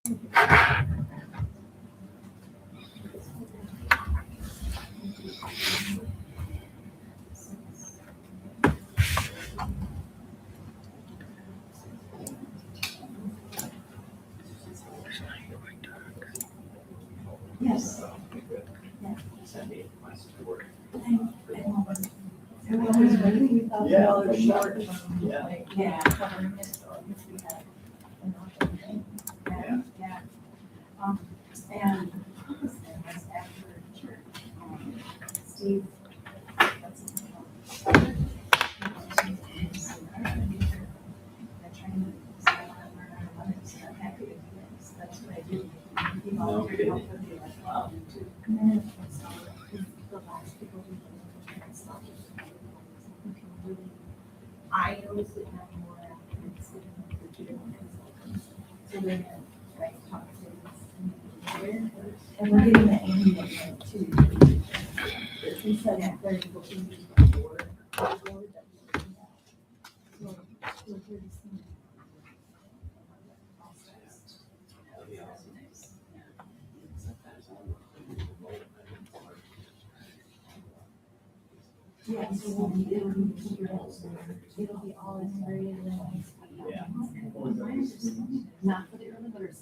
Yes. Yeah. Short. Yeah. Yeah. Covering it, if we had enough of it. Yeah. And it was after church, Steve. That's what I do. He volunteered to help with the, to come in and install it. The last people who installed it. I noticed it now more after it's the two different consultants. So then, like, talk to this. And we're getting the ambient too. He said that there's people who use the board. Yeah, so it'll be all integrated and. Yeah. Not for the early birds.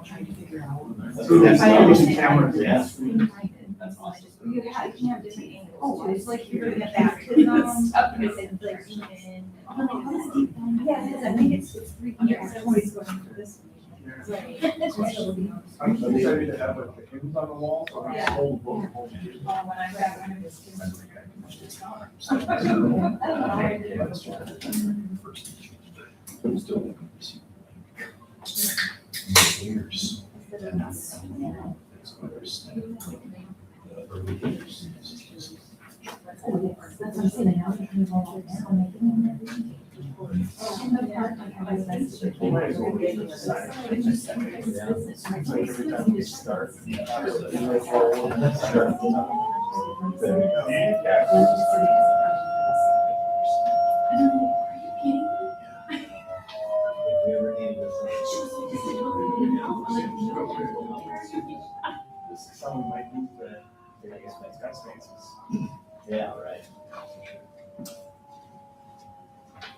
Trying to figure out. So If I understand. cameras, yeah. That's awesome. You can have different angles. Oh, it's like you're doing a baptism. It's like even. Yeah, because I think it's 300. Everybody's going for this. Right. I'm sorry to have like the hymns on the wall, so I Yeah. hold both. When I got one of his kids. Years. That's what I'm saying. Someone might use the spaces. Yeah, right.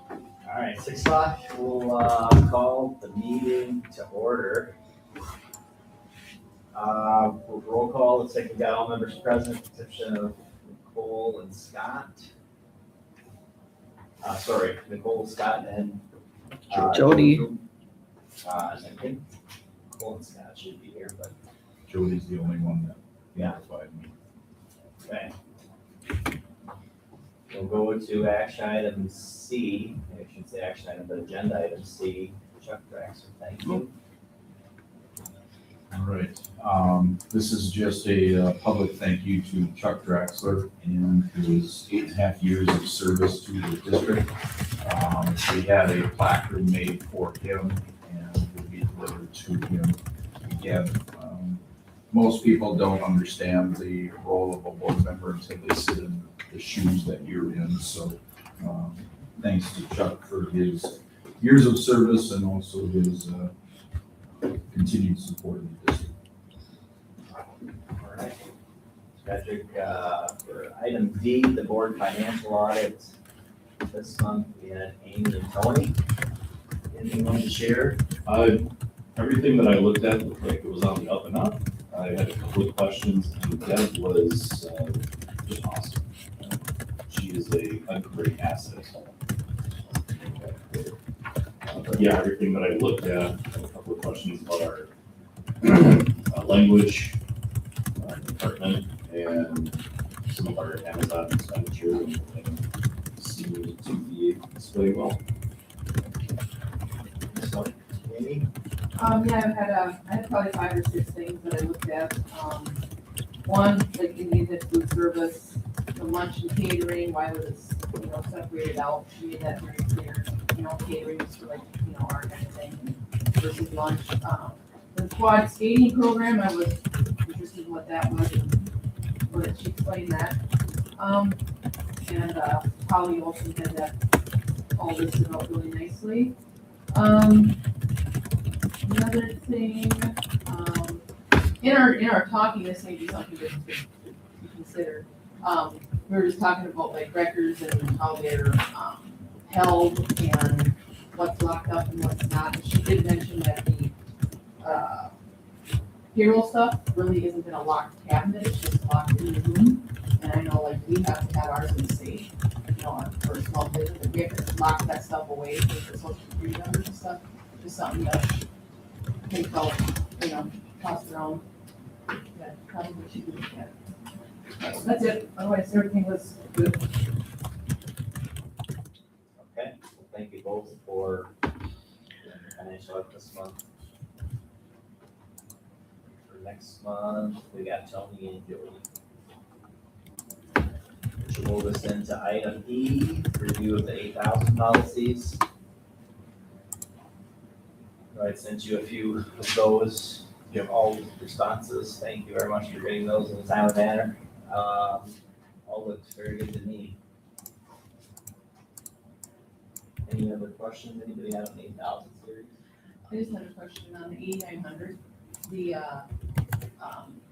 All right, 6 o'clock, we'll call the meeting to order. Roll call, looks like we got all members present, with the exception of Nicole and Scott. Sorry, Nicole, Scott, and Jody. I think Nicole and Scott should be here, but, Jody's the only one that Yeah. notified me. okay. We'll go to action item C, I shouldn't say action item, but agenda item C, Chuck Draxler, thank you. All right, this is just a public thank you to Chuck Draxler and his 8.5 years of service to the district. We had a placard made for him and will be delivered to him. Again, most people don't understand the role of a board member until they sit in the shoes that you're in. So thanks to Chuck for his years of service and also his continued support of the district. All right. Patrick, for item D, the board financial audit. This month, we had Amy and Tony. Anything you want to share? Everything that I looked at looked like it was on the up and up. I had a couple of questions, and Deb was just awesome. She is a great asset. But yeah, everything that I looked at, I had a couple of questions about our language, our department, and some of our Amazon expenditure, and seemed to be displaying well. So, Amy? Yeah, I had probably 5 or 6 things that I looked at. One, like in the event food service, the lunch and catering, why was it, separated out? She made that very clear, catering is for like, our kind of thing versus lunch. The quad skating program, I was interested in what that was and what she explained that. And Holly Olson had that all listed out really nicely. Another thing, in our talking, this may be something to consider. We were just talking about like records and how they're, held and what's locked up and what's not. And she did mention that the, payroll stuff really isn't in a locked cabinet, it's just locked in the room. And I know like we have to have ours in safe, you know, for a small business, and we have to lock that stuff away for the social security numbers and stuff. Just something to think about, you know, toss around. Yeah, probably should do that. That's it, otherwise everything was good. Okay, well, thank you both for doing the financial up this month. For next month, we got Tony and Joey. Which will move us into item E, review of the 8,000 policies. I sent you a few of those, you have all responses, thank you very much for getting those in a timely manner. All looks very good to me. Any other questions, anybody have an 8,000 series? I just had a question on the 8900, the,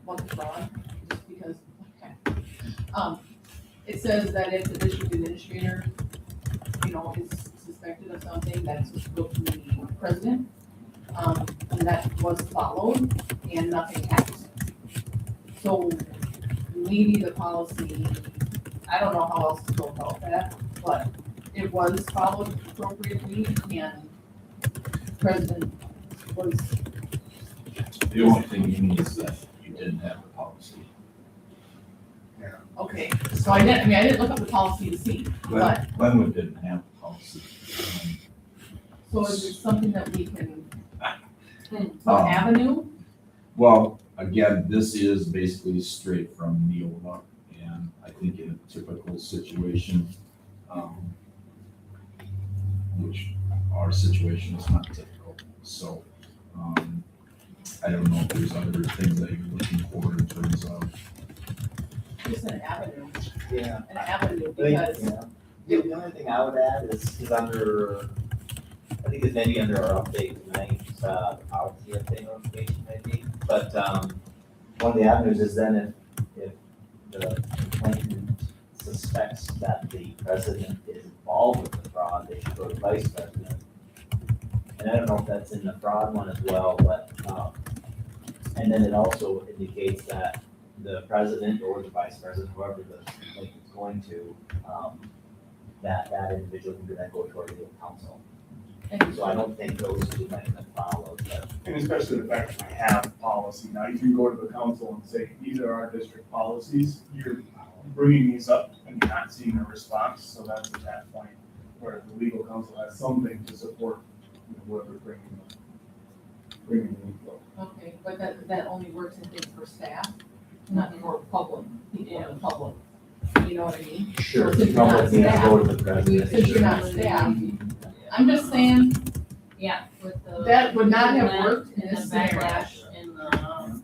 what the fraud, just because, okay. It says that if the district administrator, you know, is suspected of something, that's supposed to go to the president. And that was followed and nothing happened. So maybe the policy, I don't know how else to go about that, but it was followed appropriately and president was, The only thing you need is that you didn't have the policy. okay. So I didn't look up the policy to see, but, Glenwood didn't have the policy. so is it something that we can, some Um, avenue? Well, again, this is basically straight from Neola, and I think in a typical situation, which our situation is not typical, so, I don't know if there's other things that you're looking for in terms of, Just an avenue, Yeah. because, The only thing I would add is under, I think it's maybe under our update tonight, policy update notification maybe, but, one of the avenues is then if the complainant suspects that the president is involved with the fraud, they should go to the vice president. And I don't know if that's in the fraud one as well, but, and then it also indicates that the president or the vice president, whoever the complaint is going to, that individual can then go to our legal counsel. and So I don't think those two might have been followed, but And especially the fact that we have policy, now you can go to the council and say, these are our district policies, you're bringing these up and you're not seeing a response, so that's at that point where the legal counsel has something to support, you know, whoever's bringing the info. okay, but that only works in things for staff, not for public, you know, public, you know what I mean? sure, Since you you're not can staff, go to the president. since you're not staff, I'm just saying, Yeah, with the. that would not have and worked in the this scenario. backlash in the,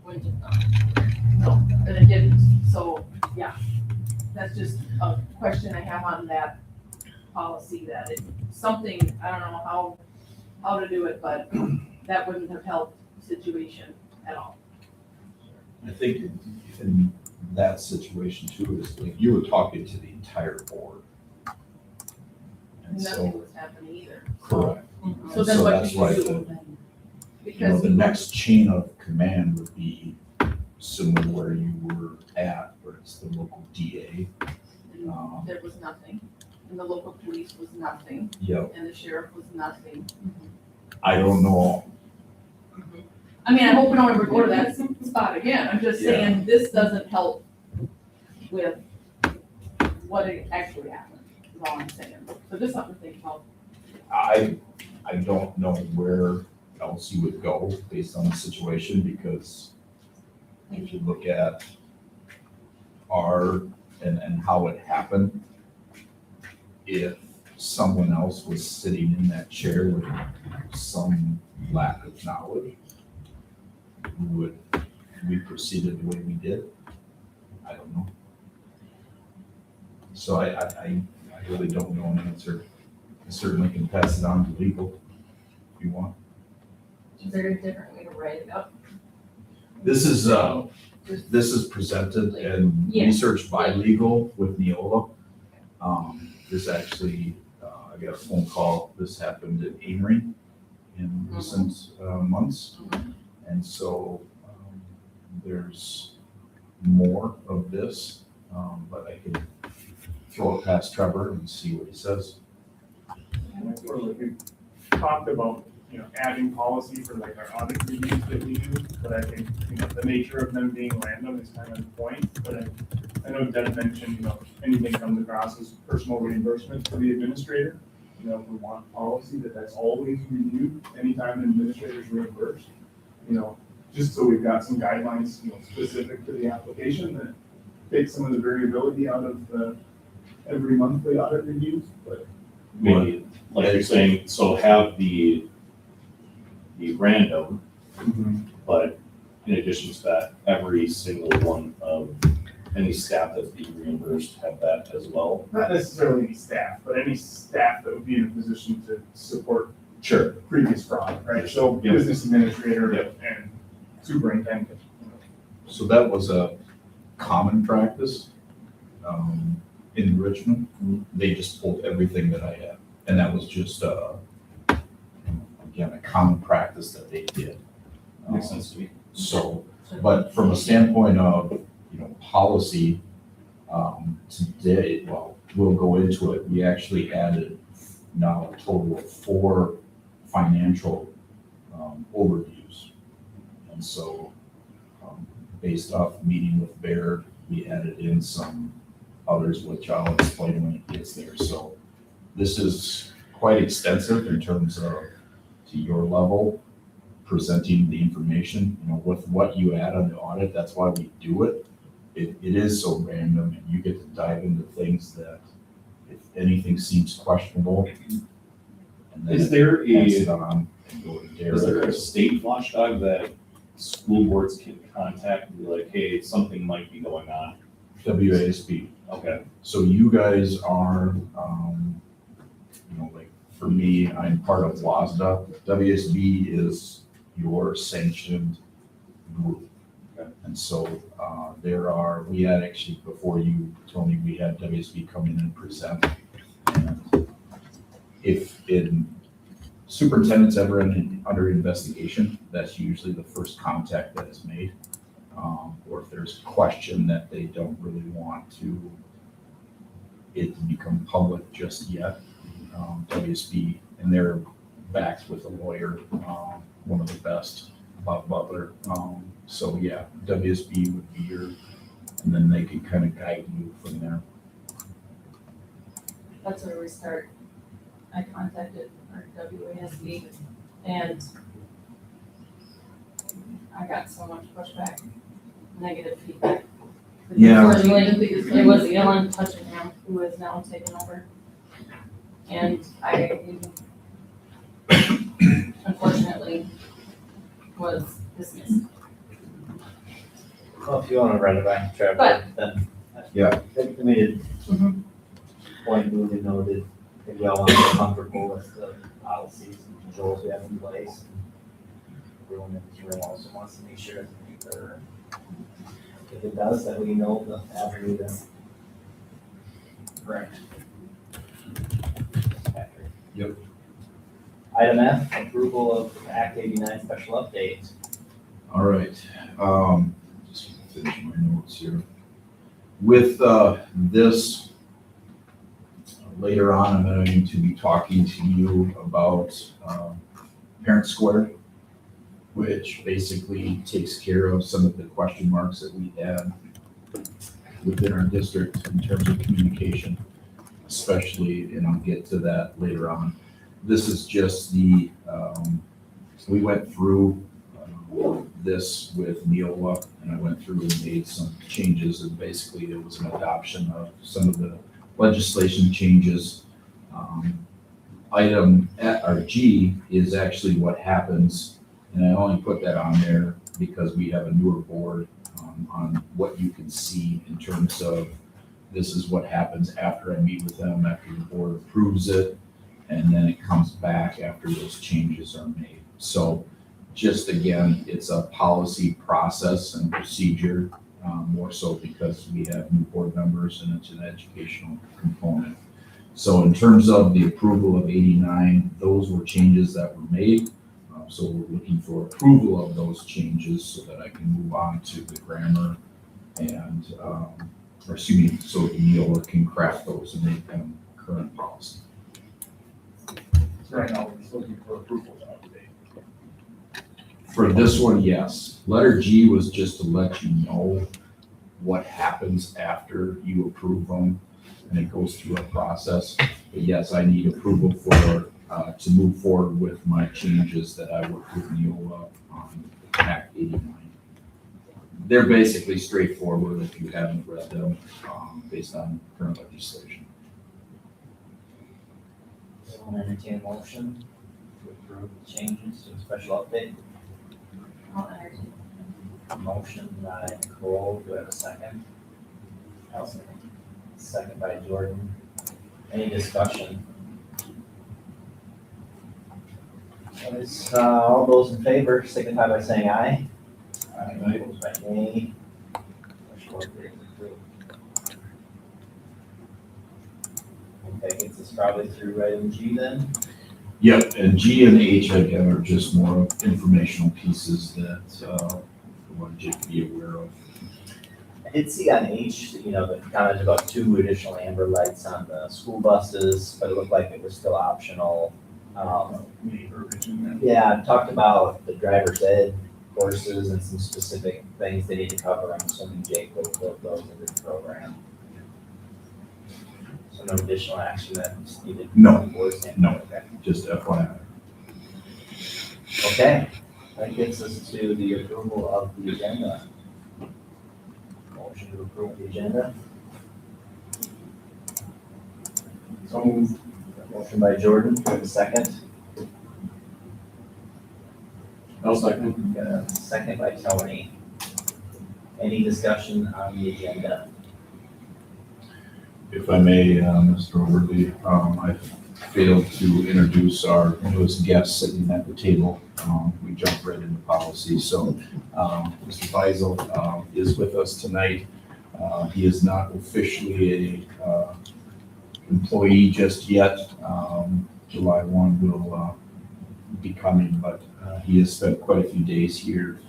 wouldn't it, No, and it didn't, so, yeah, that's just a question I have on that policy, that it, something, I don't know how to do it, but that wouldn't have helped the situation at all. I think in that situation too, is like you were talking to the entire board. And Nothing so, was happening either. correct. So then what that's do why you do? You know, Because the next chain of command would be similar to where you were at, where it's the local DA. there was nothing, and the local police was nothing, Yep, and the sheriff was nothing. I don't know, I mean, I hope we don't ever go to that spot again, I'm just saying, this doesn't help with what actually happened, is all I'm saying. So just something to think about. I don't know where else you would go based on the situation, because if you look at and how it happened, if someone else was sitting in that chair with some lack of knowledge, would we proceeded the way we did? I don't know. So I really don't know an answer. I certainly can pass it on to legal if you want. Is there a different way to write it up? This is presented and Yeah. researched by legal with Neola. This actually, I got a phone call, this happened at Amory in recent months. And so there's more of this, but I can throw it past Trevor and see what he says. And that's where like we talked about, adding policy for like our audit reviews that we do, but I think, the nature of them being random is kind of the point. But I know Deb mentioned, anything comes across as personal reimbursement for the administrator. We want policy that's always reviewed anytime an administrator is reimbursed. Just so we've got some guidelines, specific to the application that take some of the variability out of the every monthly audit reviews, but Maybe, like you're saying, so have the random, but in addition to that, every single one of any staff that's being reimbursed have that as well. not necessarily any staff, but any staff that would be in a position to support Sure. previous fraud, right? So Yep. business administrator Yep. and superintendent. So that was a common practice in Richmond. They just pulled everything that I had. And that was just, again, a common practice that they did. Makes sense to me. So, but from a standpoint of, policy, today, well, we'll go into it. We actually added now a total of 4 financial overviews. And so, based off meeting with Baird, we added in some others, which I'll explain when it gets there. So this is quite extensive in terms of, to your level, presenting the information, with what you add on the audit. That's why we do it. It is so random, and you get to dive into things that, if anything seems questionable, and then Is there pass a, it on and go to is there a Derek. state watchdog that school boards can contact and be like, hey, something might be going on? WASB. Okay, So you guys are, like, for me, I'm part of WASDA. WSB is your sanctioned group. Okay. And so, we had actually, before you, Tony, we had WSB come in and present. And if superintendent's ever under investigation, that's usually the first contact that is made. Or if there's a question that they don't really want it to become public just yet, WSB, and they're backed with a lawyer, one of the best, Bob Butler. So yeah, WSB would be and then they can kind of guide you from there. That's where we start. I contacted our WASB and I got so much pushback, negative feedback. Yeah. Unfortunately, it was Ellen Touchingham who is now taken over. And I, unfortunately, was dismissed. Well, if you want to run it back, Trevor, But- then. Yeah. I mean, Mhm. point duly noted, I think we all want to be comfortable with the policies and controls we have in place. Everyone in this room also wants to make sure it's clear. If it does, then we know the avenue to. Correct. Yep. Item F, approval of Act 89 special update. All right, just finish my notes here. With this, later on, I'm going to be talking to you about Parent Square, which basically takes care of some of the question marks that we had within our district in terms of communication, especially, and I'll get to that later on. This is just we went through this with Neola, and I went through and made some changes, and basically it was an adoption of some of the legislation changes. Item G is actually what happens, and I only put that on there because we have a newer board on what you can see in terms of this is what happens after I meet with them, after the board approves it, and then it comes back after those changes are made. So just again, it's a policy process and procedure, more so because we have new board members and it's an educational component. So in terms of the approval of 89, those were changes that were made. So we're looking for approval of those changes so that I can move on to the grammar and, or excuse me, so Neola can craft those and make them current policy. So right now, we're just looking for approval of today. For this one, yes. Letter G was just to let you know what happens after you approve them, and it goes through a process. But yes, I need approval for, to move forward with my changes that I worked with Neola on Act 89. They're basically straightforward if you haven't read them, based on current legislation. Someone entertain a motion to approve the changes to the special update. I'll entertain. Motion by Nicole, do I have a second? I'll second. Second by Jordan. Any discussion? All those in favor signify by saying aye. Opposed by nay. Special update is approved. Okay, gets us probably through item G then. Yep, and G and H again are just more informational pieces that, I wanted you to be aware of. I did see on H, the comment about 2 additional amber lights on the school buses, but it looked like it was still optional. Any verbiage in there? Yeah, it talked about the driver's ed courses and some specific things they need to cover. I'm assuming Jake will build those into the program. So no additional action that's needed. No, no. Okay. Just FYI. Okay, that gets us to the approval of the agenda. Motion to approve the agenda. So moved. Motion by Jordan, do I have a second? I'll second. Got a second by Tony. Any discussion on the agenda? If I may, Mr. Overby, I failed to introduce our newest guest sitting at the table. We jumped right into policy. So Mr. Faisal is with us tonight. He is not officially a employee just yet. July 1 will be coming, but he has spent quite a few days here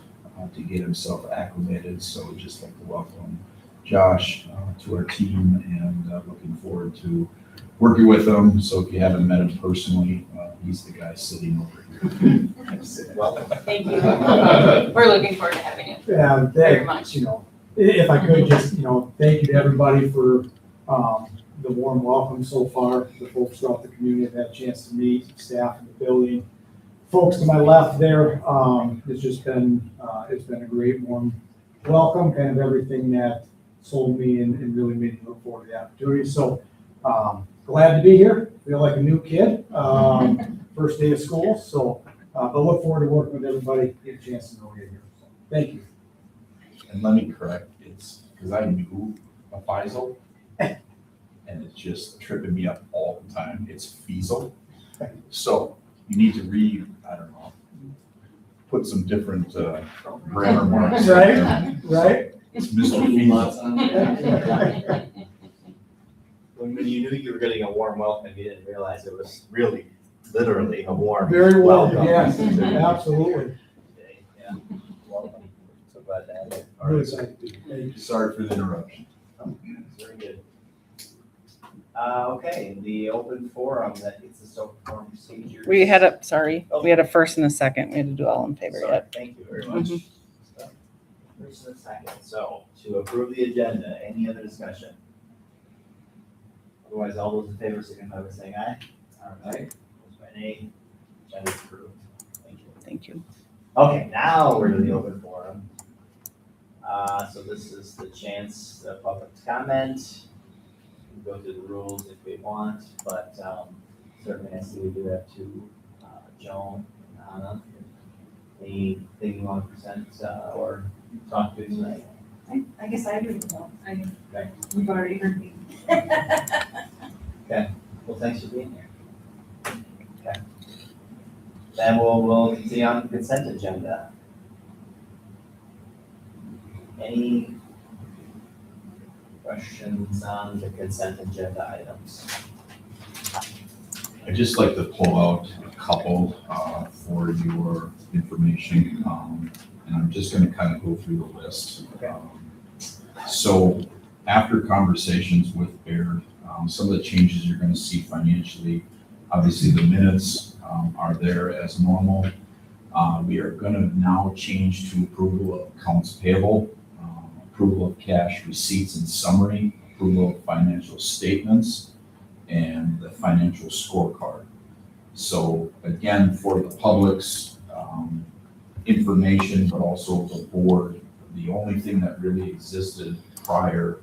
to get himself acclimated. So we'd just like to welcome Josh to our team and looking forward to working with him. So if you haven't met him personally, he's the guy sitting over here. Welcome. Thank you. We're looking forward to having you. Yeah, Very much. If I could just, thank you to everybody for, the warm welcome so far. The folks throughout the community have had a chance to meet, staff in the building. Folks to my left there, it's just been, it's been a great warm welcome, kind of everything that sold me and really made me look forward to the opportunity. So, glad to be here. Feel like a new kid, first day of school. So, but look forward to working with everybody, get a chance to know you here. So, thank you. And let me correct, it's because I knew a Faisal, and it's just tripping me up all the time. It's Feasel. So you need to I don't know, put some different grammar marks. Right, right. It's Mr. Feasel. When you knew you were getting a warm welcome, you didn't realize it was really, literally a warm Very well, welcome. yes, absolutely. Yeah, welcome. So glad to have you. Really excited to be here. Thank you. Sorry for the interruption. Very good. Okay, the open forum, that it's the open forum procedure. We had a first and a second. We had to do all in favor Sorry, yet. thank you very much. So, first and a second, so to approve the agenda, any other discussion? Otherwise, all those in favor signify by saying aye. All right, opposed by nay, agenda is approved. Thank you. Thank you. Okay, now we're to the open forum. So this is the chance, the public to comment. We can go through the rules if we want, but certainly I see we do have two, Joan and Anna. Anything you want to present or talk to tonight? I guess I agree with that. Okay. You've already heard me. Well, thanks for being here. Okay. Then we'll continue on the consent agenda. Any questions on the consent agenda items? I'd just like to pull out a couple for your information, and I'm just gonna kind of go through the list. Okay. So after conversations with Baird, some of the changes you're gonna see financially, obviously the minutes are there as normal. We are gonna now change to approval of accounts payable, approval of cash receipts and summary, approval of financial statements, and the financial scorecard. So again, for the public's information, but also the board, the only thing that really existed prior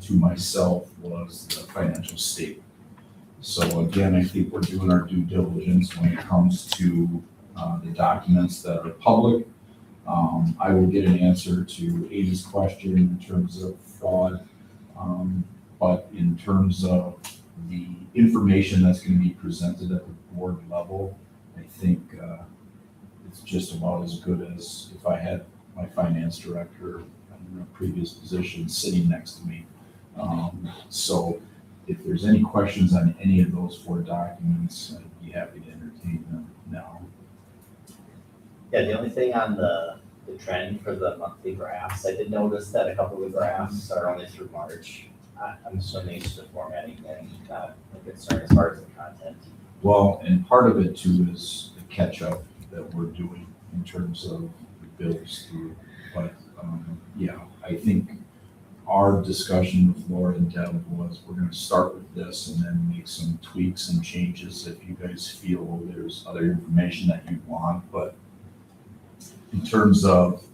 to myself was the financial statement. So again, I think we're doing our due diligence when it comes to the documents that are public. I will get an answer to Amy's question in terms of fraud. But in terms of the information that's going to be presented at the board level, I think it's just about as good as if I had my finance director in a previous position sitting next to me. So if there's any questions on any of those 4 documents, I'd be happy to entertain them now. Yeah, the only thing on the trend for the monthly graphs, I did notice that a couple of the graphs are only through March. I'm assuming it's the formatting and not a concern as far as the content. Well, and part of it too is the catch-up that we're doing in terms of the bills through. But yeah, I think our discussion with Laura and Deb was we're gonna start with this and then make some tweaks and changes if you guys feel there's other information that you want. But in terms of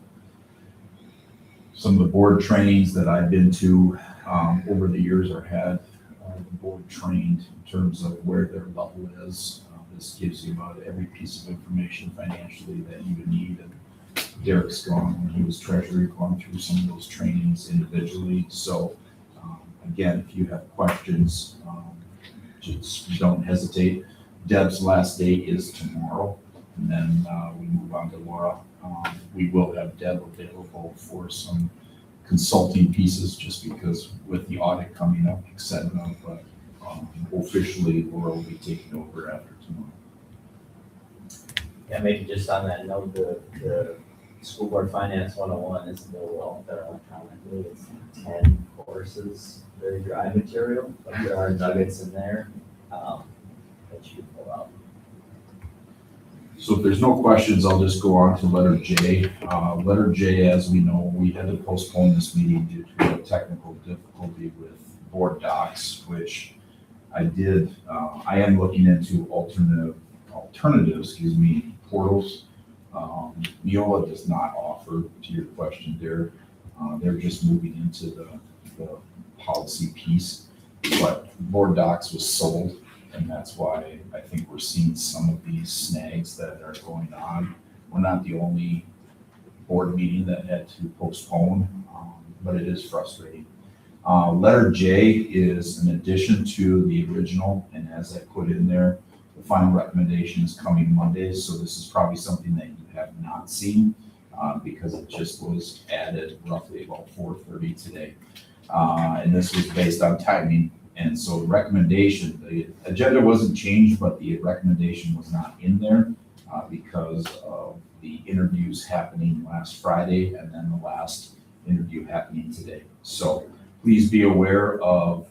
some of the board trainings that I've been to over the years or had the board trained in terms of where their level is. This gives you about every piece of information financially that you would need. And Derek's gone, when he was treasurer, gone through some of those trainings individually. So again, if you have questions, just don't hesitate. Deb's last day is tomorrow, and then we move on to Laura. We will have Deb available for some consulting pieces just because with the audit coming up, et cetera, but officially Laura will be taking over after tomorrow. Yeah, maybe just on that note, the School Board Finance 101 is available out there electronically. It's 10 courses, very dry material, but there are nuggets in there that you can pull out. So if there's no questions, I'll just go on to letter J. Letter J, as we know, we had to postpone this meeting due to a technical difficulty with board docs, which I did. I am looking into alternatives, portals. Neola does not offer, to your question there. They're just moving into the policy piece, but board docs was sold. And that's why I think we're seeing some of these snags that are going on. We're not the only board meeting that had to postpone, but it is frustrating. Letter J is an addition to the original, and as I put in there, the final recommendation is coming Monday, so this is probably something that you have not seen because it just was added roughly about 4:30 today. And this was based on timing. And so the recommendation, the agenda wasn't changed, but the recommendation was not in there because of the interviews happening last Friday and then the last interview happening today. So please be aware of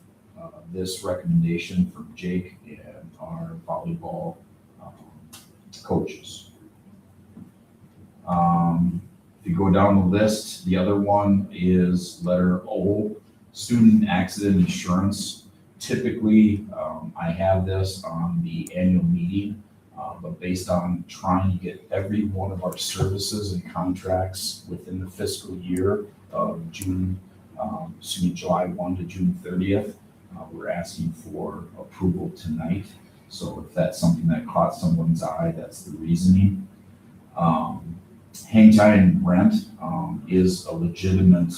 this recommendation from Jake and our volleyball coaches. If you go down the list, the other one is letter O, student accident insurance. Typically, I have this on the annual meeting, but based on trying to get every one of our services and contracts within the fiscal year of July 1 to June 30th, we're asking for approval tonight. So if that's something that caught someone's eye, that's the reasoning. hang time rent, is a legitimate,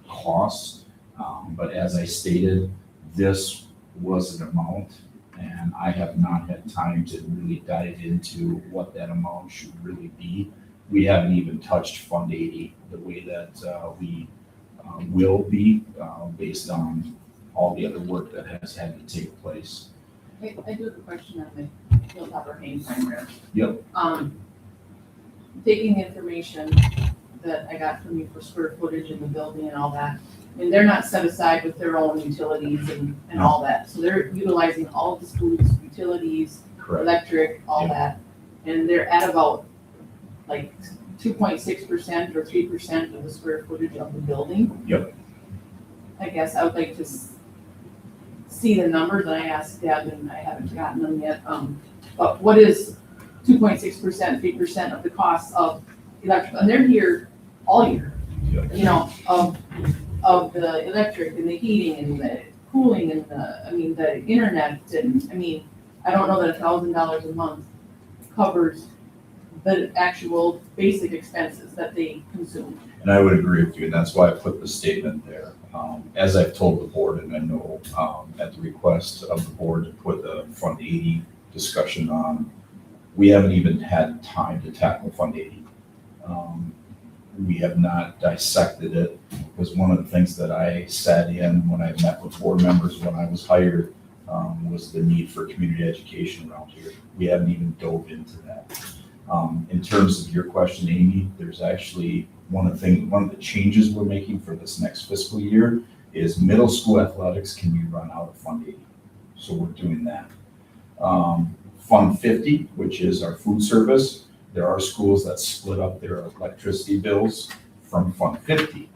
cost. But as I stated, this was an amount, and I have not had time to really dive into what that amount should really be. We haven't even touched Fund 80 the way that, we will be, based on all the other work that has had to take place. I do have a question on the Hilltopper hang time rent. Yep. Taking the information that I got from you for square footage in the building and all that, I mean, they're not set aside with their own utilities and all that. So they're utilizing all of the school's utilities, Correct. electric, all Yeah. that. And they're at about like 2.6% or 3% of the square footage of the building. Yep. I guess I would like to see the numbers, and I asked Deb, and I haven't gotten them yet. But what is 2.6%, 3% of the cost of electrical? And they're here all year, Yep. you know, of the electric and the heating and the cooling and the internet, and, I don't know that $1,000 a month covers the actual basic expenses that they consume. And I would agree with you, and that's why I put the statement there. As I've told the board, and I know, at the request of the board to put the Fund 80 discussion on, we haven't even had time to tackle Fund 80. We have not dissected it. It was one of the things that I sat in when I met with board members when I was hired, was the need for community education around here. We haven't even dove into that. In terms of your question, Amy, there's actually one of the changes we're making for this next fiscal year is middle school athletics can be run out of Fund 80. So we're doing that. Fund 50, which is our food service, there are schools that split up their electricity bills from Fund 50.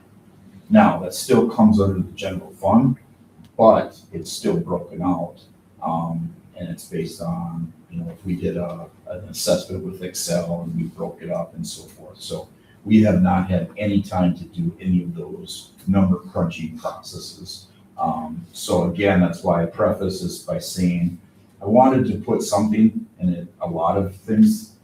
Now, that still comes under the general fund, but it's still broken out. And it's based on, if we did an assessment with Excel and we broke it up and so forth. So we have not had any time to do any of those number crunching processes. So again, that's why I preface this by saying, I wanted to put something in it. A lot of things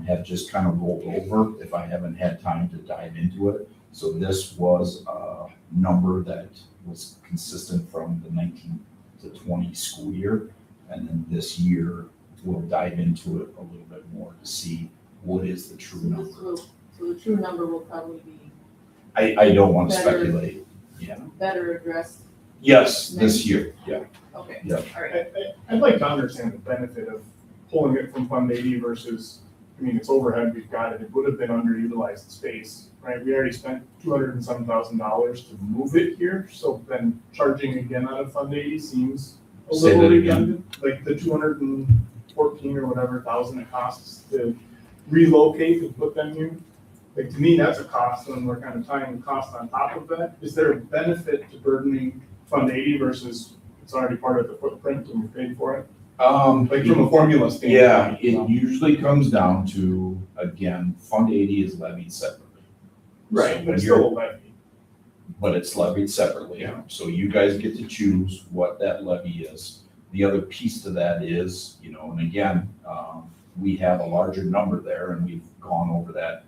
have just kind of rolled over if I haven't had time to dive into it. So this was a number that was consistent from the 19 to 20 school year. And then this year, we'll dive into it a little bit more to see what is the true number. So the true number will probably be I don't want to Better. speculate. Yeah. better addressed. Yes, this year, yeah. Okay. Yeah. All right. I'd like to understand the benefit of pulling it from Fund 80 versus, it's overhead, we've got it, it would have been underutilized space, right? We already spent $200 and some thousand to move it here, so then charging again out of Fund 80 seems a Say little that again. redundant. Like the 214 or whatever thousand it costs to relocate and put them here. Like, to me, that's a cost, and we're kind of tying the cost on top of that. Is there a benefit to burdening Fund 80 versus it's already part of the footprint and we paid for it? Like from a formula standpoint. Yeah, it usually comes down to, again, Fund 80 is levied separately. Right, So but when it's you're- still a levy. But it's levied separately. Yeah. So you guys get to choose what that levy is. The other piece to that is, and again, we have a larger number there, and we've gone over that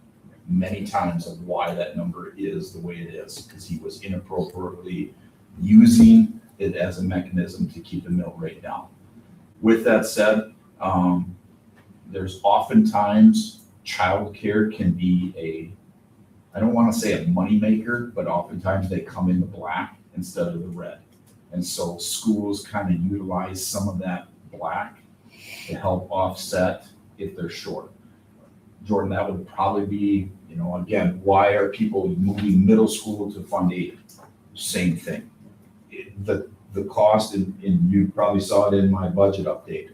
many times of why that number is the way it is, because he was inappropriately using it as a mechanism to keep the mill rate down. With that said, there's oftentimes childcare can be I don't want to say a moneymaker, but oftentimes they come in the black instead of the red. And so schools kind of utilize some of that black to help offset if they're short. Jordan, that would probably be, again, why are people moving middle school to Fund 80? Same thing. The cost, and you probably saw it in my budget update,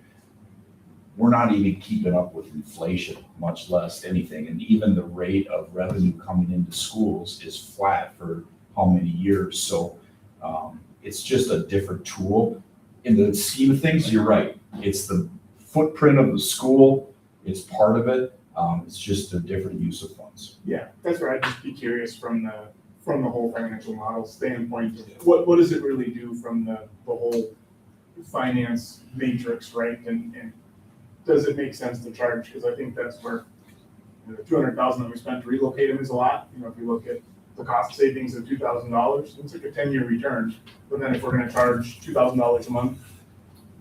we're not even keeping up with inflation, much less anything. And even the rate of revenue coming into schools is flat for how many years. So it's just a different tool. In the scheme of things, you're right. It's the footprint of the school. It's part of it. It's just a different use of funds. Yeah, that's where I'd just be curious from the whole financial model standpoint. What does it really do from the whole finance matrix, right? And does it make sense to charge? Because I think that's where The $200,000 that we spent to relocate them is a lot. You know, if you look at the cost savings of $2,000, it's like a 10-year return. But then if we're gonna charge $2,000 a month,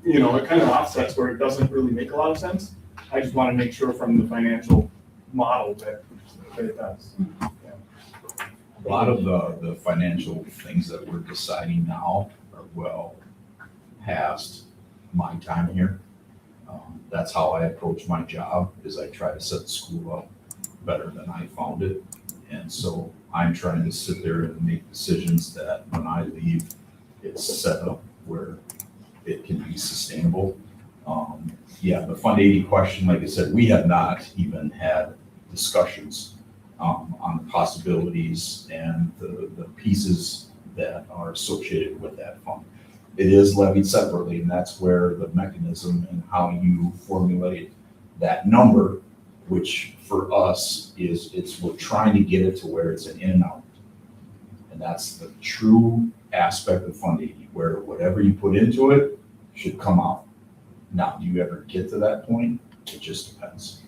you know, it kind of offsets where it doesn't really make a lot of sense. I just wanna make sure from the financial model that it does. A lot of the financial things that we're deciding now are well past my time here. That's how I approach my job, is I try to set the school up better than I found it. And so I'm trying to sit there and make decisions that when I leave, it's set up where it can be sustainable. Yeah, the Fund 80 question, like I said, we have not even had discussions on the possibilities and the pieces that are associated with that fund. It is levied separately, and that's where the mechanism and how you formulate that number, which for us is we're trying to get it to where it's an in and out. And that's the true aspect of Fund 80, where whatever you put into it should come out. Now, do you ever get to that point? It just depends.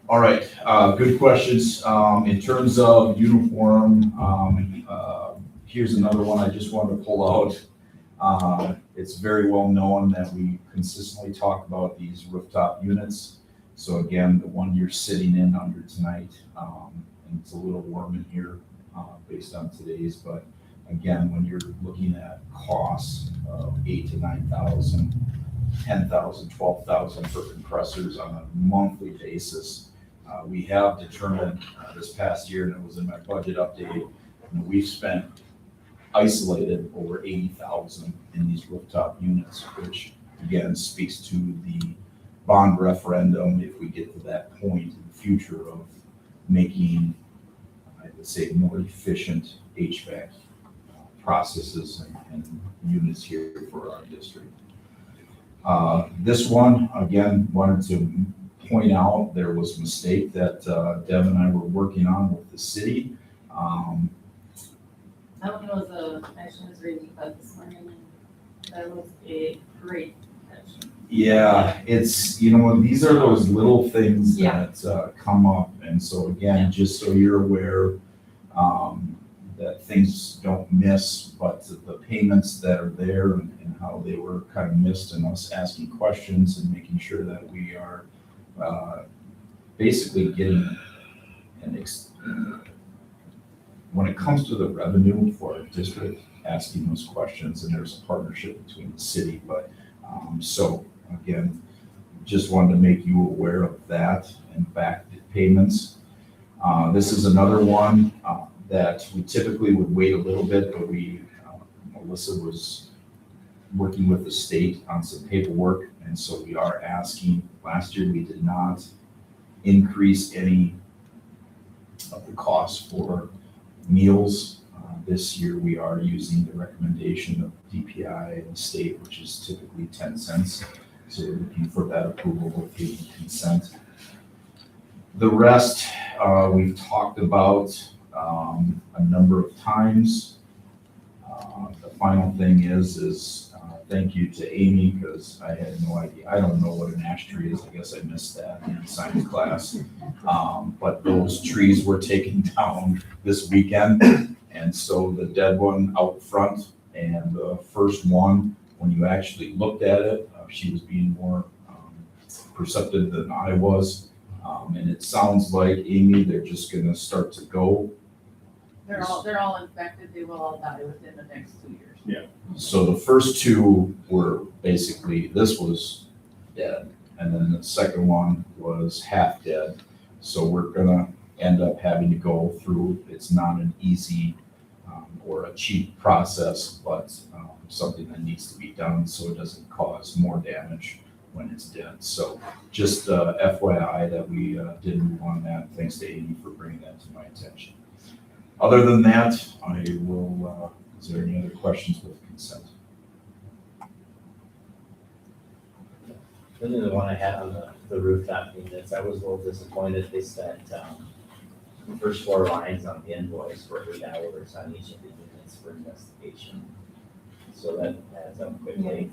All right, good questions. In terms of uniform, here's another one I just wanted to pull out. It's very well known that we consistently talk about these rooftop units. So again, the one you're sitting in under tonight, and it's a little warm in here based on today's, but again, when you're looking at costs of 8,000 to 9,000, 10,000, 12,000 for compressors on a monthly basis, we have determined this past year, and it was in my budget update, we've spent isolated over 80,000 in these rooftop units, which again speaks to the bond referendum if we get to that point in the future of making, I would say, more efficient HVAC processes and units here for our district. This one, again, wanted to point out there was a mistake that Deb and I were working on with the city. That one was actually I was reading about this morning, and that was a great catch. Yeah, it's, these are those little things Yeah. that come up. And so again, just so you're aware, that things don't miss, but the payments that are there and how they were kind of missed, and us asking questions and making sure that we are basically getting when it comes to the revenue for our district, asking those questions, and there's a partnership between the city, but so again, just wanted to make you aware of that and back payments. This is another one that we typically would wait a little bit, but Melissa was working with the state on some paperwork, and so we are asking. Last year, we did not increase any of the costs for meals. This year, we are using the recommendation of DPI and the state, which is typically 10 cents. So we're looking for that approval with the consent. The rest, we've talked about a number of times. The final thing is thank you to Amy, because I had no idea. I don't know what an ash tree is. I guess I missed that in science class. But those trees were taken down this weekend. And so the dead one out front and the first one, when you actually looked at it, she was being more perceptive than I was. And it sounds like, Amy, they're just gonna start to go. They're all infected, they will all die within the next 2 years. So the first two were basically, this was dead, and then the second one was half dead. So we're gonna end up having to go through, it's not an easy or a cheap process, but something that needs to be done so it doesn't cause more damage when it's dead. So just FYI that we did move on that. Thanks to Amy for bringing that to my attention. Other than that, I will, is there any other questions with consent? The other one I had on the rooftop units, I was a little disappointed. They spent the first 4 lines on the invoice for 8 hours on each of the units for investigation. So that adds up quickly.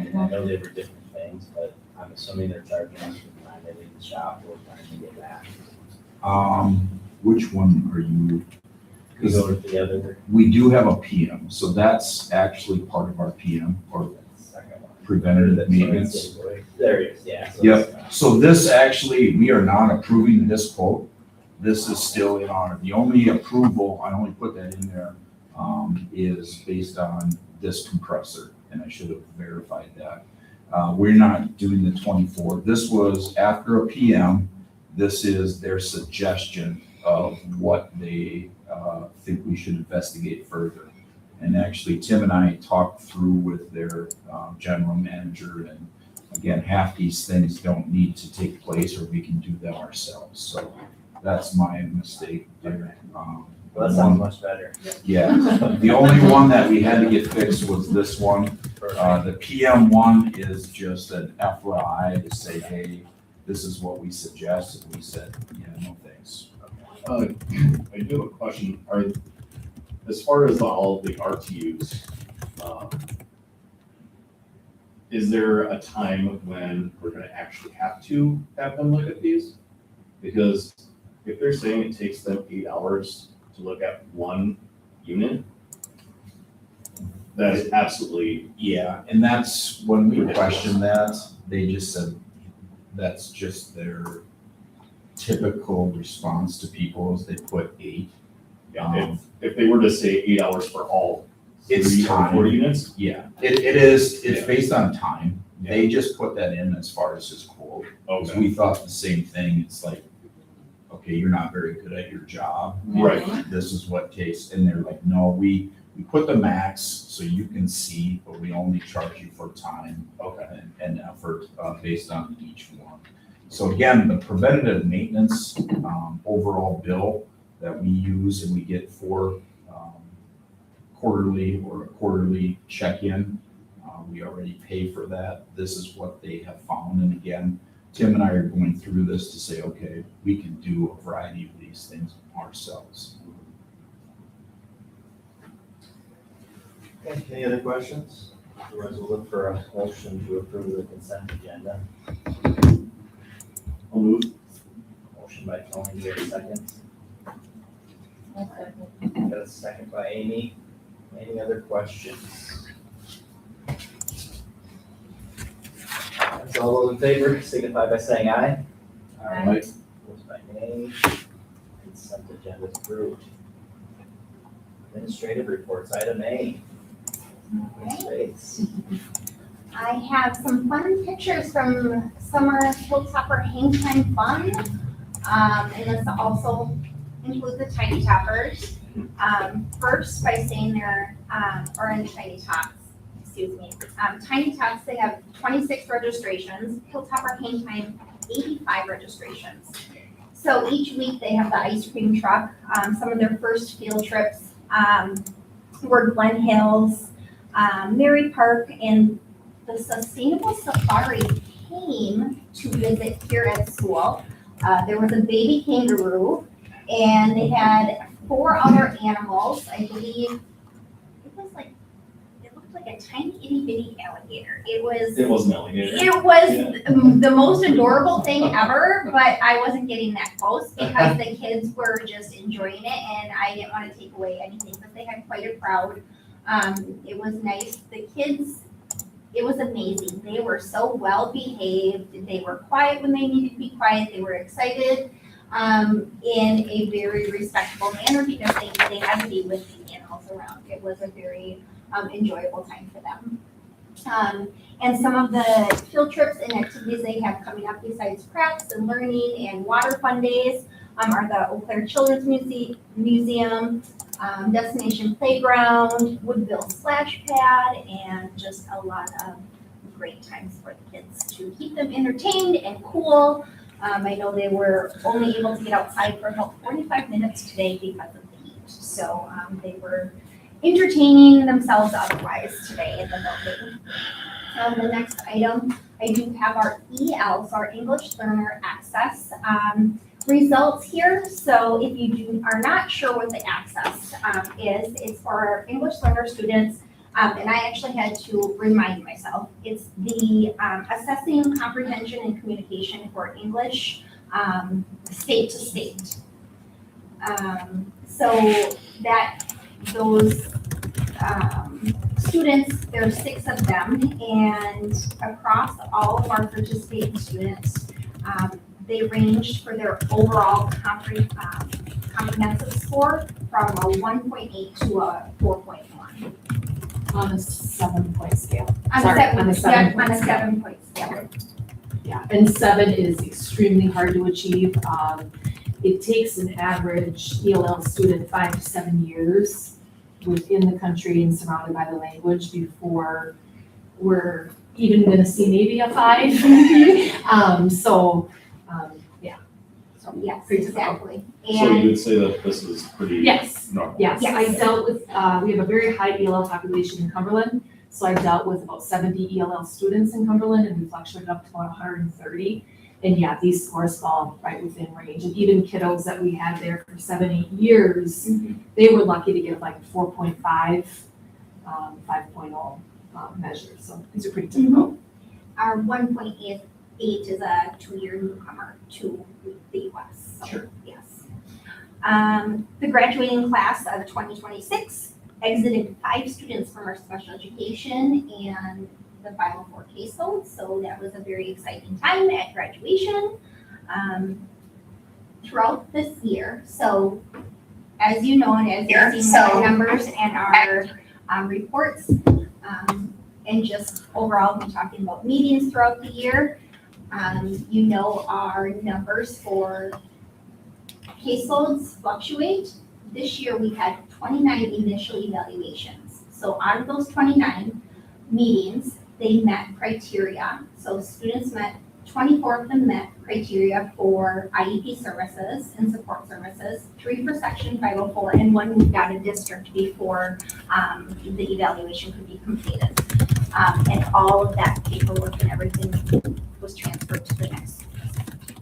mean, I know they were different things, but I'm assuming they're charging us for the time they leave the shop or time to get back. Which one are you? We go with the other, We do have a PM, so that's actually part of our PM, or second one. preventative maintenance. There it is, yeah. so Yep. it's, So this actually, we are not approving this quote. This is still in our, the only approval, I only put that in there, is based on this compressor, and I should have verified that. We're not doing the 24. This was after a PM. This is their suggestion of what they think we should investigate further. And actually, Tim and I talked through with their general manager, and again, half these things don't need to take place, or we can do them ourselves. So that's my mistake there. well, that sounds much better. Yeah, the only one that we had to get fixed was this one. The PM one is just an FYI to say, hey, this is what we suggest, and we said, yeah, no thanks. I do have a question. As far as all the RTUs, is there a time when we're gonna actually have to have them look at these? Because if they're saying it takes them 8 hours to look at one unit, that is absolutely, Yeah, and that's, when we questioned that, they just said, that's just their typical response to people, is they put 8. if they were to say 8 hours for all It's 3 or time. 4 units, Yeah, it is, it's Yeah. based on time. They just put that in as far as his quote. 'Cause okay, we thought the same thing. It's like, okay, you're not very good at your job. right, This is what takes, and they're like, no, we put the max so you can see, but we only charge you for time okay. and effort based on each one. So again, the preventative maintenance overall bill that we use and we get for quarterly or a quarterly check-in, we already pay for that. This is what they have found. And again, Tim and I are going through this to say, okay, we can do a variety of these things ourselves. Okay, any other questions? Otherwise, we'll look for a motion to approve the consent agenda. I'll move. Motion by Tony, do you have a second? Got a second by Amy. Any other questions? So all those in favor signify by saying aye. Aye. Opposed by nay. Consent agenda is approved. Administrative reports, item A. Ms. Bates. I have some fun pictures from summer Hilltopper Hang Time Fun. And this also includes the Tiny Toppers. First, by saying they're, or in Tiny Tots, excuse me. Tiny Tots, they have 26 registrations. Hilltopper Hang Time, 85 registrations. So each week they have the ice cream truck. Some of their first field trips were Glen Hills, Mary Park, and the Sustainable Safari came to visit here at school. There was a baby kangaroo, and they had 4 other animals. I believe it was like, it looked like a tiny itty bitty alligator. It wasn't alligator. it was the most adorable thing ever, but I wasn't getting that close because the kids were just enjoying it, and I didn't want to take away anything, but they had quite a crowd. It was nice. The kids, it was amazing. They were so well behaved. They were quiet when they needed to be quiet. They were excited in a very respectful manner because they had to be with the animals around. It was a very enjoyable time for them. And some of the field trips and activities they have coming up besides crafts and learning and water fun days are the Eau Claire Children's Museum, Destination Playground, Woodville Splash Pad, and just a lot of great times for the kids to keep them entertained and cool. I know they were only able to get outside for about 45 minutes today because of the heat. So they were entertaining themselves otherwise today in the building. The next item, I do have our EL, so our English Learner Access results here. So if you are not sure what the access is, it's for our English learner students. And I actually had to remind myself, it's the assessing comprehension and communication for English, state to state. So that those students, there are 6 of them, and across all of our participating students, they ranged for their overall comprehensive score from a 1.8 to a 4.1. On a 7-point scale. On a Sorry, seven- on a yeah, 7-point on a scale. 7-point scale. Yeah, and 7 is extremely hard to achieve. It takes an average ELL student 5 to 7 years within the country and surrounded by the language before we're even gonna see maybe a 5. So yes, Pretty typical. exactly. So you And would say that this is pretty Yes, normal? yes, I Yes. dealt with, we have a very high ELL population in Cumberland. So I've dealt with about 70 ELL students in Cumberland and we fluctuated up to about 130. And yeah, these scores fall right within range. And even kiddos that we had there for 7-8 years, they were lucky to get like a 4.5, 5.0 measure. So these are pretty typical. our 1.8 is a 2-year newcomer to the US. So, Sure. yes. The graduating class of 2026 exited 5 students from our special education and the final 4 caseloads. So that was a very exciting time at graduation. Throughout this year, so as you know, and as you've seen our numbers and our reports, and just overall, we're talking about meetings throughout the year. You know, our numbers for caseloads fluctuate. This year, we had 29 initial evaluations. So out of those 29 meetings, they met criteria. So students 24 of them met criteria for IEP services and support services, 3 for Section 504, and 1 moved out of district before the evaluation could be completed. And all of that paperwork and everything was transferred to the next semester,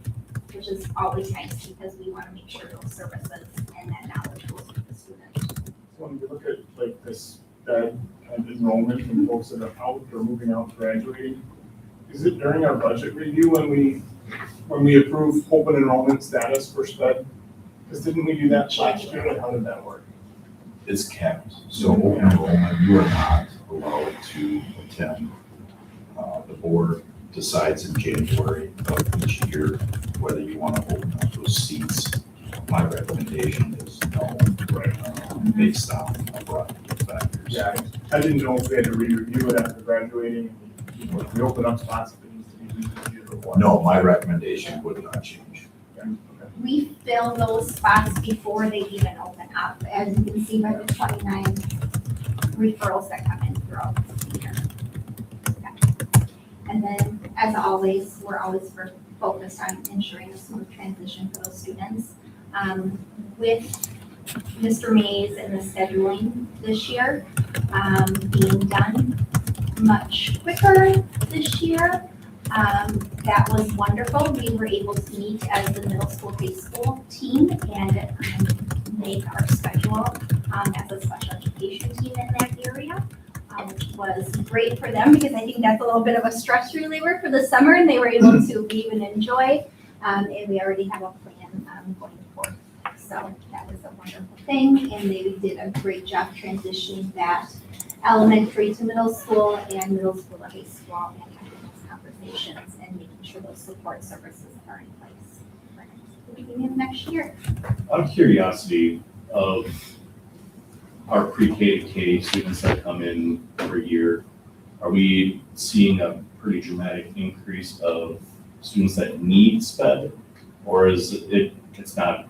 which is always nice because we want to make sure those services and that knowledge goes with the student. So when we look at like this kind of enrollment and folks that are out or moving out graduating, is it during our budget review when we approve open enrollment status for SPED? Because didn't we do that last year? Like, how did that work? It's kept, so open enrollment, you are not allowed to attend. The board decides in January of each year whether you want to open up those seats. My recommendation is no, based on a variety of factors. Yeah, I didn't know if we had to re-review it after graduating. If we open up spots, if it needs to be reviewed or what. No, my recommendation would not change. Okay. We fill those spots before they even open up, as you can see by the 29 referrals that come in throughout the year. Okay. And then, as always, we're always focused on ensuring a smooth transition for those students. With Mr. Mays and the scheduling this year being done much quicker this year, that was wonderful. We were able to meet as the middle school, high school team and make our schedule as a special education team in that area, which was great for them because I think that's a little bit of a stress reliever for the summer and they were able to leave and enjoy. And we already have a plan going forward. So that was a wonderful thing and they did a great job transitioning that elementary to middle school and middle school to high school and having those conversations and making sure those support services are in place for the beginning of next year. Out of curiosity of our pre-K to K students that come in per year, are we seeing a pretty dramatic increase of students that need SPED? Or is it's not,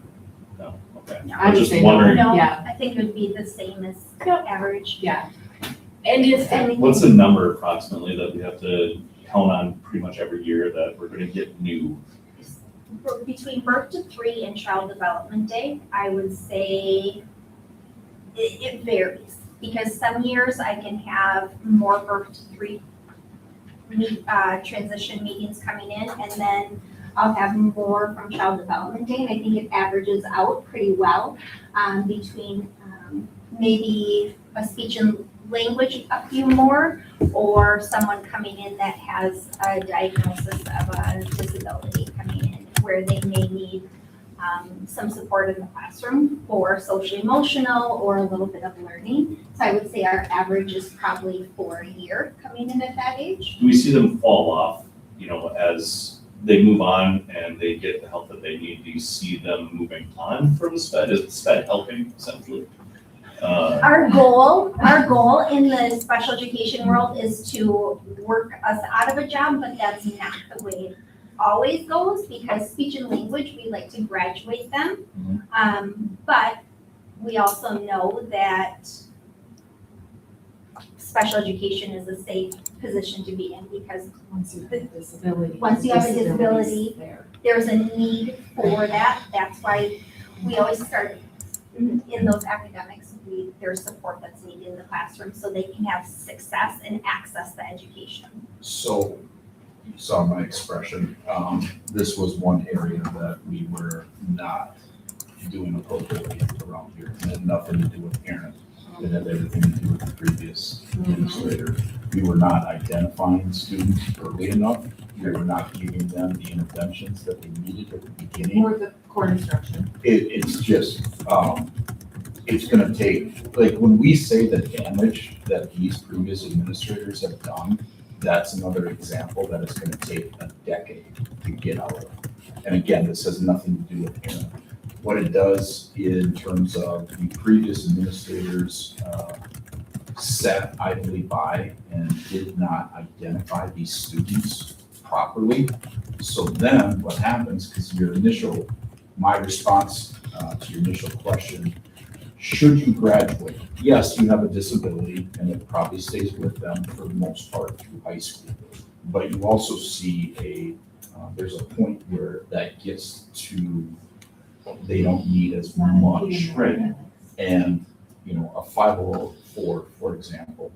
no, okay. No. I I'm would just say no. wondering, No, Yeah. I think it would be the same as Yep. average. Yeah. And if, what's the number approximately that we have to count on pretty much every year that we're gonna get new? Between birth to 3 and child development day, I would say it varies. Because some years I can have more birth to 3 transition meetings coming in, and then I'll have more from child development day, and I think it averages out pretty well between maybe a speech and language a few more, or someone coming in that has a diagnosis of a disability coming in where they may need some support in the classroom for social emotional or a little bit of learning. So I would say our average is probably 4 a year coming in at that age. Do we see them fall off, as they move on and they get the help that they need? Do you see them moving on from SPED? Is SPED helping essentially? Our goal in the special education world is to work us out of a job, but that's not the way it always goes, because speech and language, we like to graduate them. But we also know that special education is a safe position to be in, because Once you have a disability. Once you have a disability's disability, there. there's a need for that. That's why we always start in those academics. There's support that's needed in the classroom so they can have success and access the education. So, you saw my expression, this was one area that we were not doing appropriately around here. It had nothing to do with parents. It had everything to do with the previous administrator. We were not identifying students early enough. We were not giving them the interventions that they needed at the beginning. Or the core instruction. It's just, it's gonna take, like, when we say the damage that these previous administrators have done, that's another example that it's gonna take a decade to get out of. And again, this has nothing to do with parent. What it does in terms of the previous administrators sat idly by and did not identify these students properly. So then what happens, because my response to your initial question, should you graduate? Yes, you have a disability and it probably stays with them for the most part through high school. But you also see there's a point where that gets to, they don't need as much. Right. And, a 504, for example,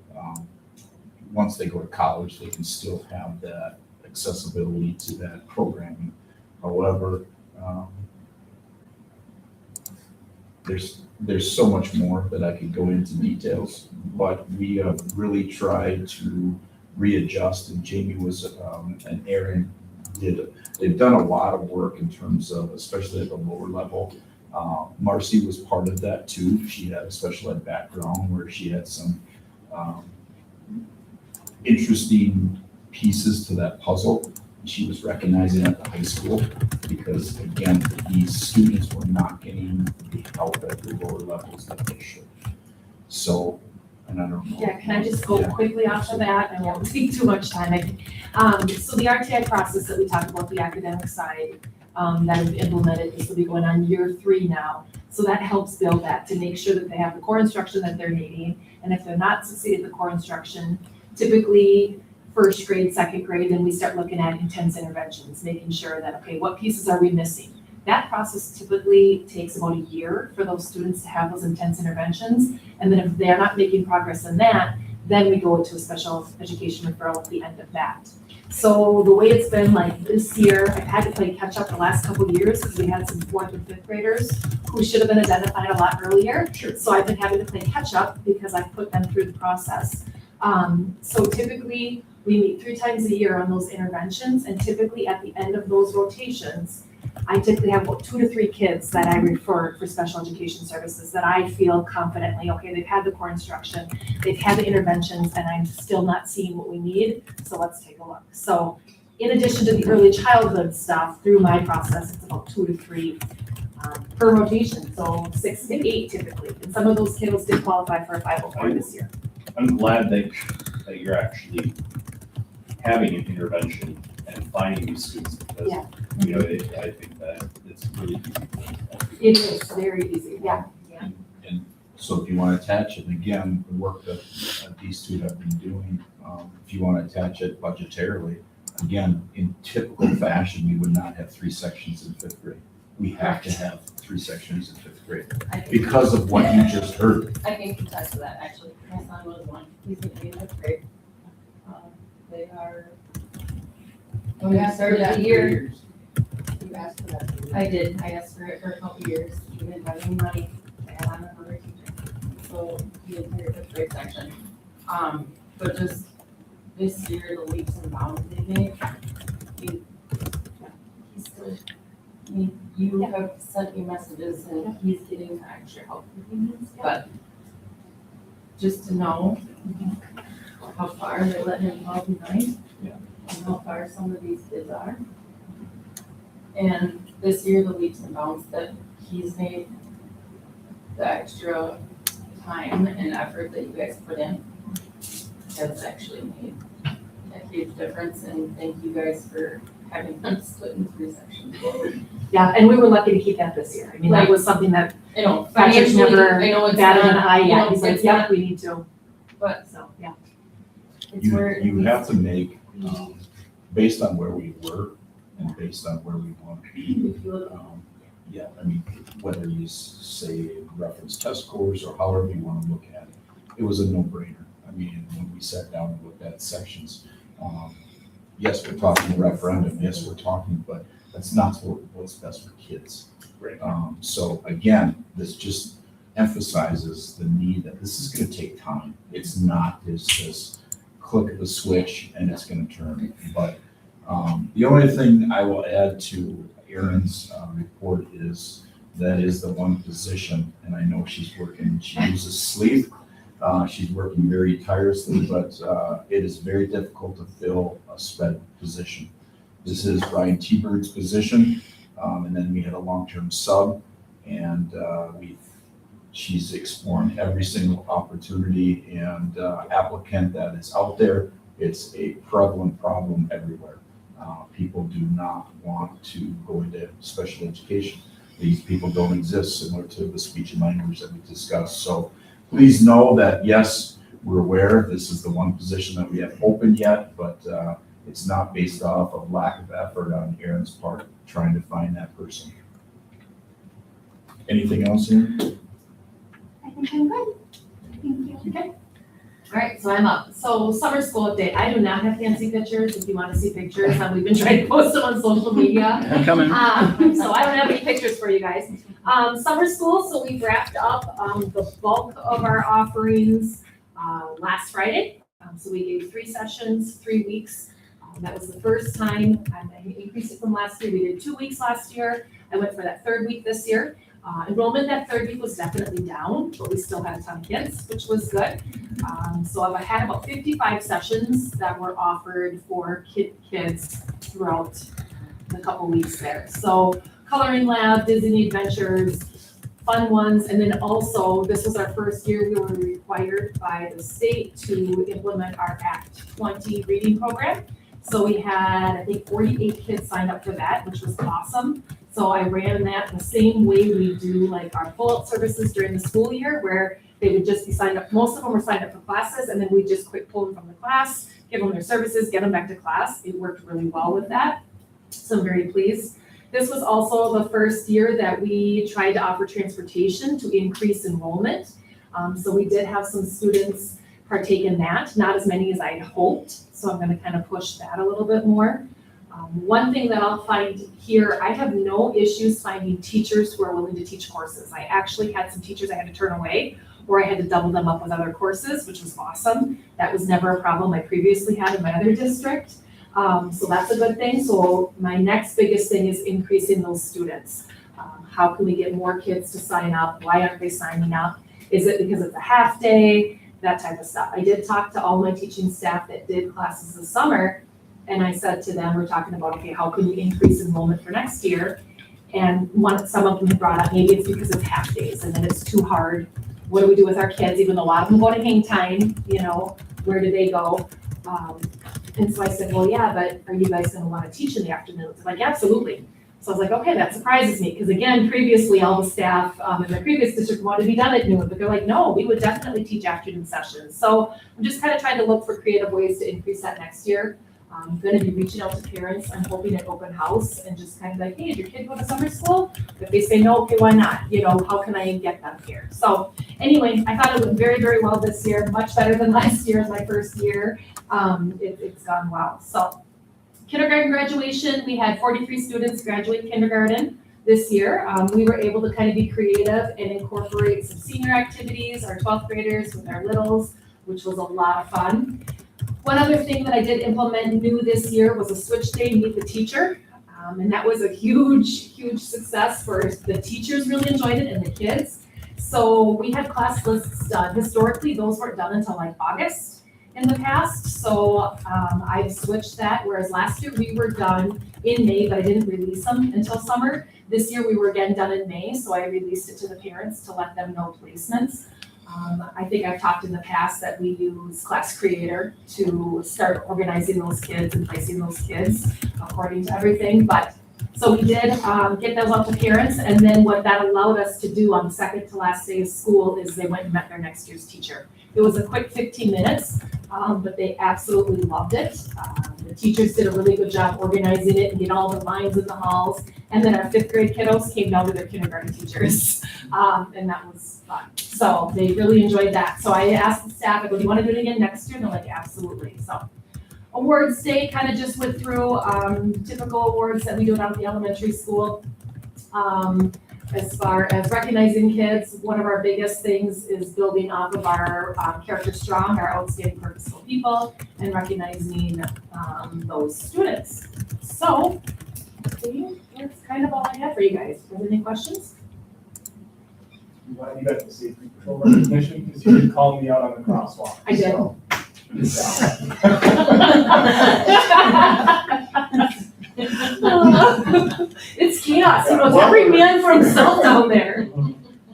once they go to college, they can still have that accessibility to that programming. However, there's so much more that I could go into details, but we have really tried to readjust, and Jamie and Aaron they've done a lot of work in terms of, especially at the lower level. Marcy was part of that too. She had a special ed background where she had some interesting pieces to that puzzle. She was recognizing at the high school because, again, these students were not getting the help at the lower levels that they should. So, and I don't know. Yeah, can I just go Yeah. quickly off of that? I won't take too much time. So the RTI process that we talked about, the academic side, that we've implemented, this will be going on year 3 now. So that helps build that to make sure that they have the core instruction that they're needing. And if they're not succeeding at the core instruction, typically first grade, second grade, then we start looking at intense interventions, making sure that, okay, what pieces are we missing? That process typically takes about a year for those students to have those intense interventions. And then if they're not making progress in that, then we go to a special education referral at the end of that. So the way it's been, like this year, I've had to play catch up the last couple of years because we had some 4th and 5th graders who should have been identified a lot earlier. Sure. So I've been having to play catch up because I've put them through the process. So typically, we meet 3 times a year on those interventions, and typically at the end of those rotations, I typically have about 2 to 3 kids that I refer for special education services that I feel confidently, okay, they've had the core instruction, they've had the interventions, and I'm still not seeing what we need, so let's take a look. So in addition to the early childhood stuff, through my process, it's about 2 to 3 per rotation, so 6 to 8 typically. And some of those kiddos did qualify for a 504 this year. I'm glad that you're actually having an intervention and finding these students because, Yeah. I think that it's really easy. It is very easy, yeah. And so if you want to attach it, again, the work that these two have been doing, if you want to attach it budgetarily, again, in typical fashion, we would not have 3 sections in 5th grade. We have to have 3 sections in 5th grade I think, because of what you just heard. I can contest to that, actually. My son was one. He's going to be in 5th grade. They are, when we started the year, You asked for that. I did. I asked for it for a couple years. We didn't have any money to add on another teacher. So the entire 5th grade section But just this year, the leaps and bounds they made, he's still, you have sent me messages and he's getting the extra help he needs, but just to know how far they let him fall behind. Yeah. And how far some of these kids are. And this year, the leaps and bounds that he's made, the extra time and effort that you guys put in has actually made a huge difference, and thank you guys for having them split in 3 sections. Yeah, and we were lucky to keep that this year. I mean, that was something that I know, Patrick financially, never I know it's batted an not, eye you yet. know, He's like, it's yep, not, we need to. but So, yeah. it's where it You needs have to make, based on where we were and based on where we want to be. if you look Yeah, I mean, whether you say reference test scores or however you want to look at it, it was a no-brainer. I mean, when we sat down and looked at sections, yes, we're talking referendum, yes, we're talking, but that's not what's best for kids. Right. So again, this just emphasizes the need that this is going to take time. It's not this click of a switch and it's going to turn. But the only thing I will add to Erin's report is that is the one position, and I know she's working, she uses sleep. She's working very tirelessly, but it is very difficult to fill a sped position. This is Brian T-Bird's position, and then we had a long-term sub, and she's exploring every single opportunity and applicant that is out there. It's a prevalent problem everywhere. People do not want to go into special education. These people don't exist, similar to the speech and language that we discussed. So please know that, yes, we're aware this is the one position that we have open yet, but it's not based off of lack of effort on Erin's part trying to find that person. Anything else here? I think I'm good. Thank you. Okay. All right, so I'm up. So summer school update. I do not have fancy pictures. If you want to see pictures, we've been trying to post them on social media. I'm coming. So I don't have any pictures for you guys. Summer school, so we wrapped up the bulk of our offerings last Friday. So we gave 3 sessions, 3 weeks. That was the first time. I increased it from last year. We did 2 weeks last year. I went for that 3rd week this year. Enrollment that 3rd week was definitely down, but we still had a ton of kids, which was good. So I had about 55 sessions that were offered for kids throughout the couple weeks there. So coloring lab, Disney adventures, fun ones, and then also this was our first year we were required by the state to implement our Act 20 reading program. So we had, I think, 48 kids signed up for that, which was awesome. So I ran that the same way we do like our pull-out services during the school year, where they would just be signed up. Most of them were signed up for classes, and then we just quick pull them from the class, give them their services, get them back to class. It worked really well with that. So I'm very pleased. This was also the first year that we tried to offer transportation to increase enrollment. So we did have some students partake in that, not as many as I had hoped. So I'm gonna kind of push that a little bit more. One thing that I'll find here, I have no issues finding teachers who are willing to teach courses. I actually had some teachers I had to turn away, or I had to double them up with other courses, which was awesome. That was never a problem I previously had in my other district. So that's a good thing. So my next biggest thing is increasing those students. How can we get more kids to sign up? Why aren't they signing up? Is it because it's a half day? That type of stuff. I did talk to all my teaching staff that did classes this summer, and I said to them, we're talking about, okay, how can we increase enrollment for next year? And some of them had brought up, maybe it's because it's half days and then it's too hard. What do we do with our kids? Even though a lot of them go to hang time, where do they go? And so I said, well, yeah, but are you guys gonna wanna teach in the afternoons? They're like, absolutely. So I was like, okay, that surprises me, because again, previously all the staff in the previous district wanted to be done at noon, but they're like, no, we would definitely teach afternoon sessions. So I'm just kind of trying to look for creative ways to increase that next year. I'm gonna be reaching out to parents. I'm hoping at open house and just kind of like, hey, did your kid go to summer school? If they say no, okay, why not? How can I get them here? So anyway, I thought it went very, very well this year, much better than last year, my first year. It's gone well. So kindergarten graduation, we had 43 students graduate kindergarten this year. We were able to kind of be creative and incorporate some senior activities, our 12th graders with our littles. which was a lot of fun. One other thing that I did implement new this year was a switch day, meet the teacher. And that was a huge, huge success for the teachers really enjoyed it and the kids. So we had class lists done. Historically, those weren't done until like August in the past. So I've switched that, whereas last year we were done in May, but I didn't release them until summer. This year we were again done in May, so I released it to the parents to let them know placements. I think I've talked in the past that we use Class Creator to start organizing those kids and placing those kids according to everything. But, so we did get those out to parents, and then what that allowed us to do on the second to last day of school is they went and met their next year's teacher. It was a quick 15 minutes, but they absolutely loved it. The teachers did a really good job organizing it and getting all the lines in the halls. And then our 5th grade kiddos came down to their kindergarten teachers, and that was fun. So they really enjoyed that. So I asked the staff, I go, do you want to do it again next year? And they're like, absolutely. So awards day kind of just went through typical awards that we do down at the elementary school. As far as recognizing kids, one of our biggest things is building off of our Character Strong, our outstanding purposeful people, and recognizing those students. So that's kind of all I have for you guys. Are there any questions? You got the safety patrol recognition, because you did call me out on the crosswalk. I did. so, good job. It's chaos, you know, it's every man for himself down there.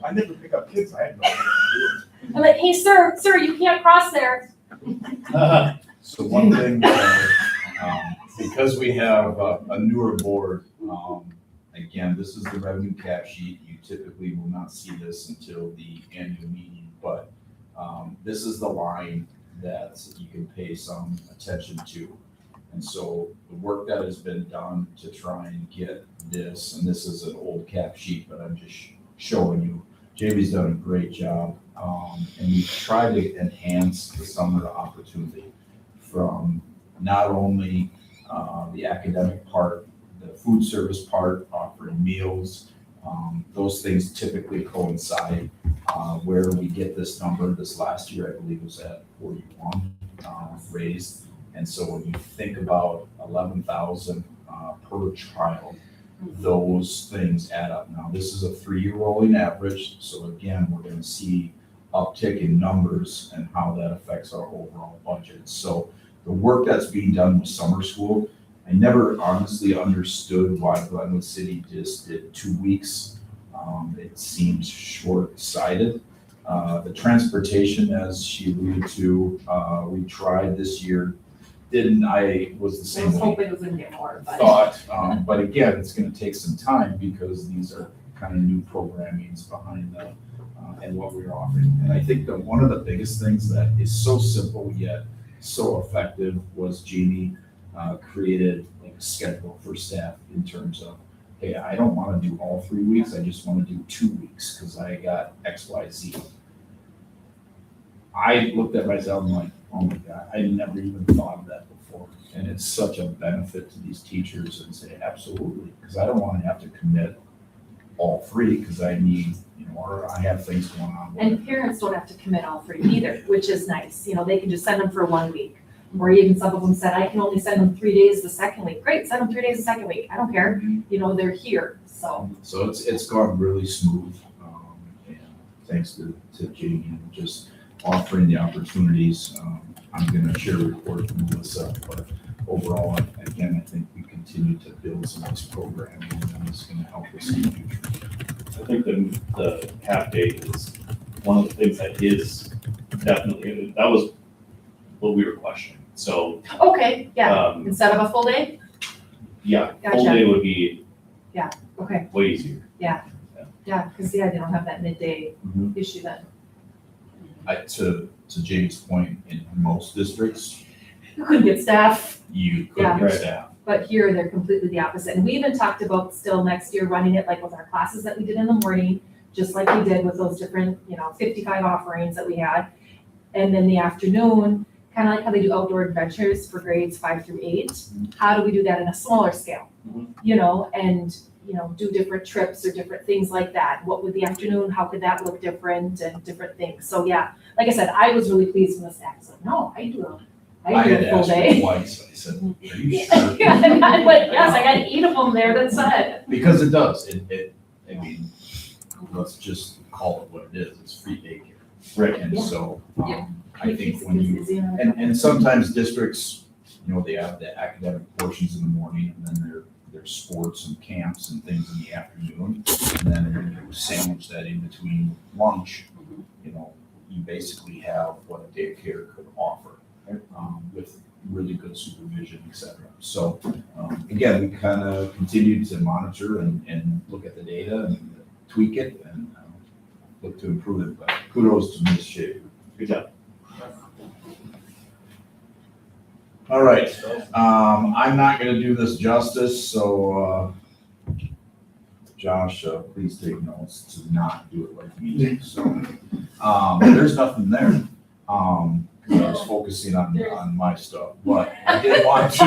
I never pick up kids, I had no idea what to I'm like, hey, sir, you can't cross there. So one thing, because we have a newer board, again, this is the revenue cap sheet. You typically will not see this until the annual meeting, but this is the line that you can pay some attention to. And so the work that has been done to try and get this, and this is an old cap sheet, but I'm just showing you, Jamie's done a great job. And we try to enhance the summer opportunity from not only the academic part, the food service part, offering meals. Those things typically coincide. Where we get this number, this last year, I believe was at 41 raised. And so when you think about 11,000 per child, those things add up. Now, this is a 3-year rolling average. So again, we're gonna see uptick in numbers and how that affects our overall budget. So the work that's being done with summer school, I never honestly understood why Glenwood City just did 2 weeks. It seems short-sighted. The transportation, as she alluded to, we tried this year. I was the I same was way. hoping it was gonna get more, but. Thought, but again, it's gonna take some time because these are kind of new programmings behind the, and what we're offering. And I think that one of the biggest things that is so simple yet so effective was Jamie created like a schedule for staff in terms of, hey, I don't wanna do all 3 weeks, I just wanna do 2 weeks, cause I got X, Y, Z. I looked at myself and like, oh my God, I never even thought of that before. And it's such a benefit to these teachers and say, absolutely, because I don't want to have to commit all 3 because I need, or I have things going on. with it. And parents don't have to commit all 3 either, which is nice. You know, they can just send them for 1 week. Or even some of them said, I can only send them 3 days the second week. Great, send them 3 days the second week. I don't care. You know, they're here, so. So it's gone really smooth. And thanks to Jamie and just offering the opportunities. I'm going to share a report from Melissa, but overall, again, I think we continue to build some of this programming and it's going to help us in the future. I think the half day is one of the things that is definitely, that was what we were questioning. So, Okay, yeah, instead of a full day? yeah, full Gotcha. day would be Okay, way easier. yeah, because they don't have that midday Mhm. issue then. To Jamie's point, in most districts, You couldn't get staff, you could Yeah. get Right. staff. but here they're completely the opposite. And we even talked about still next year running it like with our classes that we did in the morning, just like we did with those different, 55 offerings that we had. And then the afternoon, kind of like how they do outdoor adventures for grades 5 through 8. How do we do that in a smaller scale? Mhm. And do different trips or different things like that. What would the afternoon, how could that look different and different things? So yeah, like I said, I was really pleased when the staff said, no, I do I a had full asked her day. twice, I said, are you sure? Yeah, and I'm like, yes, I gotta eat them there, that's it. Because it does, I mean, let's just call it what it is, it's free daycare. Right. And Yeah. so, Yeah. I think when you, and sometimes districts, they have the academic portions in the morning, and then there's sports and camps and things in the afternoon. And then you sandwich that in between lunch, you basically have what a daycare could offer, with really good supervision, et cetera. So, again, we kind of continue to monitor and look at the data and tweak it and look to improve it, but kudos to Ms. Shaver. Good job. All right, I'm not gonna do this justice, so, Josh, please take notes to not do it like me, so. There's nothing there, 'cause I was focusing on my stuff, but I did want to,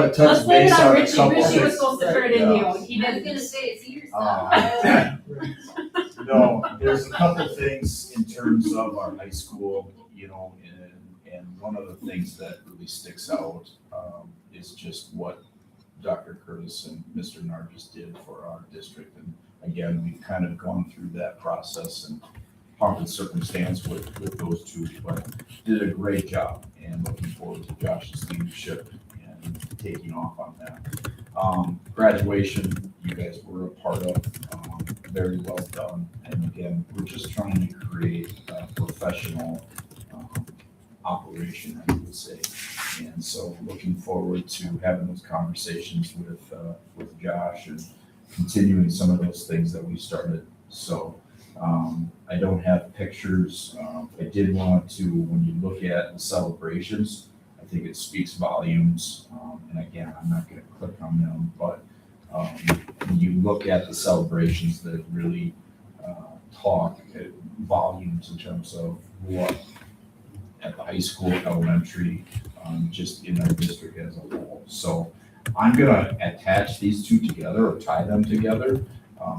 touch Let's blame it base on on a Richie, couple Richie was things. supposed to turn it in you, he I was didn't. gonna say, it's yours. No, there's a couple things in terms of our high school, and one of the things that really sticks out is just what Dr. Curtis and Mr. Nargis did for our district. And again, we've kind of gone through that process and pomp and circumstance with those two, but did a great job, and looking forward to Josh's leadership and taking off on that. Graduation, you guys were a part of, very well done. And again, we're just trying to create a professional operation, I would say. And so looking forward to having those conversations with Josh and continuing some of those things that we started. So I don't have pictures. I did want to, when you look at the celebrations, I think it speaks volumes. And again, I'm not going to click on them, but when you look at the celebrations that really talk volumes in terms of what at the high school, elementary, just in our district as a whole. So I'm gonna attach these two together or tie them together,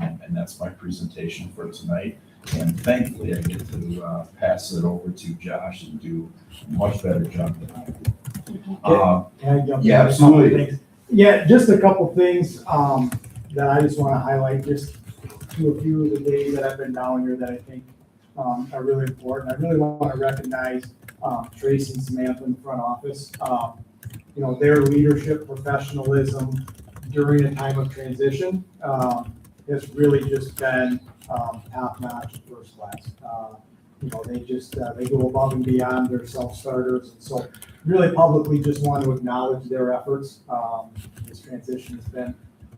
and that's my presentation for tonight. And thankfully, I get to pass it over to Josh and do a much better job than I do. Can I jump in? Yeah, absolutely. Yeah, just a couple things that I just want to highlight, just to a few of the days that I've been down here that I think are really important. I really want to recognize Tracy and Samantha in the front office. Their leadership, professionalism during a time of transition has really just been top notch, first class. They go above and beyond their self-starters. And so really publicly just want to acknowledge their efforts. This transition has been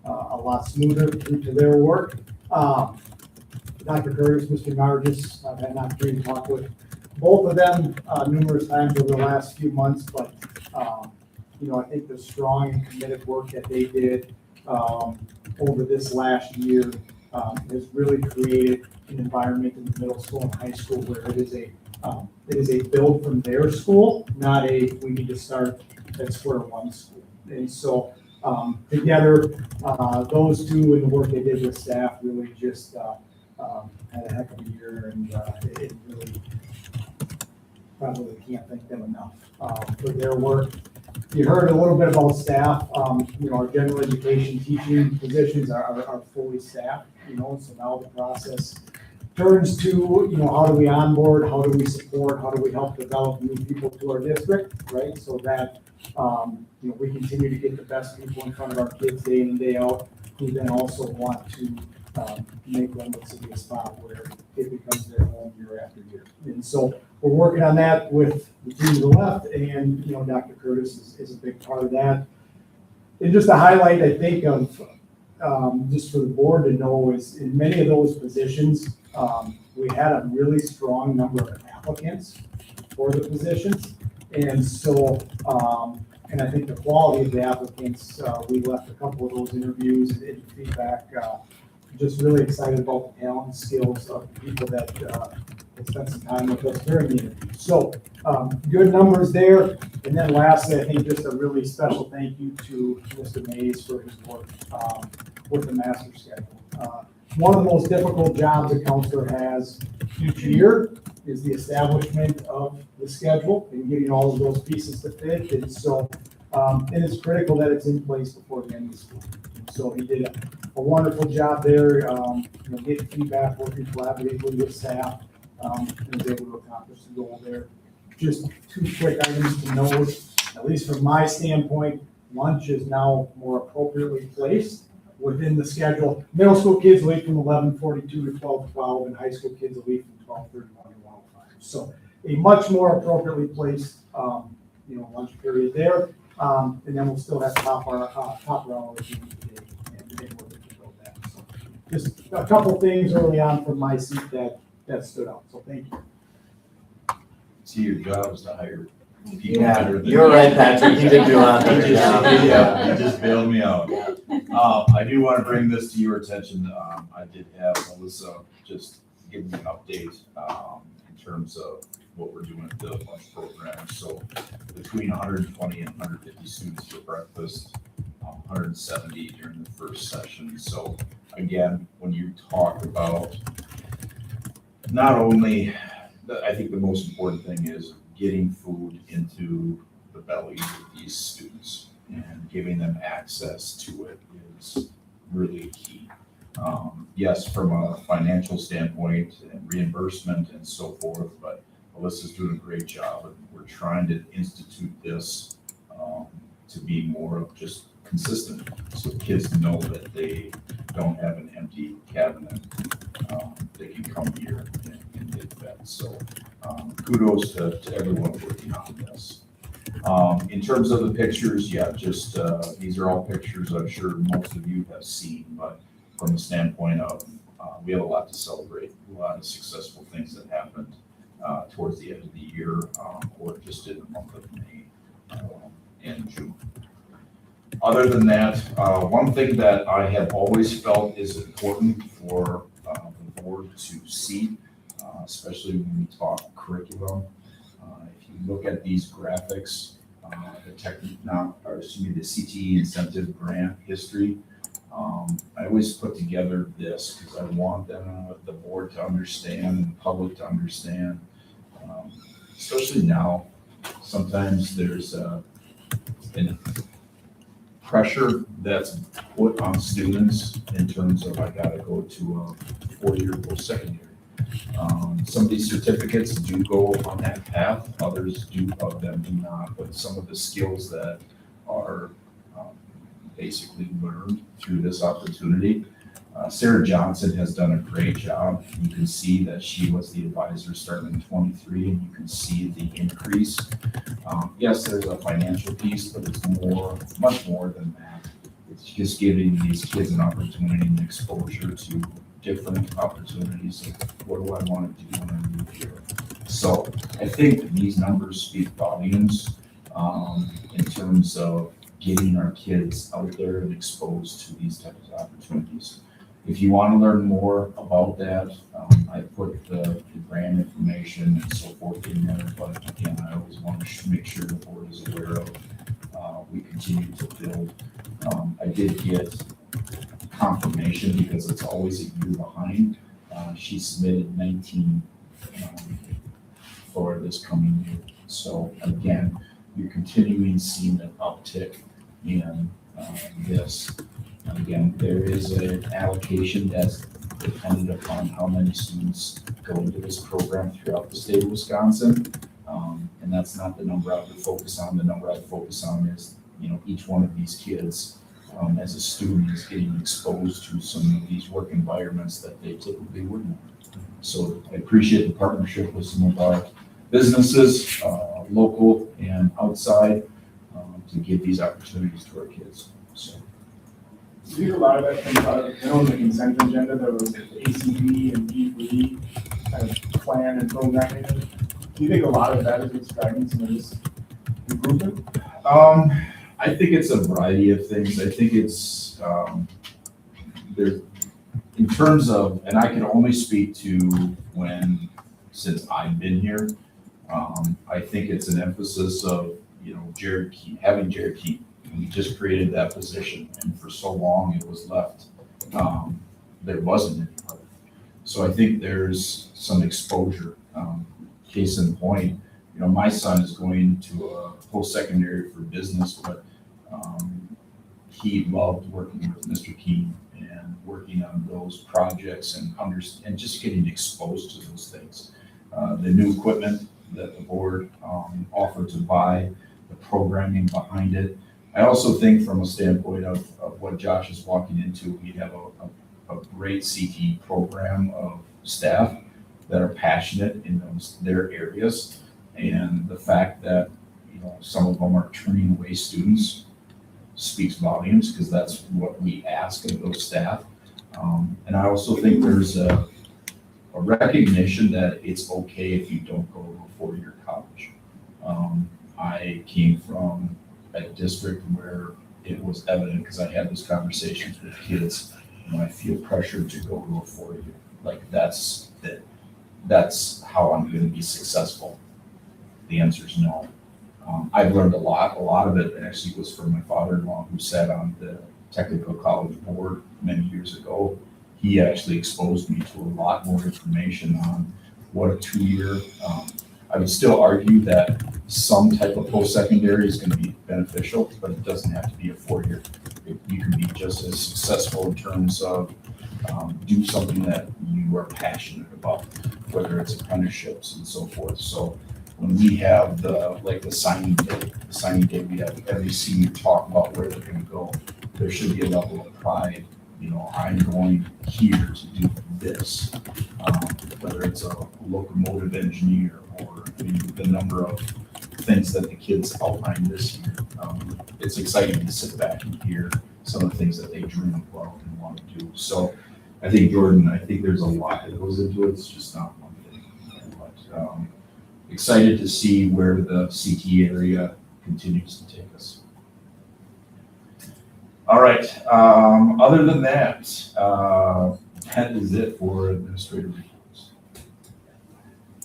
a lot smoother due to their work. Dr. Curtis, Mr. Nargis, I've had an opportunity to talk with both of them numerous times over the last few months, but I think the strong and committed work that they did over this last year has really created an environment in the middle school and high school where it is a build from their school, not a we need to start at square one school. And so together, those two and the work they did with staff really just had a heck of a year, and it really probably can't thank them enough for their work. You heard a little bit about staff. Our general education teaching positions are fully staffed, so now the process turns to, how do we onboard, how do we support, how do we help develop new people to our district, right? So that, we continue to get the best people in front of our kids day in and day out, who then also want to make Glenwood City a spot where it becomes their home year after year. And so we're working on that with the team to the left, and, Dr. Curtis is a big part of that. And just a highlight, I think, of just for the board to know is in many of those positions, we had a really strong number of applicants for the positions. And so, and I think the quality of the applicants, we left a couple of those interviews and feedback, just really excited about the talent and skills of the people that spent some time with us during the interview. So, good numbers there. And then lastly, I think just a really special thank you to Mr. Mays for his work with the master schedule. One of the most difficult jobs a counselor has each year is the establishment of the schedule and getting all of those pieces to fit. And so it is critical that it's in place before the end of the school. So he did a wonderful job there, getting feedback, working collaboratively with staff, and was able to accomplish the goal there. Just two quick items to note, at least from my standpoint, lunch is now more appropriately placed within the schedule. Middle school kids leave from 11:42 to 12:12, and high school kids leave from 12:31 to 1:05. So a much more appropriately placed, lunch period there. And then we'll still have top hour at the end of the day, and be able to build that. So just a couple things early on from my seat that stood out. So thank you. See, your job is to hire people. Yeah, better than you're me. right, Patrick, you did do a lot You better job. yeah, you just bailed me out. I do want to bring this to your attention. I did have Melissa just give me an update in terms of what we're doing at the lunch program. So between 120 and 150 students for breakfast, 170 during the first session. So again, when you talk about not only, I think the most important thing is getting food into the bellies of these students and giving them access to it is really key. Yes, from a financial standpoint and reimbursement and so forth, but Alyssa's doing a great job, and we're trying to institute this to be more of just consistent, so kids know that they don't have an empty cabinet. They can come here and get fed. So kudos to everyone working on this. In terms of the pictures, yeah, just these are all pictures I'm sure most of you have seen, but from the standpoint of we have a lot to celebrate, a lot of successful things that happened towards the end of the year, or just in the month of May and June. Other than that, one thing that I have always felt is important for the board to see, especially when we talk curriculum. If you look at these graphics, the CTE incentive grant history, I always put together this because I want the board to understand and the public to understand, especially now, sometimes there's an pressure that's put on students in terms of I gotta go to a 4-year post-secondary. Some of these certificates do go on that path, others of them do not, but some of the skills that are basically learned through this opportunity. Sarah Johnson has done a great job. You can see that she was the advisor starting in 23, and you can see the increase. Yes, there's a financial piece, but it's much more than that. It's just giving these kids an opportunity and exposure to different opportunities of what do I want to do when I move here. So I think these numbers speak volumes in terms of getting our kids out there and exposed to these types of opportunities. If you want to learn more about that, I put the grant information and so forth in there, but again, I always want to make sure the board is aware of, we continue to build. I did get confirmation because it's always a year behind. She submitted 19 for this coming year. So again, you're continuing seeing an uptick in this. And again, there is an allocation that's dependent upon how many students go into this program throughout the state of Wisconsin. And that's not the number I would focus on. The number I would focus on is, each one of these kids as a student is getting exposed to some of these work environments that they typically wouldn't. So I appreciate the partnership with some of our businesses, local and outside, to give these opportunities to our kids. So. Do you think a lot of that comes out of, in the consent agenda, there was the ACB and E3 kind of plan and programming? Do you think a lot of that is what's driving some of this improvement? I think it's a variety of things. I think it's, there's, in terms of, and I can only speak to since I've been here, I think it's an emphasis of Jared Key, having Jared Key, we just created that position, and for so long it was left, there wasn't any other. So I think there's some exposure. Case in point, my son is going to a post-secondary for business, but he loved working with Mr. Keen and working on those projects and just getting exposed to those things. The new equipment that the board offered to buy, the programming behind it. I also think from a standpoint of what Josh is walking into, we have a great CTE program of staff that are passionate in their areas. And the fact that, some of them are turning away students speaks volumes, because that's what we ask of those staff. And I also think there's a recognition that it's okay if you don't go to a four-year college. I came from a district where it was evident, because I had those conversations with kids, when I feel pressured to go to a four-year. Like, that's how I'm going to be successful. The answer is no. I've learned a lot. A lot of it actually was from my father-in-law, who sat on the technical college board many years ago. He actually exposed me to a lot more information on what a 2-year. I would still argue that some type of post-secondary is going to be beneficial, but it doesn't have to be a 4-year. You can be just as successful in terms of do something that you are passionate about, whether it's apprenticeships and so forth. So when we have the signing day, we have every senior talk about where they're going to go. There should be a level of pride. I'm going here to do this, whether it's a locomotive engineer or the number of things that the kids outlined this year. It's exciting to sit back and hear some of the things that they dream about and want to do. So I think, Jordan, there's a lot that goes into it. It's just not one thing. But excited to see where the CT area continues to take us. All right. Other than that, that is it for administrative reports.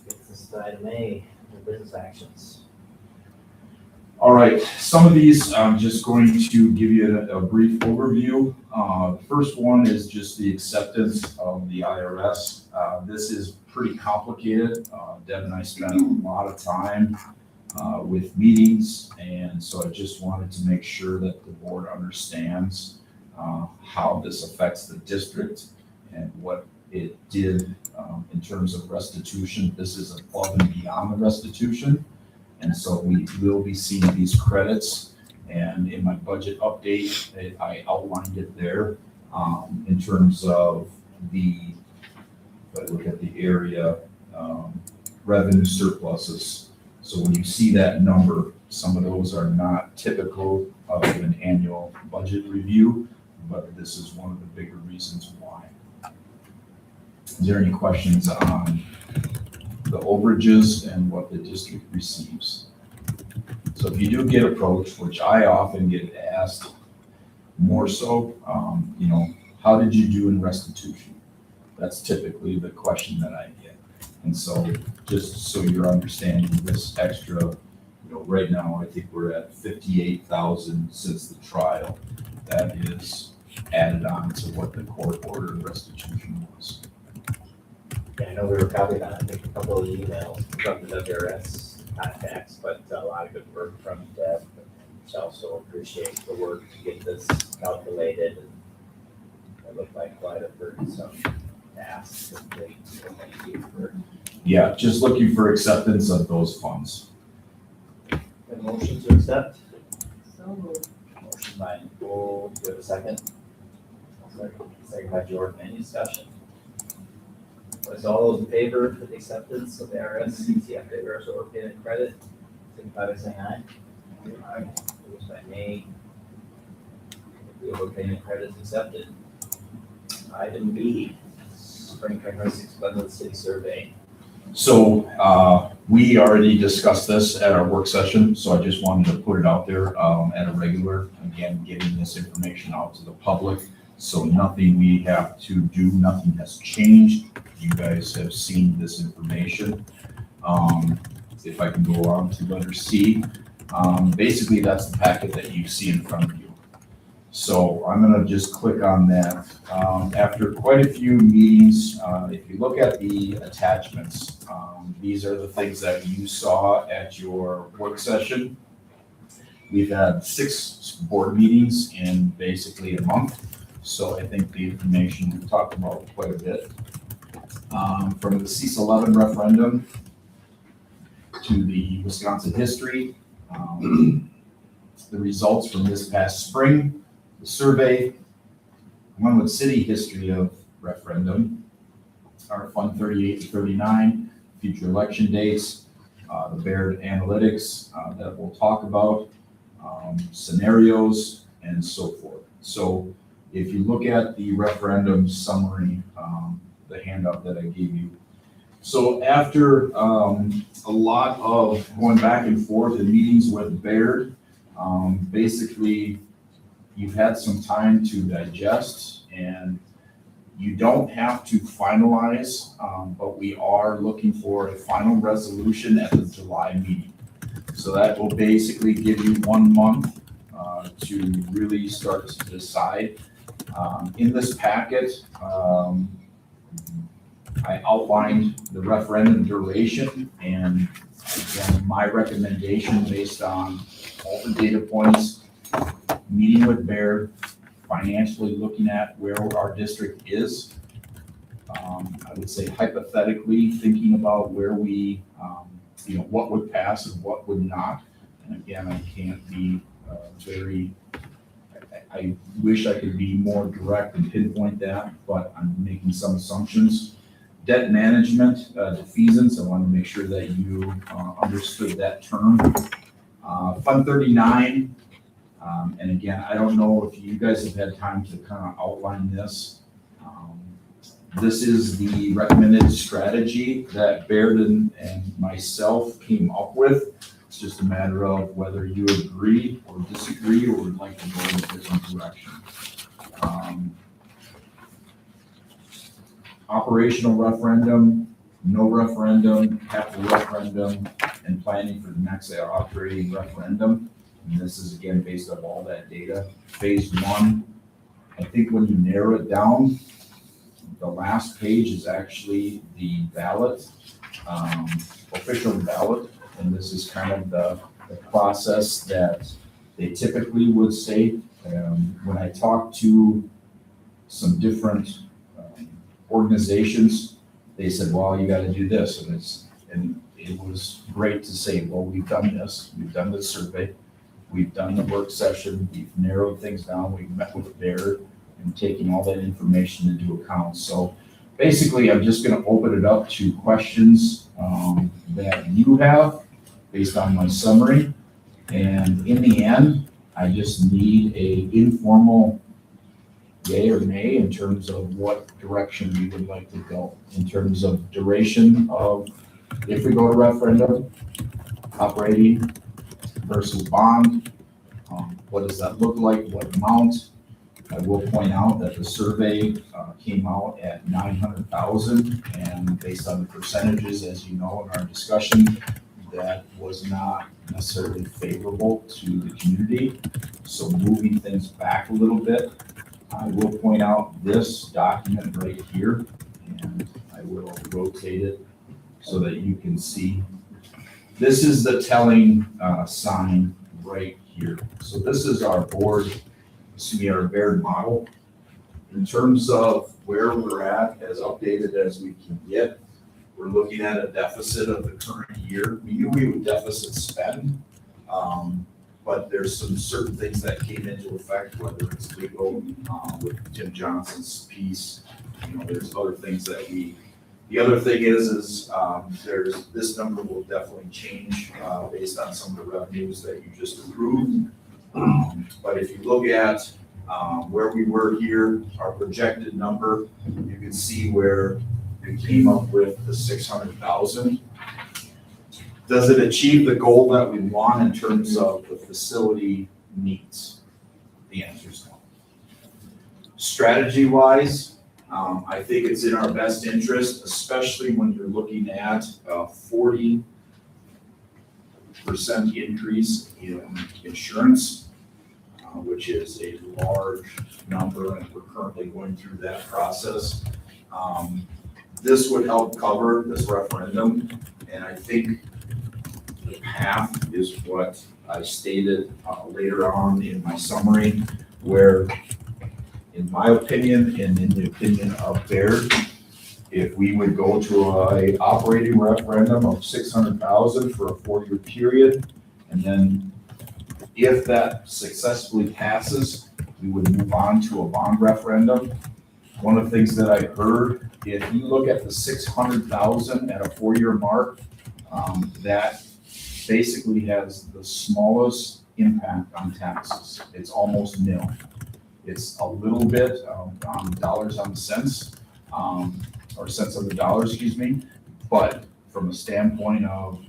This is item A, the business actions. All right. Some of these, I'm just going to give you a brief overview. The first one is just the acceptance of the IRS. This is pretty complicated. Deb and I spent a lot of time with meetings, and so I just wanted to make sure that the board understands how this affects the district and what it did in terms of restitution. This is above and beyond the restitution, and so we will be seeing these credits. And in my budget update, I outlined it there in terms of if I look at the area revenue surpluses. So when you see that number, some of those are not typical of an annual budget review, but this is one of the bigger reasons why. Is there any questions on the overages and what the district receives? So if you do get approached, which I often get asked more so, how did you do in restitution? That's typically the question that I get. And so just so you're understanding this extra, right now, I think we're at 58,000 since the trial. That is added on to what the court ordered restitution was. Yeah, I know we were copied on, I think, a couple of emails from the WRS contacts, but a lot of good work from Deb. I also appreciate the work to get this calculated, and it looked like quite a burdensome task. So thank you for. Yeah, just looking for acceptance of those funds. A motion to accept? So moved. Motion by Nicole, do we have a second? Second by Jordan, any discussion? Was all those in favor of the acceptance of the IRS, CTF, IRS overpayment credit, signify by saying aye. Aye. Opposed by nay. The overpayment credit is accepted. Item B, spring 2026 Glenwood City Survey. So we already discussed this at our work session, so I just wanted to put it out there at a regular, again, getting this information out to the public. So nothing we have to do, nothing has changed. You guys have seen this information. If I can go on to letter C, Basically, that's the packet that you see in front of you. So I'm gonna just click on that. After quite a few meetings, if you look at the attachments, these are the things that you saw at your work session. We've had 6 board meetings in basically a month, so I think the information we've talked about quite a bit. From the CEAS 11 referendum to the Wisconsin history, the results from this past spring, the survey, Glenwood City history of referendum, our Fund 38 to 39, future election dates, the Baird analytics that we'll talk about, scenarios, and so forth. So if you look at the referendum summary, the handout that I gave you. So after a lot of going back and forth in meetings with Baird, basically you've had some time to digest, and you don't have to finalize, but we are looking for a final resolution at the July meeting. So that will basically give you 1 month to really start to decide. In this packet, I outlined the referendum duration and again, my recommendation based on all the data points, meeting with Baird, financially looking at where our district is. I would say hypothetically thinking about where we, what would pass and what would not. And again, I can't be I wish I could be more direct and pinpoint that, but I'm making some assumptions. Debt management, defeasance, I want to make sure that you understood that term. Fund 39, and again, I don't know if you guys have had time to kind of outline this. This is the recommended strategy that Baird and myself came up with. It's just a matter of whether you agree or disagree or would like to go in a different direction. Operational referendum, no referendum, capital referendum, and planning for the next operating referendum. And this is again based on all that data. Phase 1, I think when you narrow it down, the last page is actually the ballot, official ballot. And this is kind of the process that they typically would say. When I talk to some different organizations, they said, well, you got to do this. And it was great to say, well, we've done this, we've done the survey, we've done the work session, we've narrowed things down, we've met with Baird and taking all that information into account. So basically, I'm just going to open it up to questions that you have based on my summary. And in the end, I just need a informal yay or nay in terms of what direction we would like to go. In terms of duration of, if we go to referendum, operating versus bond, what does that look like, what amount? I will point out that the survey came out at 900,000, and based on the percentages, as you know, in our discussion, that was not necessarily favorable to the community. So moving things back a little bit, I will point out this document right here, and I will rotate it so that you can see. This is the telling sign right here. So this is our board, our Baird model. In terms of where we're at, as updated as we can get, we're looking at a deficit of the current year. We knew we would deficit spend, but there's some certain things that came into effect, whether it's legal with Tim Johnson's piece. There's other things that the other thing is there's, this number will definitely change based on some of the revenues that you just approved. But if you look at where we were here, our projected number, you can see where we came up with the 600,000. Does it achieve the goal that we want in terms of the facility needs? The answer is no. Strategy-wise, I think it's in our best interest, especially when you're looking at 40 6% increase in insurance, which is a large number, and we're currently going through that process. This would help cover this referendum, and I think the path is what I stated later on in my summary, where in my opinion and in the opinion of Baird, if we would go to a operating referendum of 600,000 for a 4-year period, and then if that successfully passes, we would move on to a bond referendum. One of the things that I heard, if you look at the 600,000 at a 4-year mark, that basically has the smallest impact on taxes. It's almost nil. It's a little bit on dollars on the cents, or cents on the dollar, excuse me. But from a standpoint of,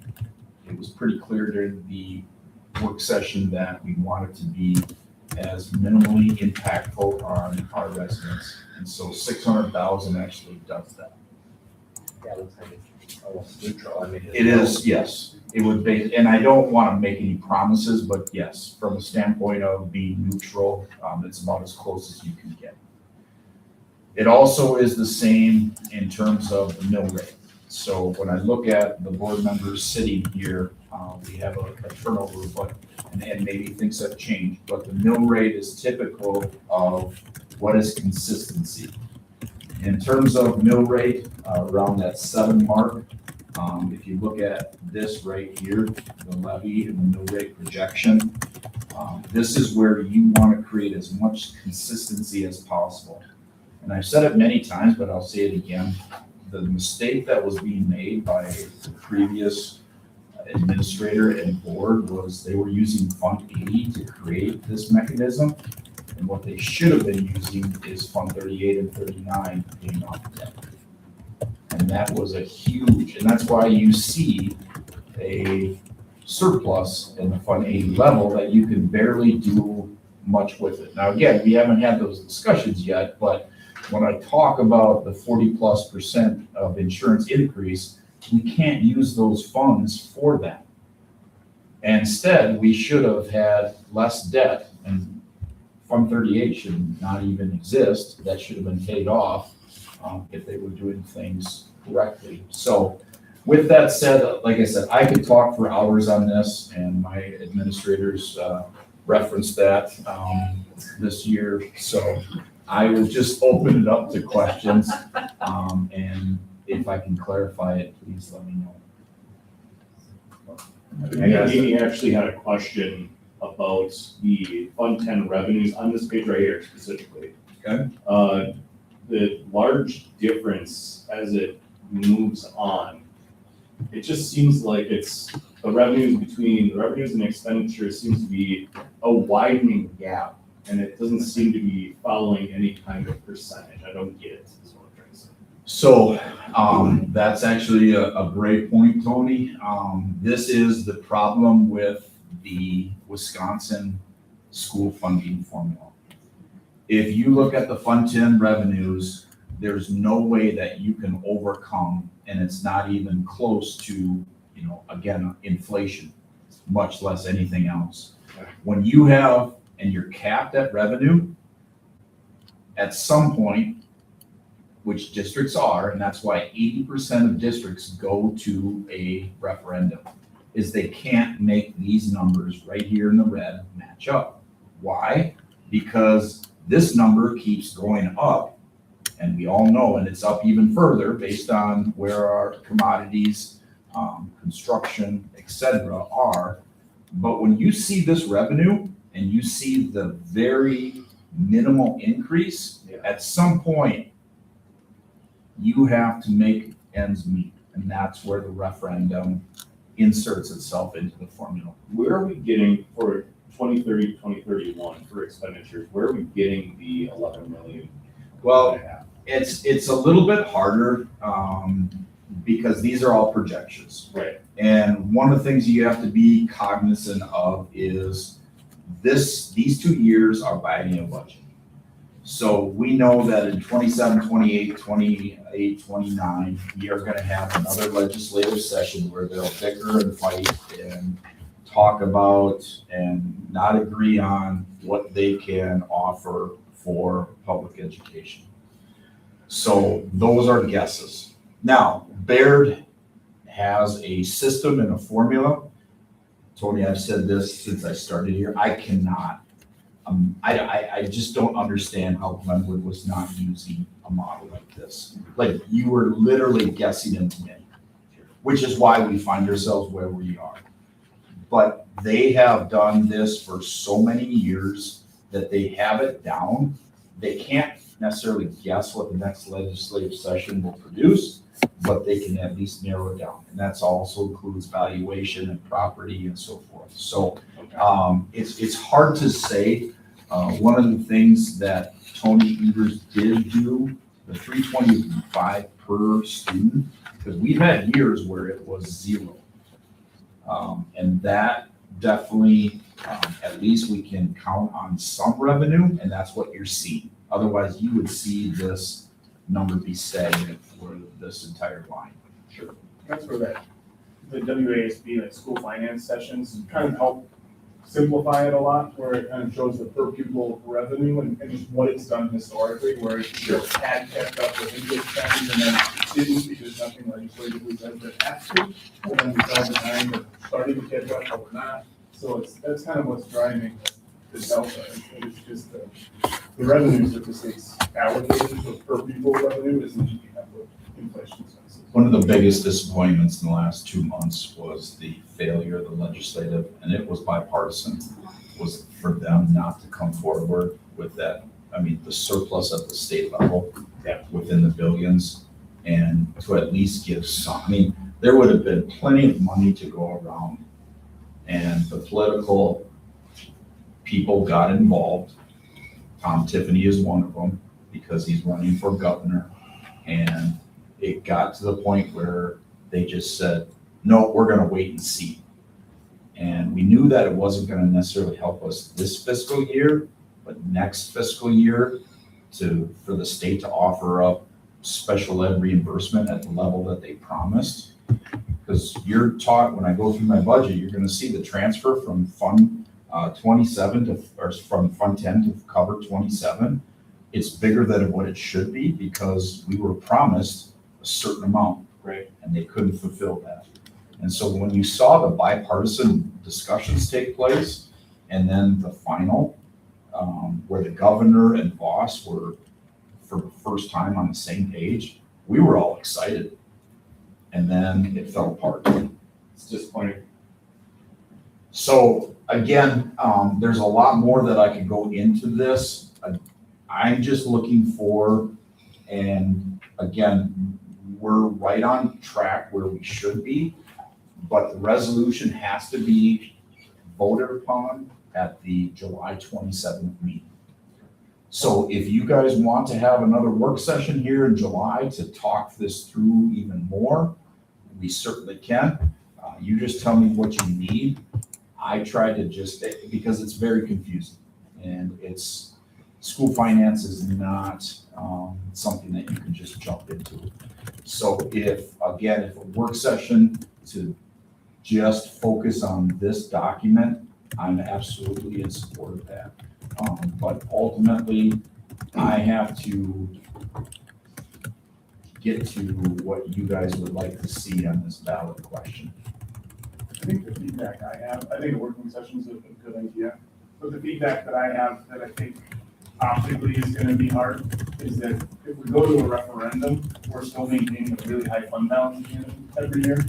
it was pretty clear during the work session that we wanted to be as minimally impactful on our residents. And so 600,000 actually does that. Yeah, it looks like it's almost neutral. I mean. It is, yes. It would be, and I don't want to make any promises, but yes, from a standpoint of being neutral, it's about as close as you can get. It also is the same in terms of the mill rate. So when I look at the board members sitting here, we have a turnover, but, and maybe things have changed, but the mill rate is typical of what is consistency. In terms of mill rate, around that 7 mark, if you look at this right here, the levy and the mill rate projection, this is where you want to create as much consistency as possible. And I've said it many times, but I'll say it again. The mistake that was being made by the previous administrator and board was they were using Fund 80 to create this mechanism. And what they should have been using is Fund 38 and 39 being off debt. And that was a huge, and that's why you see a surplus in the Fund 80 level that you can barely do much with it. Now, again, we haven't had those discussions yet, but when I talk about the 40+% of insurance increase, we can't use those funds for that. Instead, we should have had less debt, and Fund 38 should not even exist. That should have been paid off if they were doing things correctly. So with that said, like I said, I could talk for hours on this, and my administrators referenced that this year. So I will just open it up to questions, and if I can clarify it, please let me know. Amy actually had a question about the Fund 10 revenues on this page right here specifically. Okay. The large difference as it moves on, it just seems like it's the revenues and expenditures seems to be a widening gap, and it doesn't seem to be following any kind of percentage. I don't get it, is what I'm trying to say. So that's actually a great point, Tony. This is the problem with the Wisconsin school funding formula. If you look at the Fund 10 revenues, there's no way that you can overcome, and it's not even close to, again, inflation, much less anything else. When you have, and you're capped at revenue, at some point, which districts are, and that's why 80% of districts go to a referendum, is they can't make these numbers right here in the red match up. Why? Because this number keeps going up, and we all know, and it's up even further based on where our commodities, construction, etc. are. But when you see this revenue and you see the very minimal increase, at some point, you have to make ends meet, and that's where the referendum inserts itself into the formula. Where are we getting for 2030, 2031 for expenditures? Where are we getting the 11 million? Well, it's a little bit harder because these are all projections. Right. And one of the things you have to be cognizant of is these 2 years are biennial budget. So we know that in 27, 28, 28, 29, we are going to have another legislative session where they'll bicker and fight and talk about and not agree on what they can offer for public education. So those are guesses. Now, Baird has a system and a formula. Tony, I've said this since I started here. I cannot, I just don't understand how Glenwood was not using a model like this. Like, you were literally guessing into me, which is why we find ourselves where we are. But they have done this for so many years that they have it down. They can't necessarily guess what the next legislative session will produce, but they can at least narrow it down. And that's also includes valuation and property and so forth. So it's hard to say. One of the things that Tony Evers did do, the 325 per student, because we've had years where it was zero. And that definitely, at least we can count on some revenue, and that's what you're seeing. Otherwise, you would see this number be stagnant for this entire line. Sure. That's where the WASB, like school finance sessions, kind of help simplify it a lot, where it kind of shows the per pupil revenue and just what it's done historically, where it just had kept up with interest trends and then didn't because nothing legislatively says it has to. And then we saw the time of starting to catch up, but we're not. So that's kind of what's driving the delta. It's just the revenues that the state's allocated, so per pupil revenue isn't keeping up with inflation expenses. One of the biggest disappointments in the last 2 months was the failure of the legislative, and it was bipartisan, was for them not to come forward with that. I mean, the surplus at the state level, within the billions, and to at least give some. I mean, there would have been plenty of money to go around, and the political people got involved. Tom Tiffany is one of them because he's running for governor, and it got to the point where they just said, no, we're gonna wait and see. And we knew that it wasn't gonna necessarily help us this fiscal year, but next fiscal year for the state to offer up special ed reimbursement at the level that they promised. Because you're taught, when I go through my budget, you're gonna see the transfer from Fund 27 or from Fund 10 to cover 27. It's bigger than what it should be because we were promised a certain amount. Right. And they couldn't fulfill that. And so when you saw the bipartisan discussions take place, and then the final, where the governor and boss were for the first time on the same page, we were all excited. And then it fell apart. It's disappointing. So again, there's a lot more that I could go into this. I'm just looking for, and again, we're right on track where we should be, but the resolution has to be voted upon at the July 27th meeting. So if you guys want to have another work session here in July to talk this through even more, we certainly can. You just tell me what you need. I try to just, because it's very confusing, and school finance is not something that you can just jump into. So if a work session to just focus on this document, I'm absolutely in support of that. But ultimately, I have to get to what you guys would like to see on this ballot question. I think the feedback I have, I think a working session is a good idea, but the feedback that I have that I think optically is gonna be hard is that if we go to a referendum, we're still maintaining a really high fund balance at the end of every year.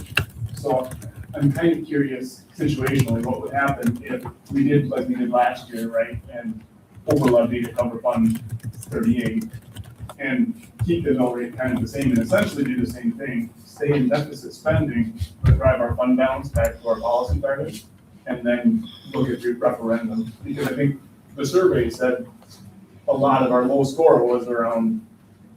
So I'm kind of curious situationally, what would happen if we did like we did last year, right? And over levy to cover Fund 38 and keep the mill rate kind of the same and essentially do the same thing, stay in deficit spending, but drive our fund balance back to our policy target, and then look at your referendum. Because I think the survey said a lot of our low score was around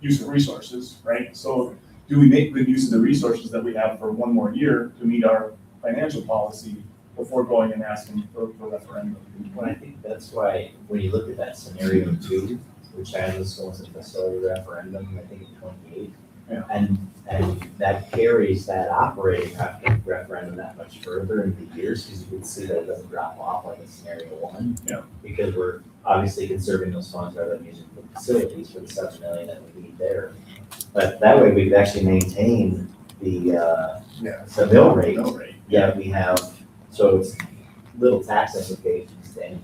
use of resources, right? So do we make good use of the resources that we have for one more year to meet our financial policy before going and asking for referendum? Well, I think that's why, when you look at that scenario too, which has us going to the facility referendum, I think in 28. Yeah. And And that carries that operating referendum that much further into years, because you can see that it doesn't drop off like in scenario one. Yeah. Because we're obviously conserving those funds rather than using for facilities for the 7 million that we need there. But that way we've actually maintained the mill rate. No rate. Yeah, we have, so it's little tax implications to any,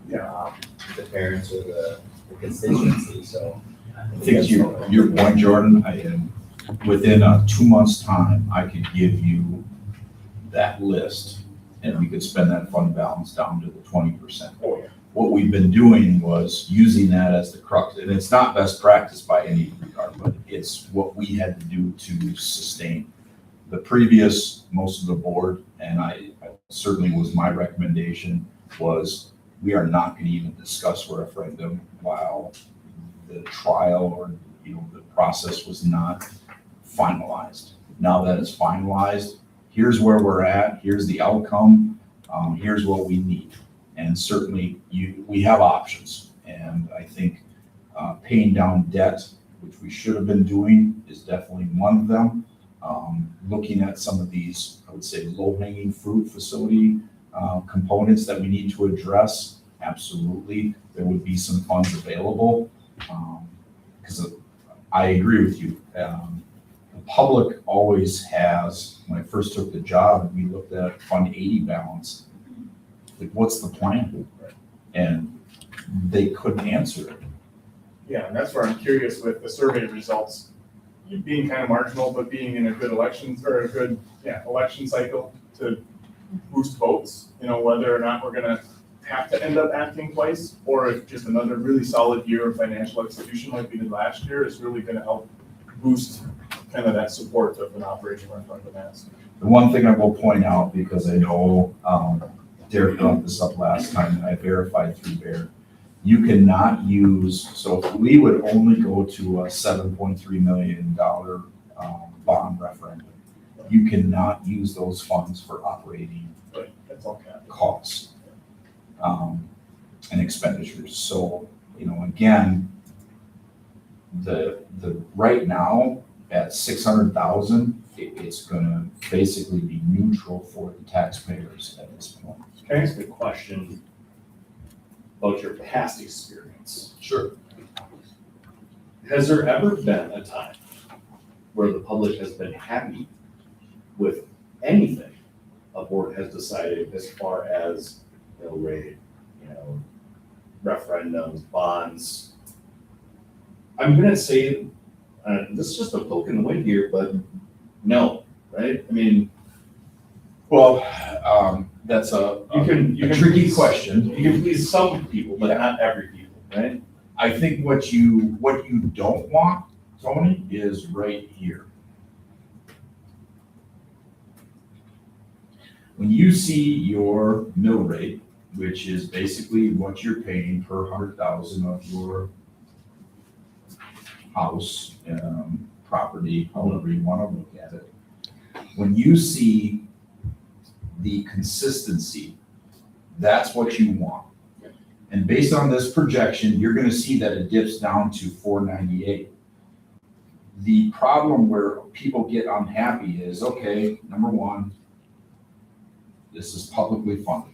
the parents or the constituency, so. I think your point, Jordan, I am, within 2 months' time, I could give you that list and we could spend that fund balance down to the 20%. Oh, yeah. What we've been doing was using that as the crux, and it's not best practice by any regard, but it's what we had to do to sustain. The previous, most of the board, and I certainly was my recommendation, was we are not going to even discuss referendum while the trial or, the process was not finalized. Now that it's finalized, here's where we're at, here's the outcome, here's what we need. And certainly we have options. And I think paying down debt, which we should have been doing, is definitely one of them. Looking at some of these, I would say, low-hanging fruit facility components that we need to address, absolutely, there would be some funds available. Because I agree with you. The public always has, when I first took the job, and we looked at Fund 80 balance, like, what's the plan? And they couldn't answer it. Yeah, and that's where I'm curious with the survey results, being kind of marginal, but being in a good election cycle to boost votes, whether or not we're gonna have to end up acting twice, or if just another really solid year of financial execution like we did last year is really gonna help boost kind of that support of an operation referendum as. The one thing I will point out, because I know Derek brought this up last time, and I verified through Bear, you cannot use, so if we would only go to a $7.3 million bond referendum, you cannot use those funds for operating But that's all capital. costs and expenditures. So, again, the right now at 600,000, it's gonna basically be neutral for the taxpayers at this point. Can I ask a question about your past experience? Sure. Has there ever been a time where the public has been happy with anything a board has decided as far as mill rate, referendums, bonds? I'm gonna say, this is just a poke in the wind here, but no, right? I mean, Well, that's a you can tricky please- question. You can please some people, but not every people, right? I think what you don't want, Tony, is right here. When you see your mill rate, which is basically what you're paying per 100,000 of your house, property, however you want to look at it. When you see the consistency, that's what you want. And based on this projection, you're gonna see that it dips down to 498. The problem where people get unhappy is, okay, number one, this is publicly funded.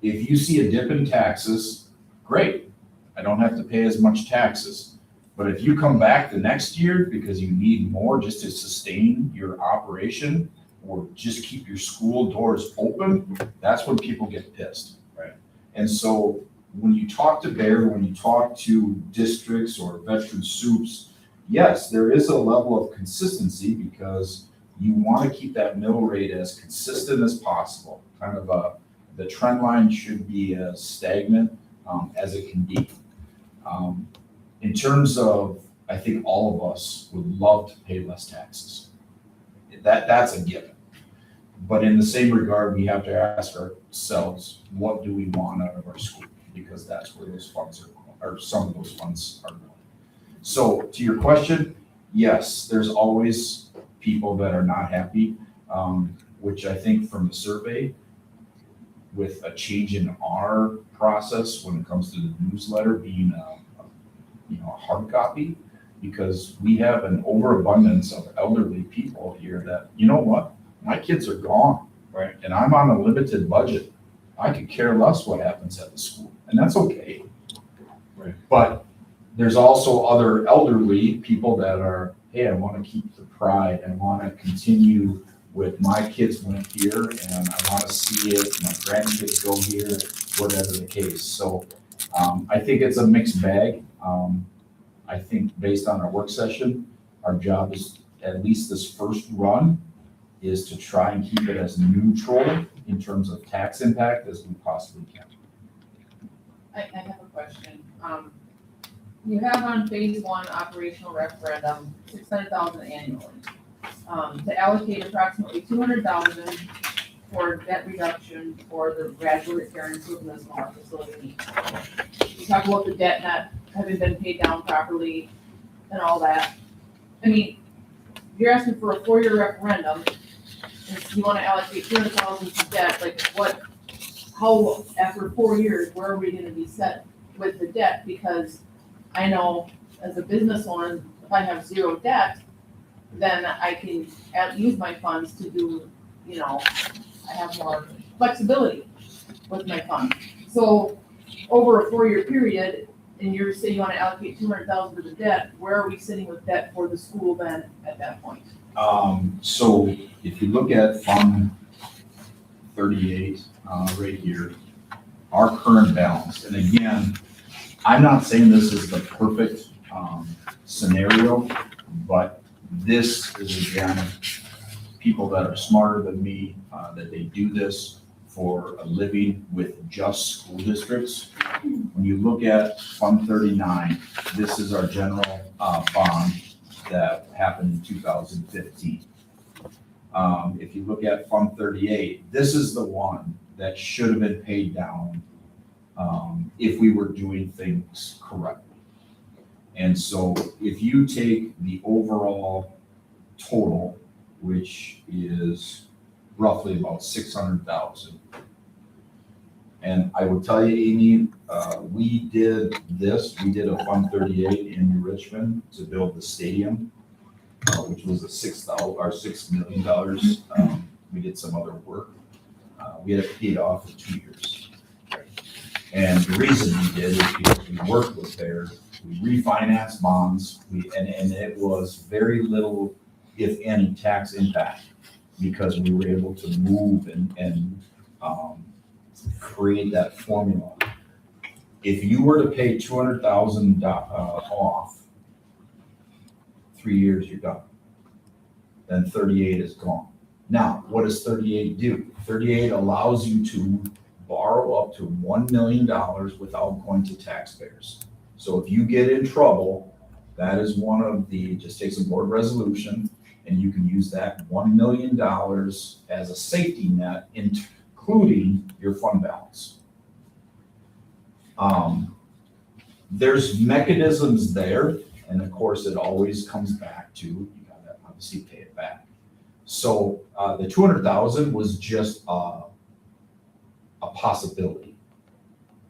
If you see a dip in taxes, great, I don't have to pay as much taxes. But if you come back the next year because you need more just to sustain your operation or just keep your school doors open, that's when people get pissed. Right. And so when you talk to Bear, when you talk to districts or veteran soups, yes, there is a level of consistency because you want to keep that mill rate as consistent as possible. Kind of the trend line should be as stagnant as it can be. In terms of, I think all of us would love to pay less taxes. That's a given. But in the same regard, we have to ask ourselves, what do we want out of our school? Because that's where those funds are, or some of those funds are going. So to your question, yes, there's always people that are not happy, which I think from the survey, with a change in our process when it comes to the newsletter being a hard copy, because we have an overabundance of elderly people here that, you know what? My kids are gone. Right. And I'm on a limited budget. I could care less what happens at the school, and that's okay. Right. But there's also other elderly people that are, hey, I want to keep the pride. I want to continue with my kids went here and I want to see it. My grandkids go here, whatever the case. So I think it's a mixed bag. I think based on our work session, our job is, at least this first run, is to try and keep it as neutral in terms of tax impact as we possibly can. I have a question. You have on phase one operational referendum, 600,000 annually. To allocate approximately 200,000 for debt reduction for the gradual repair and improvements of our facility. You talk about the debt not having been paid down properly and all that. I mean, you're asking for a 4-year referendum, and you wanna allocate 200,000 to debt, like how, after 4 years, where are we gonna be set with the debt? Because I know as a business owner, if I have zero debt, then I can use my funds to do, I have more flexibility with my funds. So over a 4-year period, and you're saying you wanna allocate 200,000 to the debt, where are we sitting with debt for the school then at that point? So if you look at Fund 38, right here, our current balance, and again, I'm not saying this is the perfect, scenario, but this is again, people that are smarter than me, that they do this for a living with just school districts. When you look at Fund 39, this is our general, bond that happened in 2015. If you look at Fund 38, this is the one that should have been paid down if we were doing things correctly. And so if you take the overall total, which is roughly about 600,000, and I will tell you, Amy, we did a Fund 38 in New Richmond to build the stadium, which was $6 million. We did some other work. We had it paid off in 2 years. And the reason we did is because we worked with there, we refinanced bonds, and it was very little, if any, tax impact, because we were able to move and create that formula. If you were to pay 200,000 off, 3 years, you're done. Then 38 is gone. Now, what does 38 do? 38 allows you to borrow up to $1 million without going to taxpayers. So if you get in trouble, that is one of the, just take some board resolution, and you can use that $1 million as a safety net, including your fund balance. There's mechanisms there, and of course, it always comes back to, you gotta obviously pay it back. So the 200,000 was just a possibility.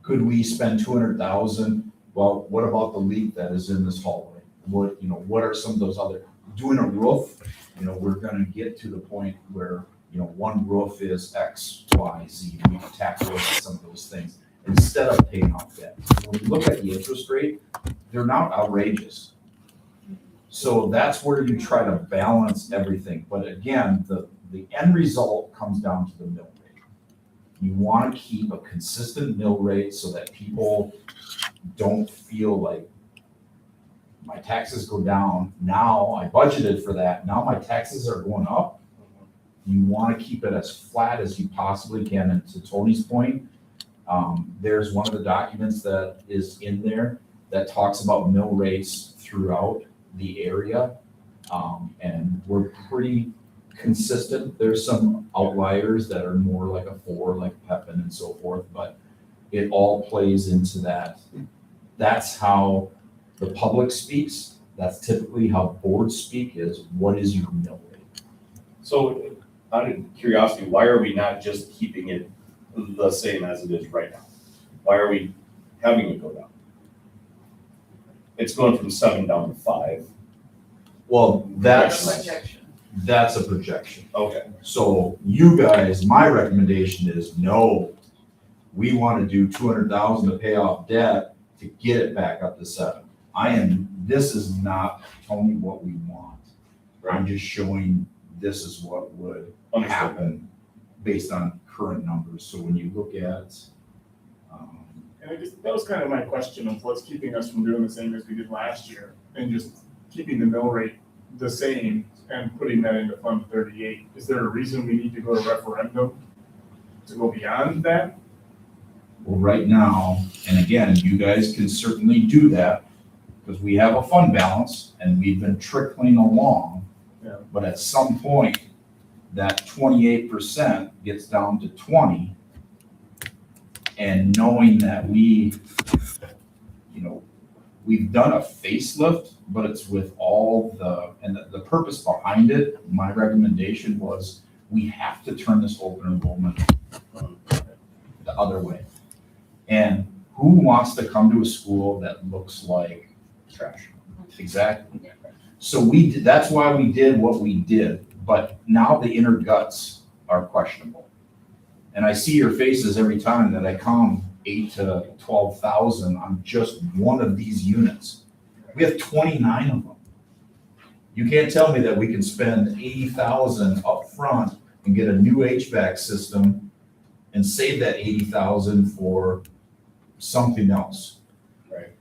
Could we spend 200,000? Well, what about the leak that is in this hallway? What are some of those other, doing a roof, we're gonna get to the point where, one roof is X, Y, Z, we can tackle some of those things instead of paying off debt. When you look at the interest rate, they're not outrageous. So that's where you try to balance everything. But again, the end result comes down to the mill rate. You want to keep a consistent mill rate so that people don't feel like my taxes go down. Now I budgeted for that. Now my taxes are going up. You want to keep it as flat as you possibly can. And to Tony's point, there's one of the documents that is in there that talks about mill rates throughout the area. And we're pretty consistent. There's some outliers that are more like a 4, like Pepin and so forth, but it all plays into that. That's how the public speaks. That's typically how boards speak, is what is your mill rate? So out of curiosity, why are we not just keeping it the same as it is right now? Why are we having it go down? It's going from 7 down to 5. Well, that's a projection. Okay. So you guys, my recommendation is no. We want to do 200,000 to pay off debt to get it back up to 7. This is not telling me what we want. I'm just showing this is what would happen based on current numbers. So when you look at, And that was kind of my question of what's keeping us from doing the same as we did last year and just keeping the mill rate the same and putting that into Fund 38. Is there a reason we need to go to referendum to go beyond that? well, right now, and again, you guys can certainly do that because we have a fund balance and we've been trickling along. Yeah. But at some point, that 28% gets down to 20. And knowing that we've done a facelift, but it's with all the purpose behind it, my recommendation was we have to turn this open enrollment the other way. And who wants to come to a school that looks like trash? Exactly. So that's why we did what we did, but now the inner guts are questionable. And I see your faces every time that I come 8 to 12,000 on just one of these units. We have 29 of them. You can't tell me that we can spend 80,000 up front and get a new HVAC system and save that 80,000 for something else. Right.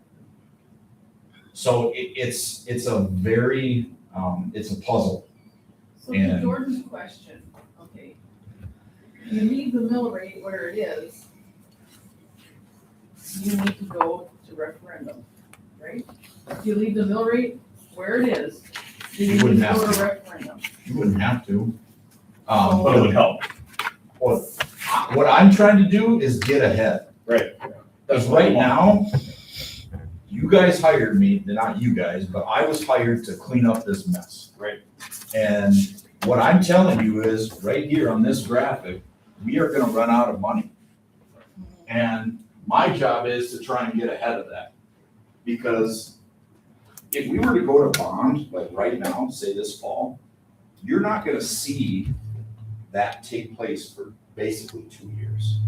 So it's a very, it's a puzzle. So to And- Jordan's question, okay, you leave the mill rate where it is, you need to go to referendum, right? If you leave the mill rate where it is, then you need wouldn't to go have to referendum. You wouldn't have to. But it would help. What I'm trying to do is get ahead. Right. Because right now, you guys hired me, not you guys, but I was hired to clean up this mess. Right. And what I'm telling you is, right here on this graphic, we are gonna run out of money. And my job is to try and get ahead of that. Because if we were to go to bond, like right now, say this fall, you're not gonna see that take place for basically 2 years.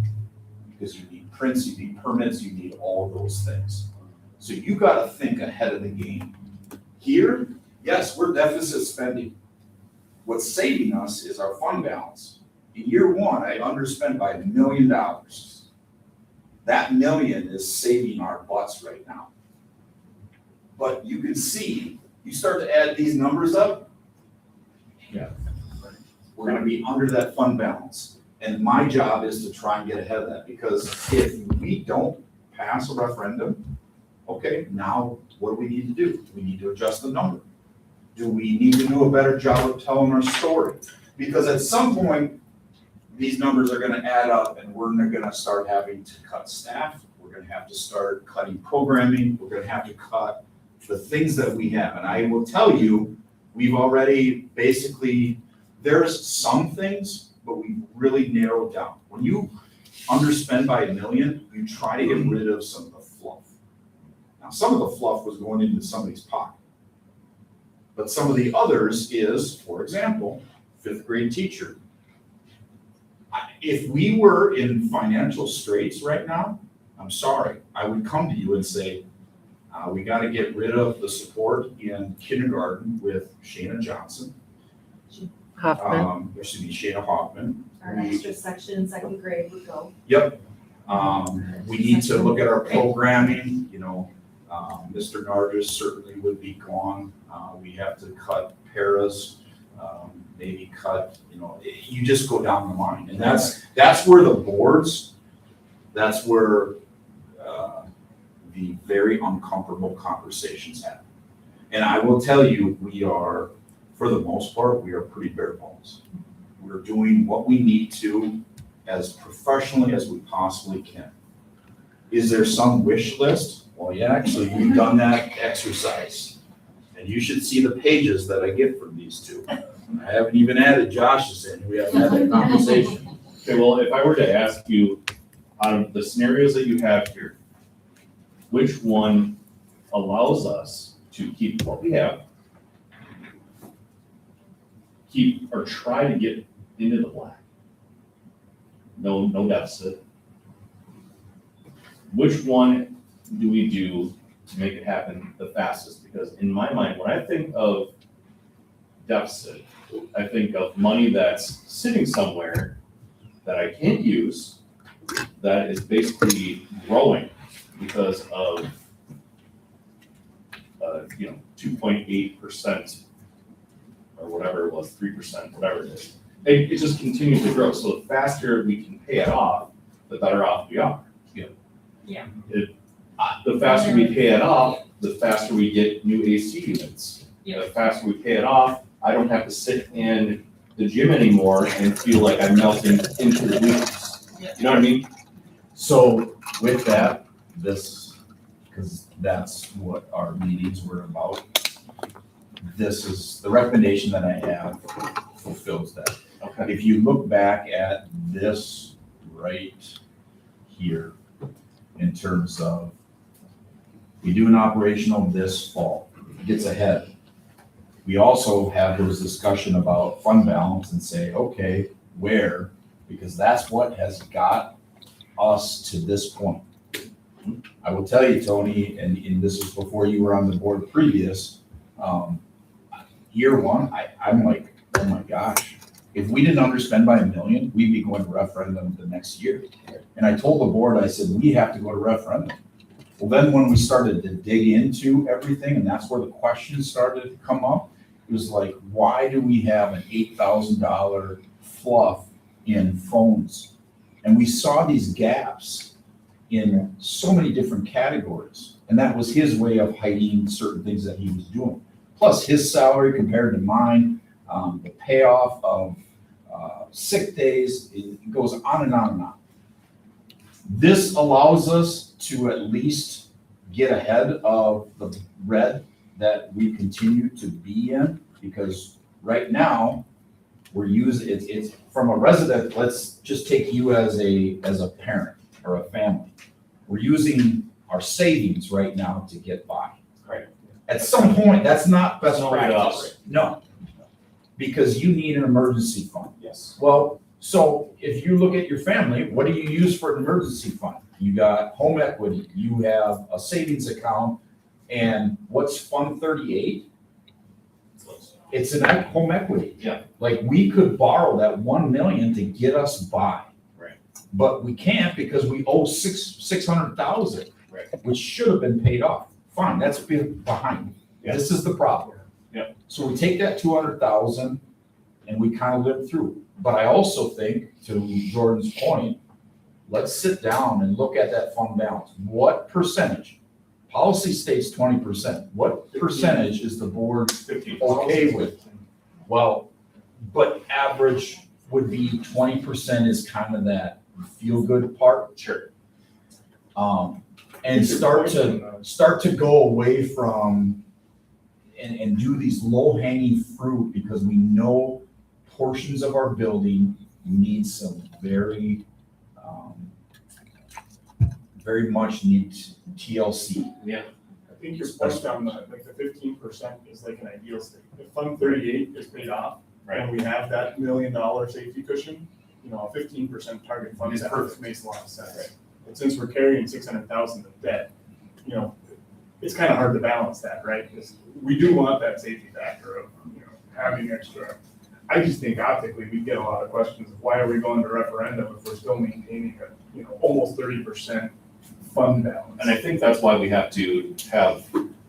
Because you need prints, you need permits, you need all of those things. So you gotta think ahead of the game. Here, yes, we're deficit spending. What's saving us is our fund balance. In year one, I underspent by $1 million. That $1 million is saving our butts right now. But you can see, you start to add these numbers up. Yeah. We're gonna be under that fund balance. And my job is to try and get ahead of that, because if we don't pass a referendum, okay, now what do we need to do? We need to adjust the number. Do we need to do a better job of telling our story? Because at some point, these numbers are gonna add up and we're gonna start having to cut staff. We're gonna have to start cutting programming. We're gonna have to cut the things that we have. And I will tell you, we've already basically, there's some things, but we've really narrowed down. When you underspend by $1 million, you try to get rid of some of the fluff. Now, some of the fluff was going into somebody's pocket. But some of the others is, for example, 5th grade teacher. If we were in financial straits right now, I'm sorry, I would come to you and say, we gotta get rid of the support in kindergarten with Shayna Johnson. Hoffman. Shayna Hoffman. Our extra section in 2nd grade would go. Yep. We need to look at our programming, Mr. Nargis certainly would be gone. We have to cut paras, maybe cut, you just go down the line. And that's where the boards, that's where the very uncomfortable conversations happen. And I will tell you, we are, for the most part, we are pretty bare bones. We're doing what we need to as professionally as we possibly can. Is there some wish list? Well, yeah, actually, we've done that exercise. And you should see the pages that I get from these two. I haven't even added Josh's in, we haven't had that conversation. Okay, well, if I were to ask you, out of the scenarios that you have here, which one allows us to keep what we have, keep or try to get into the black. No deficit. Which one do we do to make it happen the fastest? Because in my mind, when I think of deficit, I think of money that's sitting somewhere that I can't use, that is basically growing because of, 2.8% or whatever it was, 3%, whatever it is. It just continues to grow. So the faster we can pay it off, the better off we are. Yeah. The faster we pay it off, the faster we get new AC units. Yeah. The faster we pay it off, I don't have to sit in the gym anymore and feel like I'm melting into the bleachers. You know what I mean? So with that, because that's what our meetings were about, this is, the recommendation that I have fulfills that. Okay. If you look back at this right here, in terms of, we do an operational this fall, it gets ahead. We also have those discussion about fund balance and say, okay, where? Because that's what has got us to this point. I will tell you, Tony, and this was before you were on the board previous, year one, I'm like, oh my gosh, if we didn't underspend by $1 million, we'd be going to referendum the next year. And I told the board, I said, we have to go to referendum. Well, then when we started to dig into everything, and that's where the questions started to come up, it was like, why do we have an $8,000 fluff in phones? And we saw these gaps in so many different categories. And that was his way of hiding certain things that he was doing. Plus his salary compared to mine, the payoff of sick days, it goes on and on and on. This allows us to at least get ahead of the red that we continue to be in, because right now we're using, it's from a resident, let's just take you as a parent or a family. We're using our savings right now to get by. Right. At some point, that's not best No way to practice. operate. No, because you need an emergency fund. Yes. Well, so if you look at your family, what do you use for an emergency fund? You got home equity, you have a savings account, and what's Fund 38? It's an home equity. Yeah. Like, we could borrow that 1 million to get us by. Right. But we can't because we owe 600,000. Right. Which should have been paid off. Fine, that's been behind. Yeah. This is the problem. Yeah. So we take that 200,000 and we kind of live through. But I also think, to Jordan's point, let's sit down and look at that fund balance. What percentage? Policy states 20%. What percentage is the board 50. okay with? Well, but average would be 20% is kind of that feel-good part. Sure. And start to go away from and do these low-hanging fruit, because we know portions of our building need some very much need TLC. I think your point on the 15% is like an ideal state. If Fund 38 is paid off, and we have that $1 million safety cushion, a 15% target fund It's size perfect. makes a lot of sense. But since we're carrying 600,000 of debt, it's kind of hard to balance that, right? Because we do want that safety factor of, having extra. I just think optically, we get a lot of questions of why are we going to referendum if we're still maintaining a, almost 30% fund balance. And I think that's why we have to have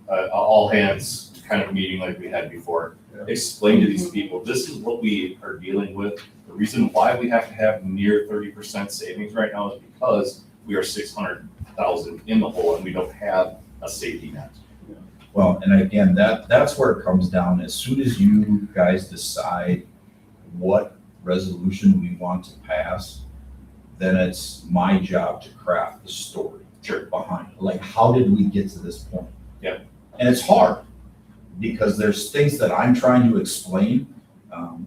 a all hands kind of meeting like we had before. Yeah. Explain to these people, this is what we are dealing with. The reason why we have to have near 30% savings right now is because we are 600,000 in the hole and we don't have a safety net. Well, and again, that's where it comes down. As soon as you guys decide what resolution we want to pass, then it's my job to craft the story behind it. Like, how did we get to this point? Yeah. And it's hard because there's things that I'm trying to explain.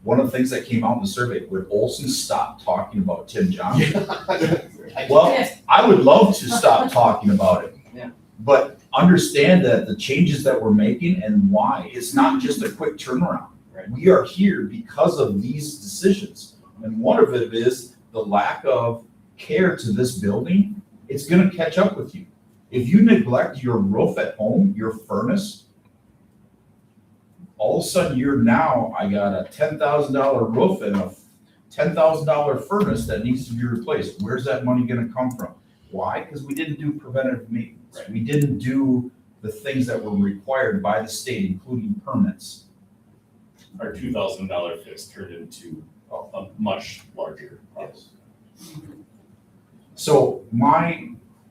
One of the things that came out in the survey, would Olson stop talking about Tim Johnson? Well, I would love to stop talking about it. Yeah. But understand that the changes that we're making and why, it's not just a quick turnaround. Right. We are here because of these decisions. And one of it is the lack of care to this building. It's gonna catch up with you. If you neglect your roof at home, your furnace, all of a sudden I got a $10,000 roof and a $10,000 furnace that needs to be replaced. Where's that money gonna come from? Why? Because we didn't do preventative maintenance. Right. We didn't do the things that were required by the state, including permits. Our $2,000 fix turned into a much larger problem. So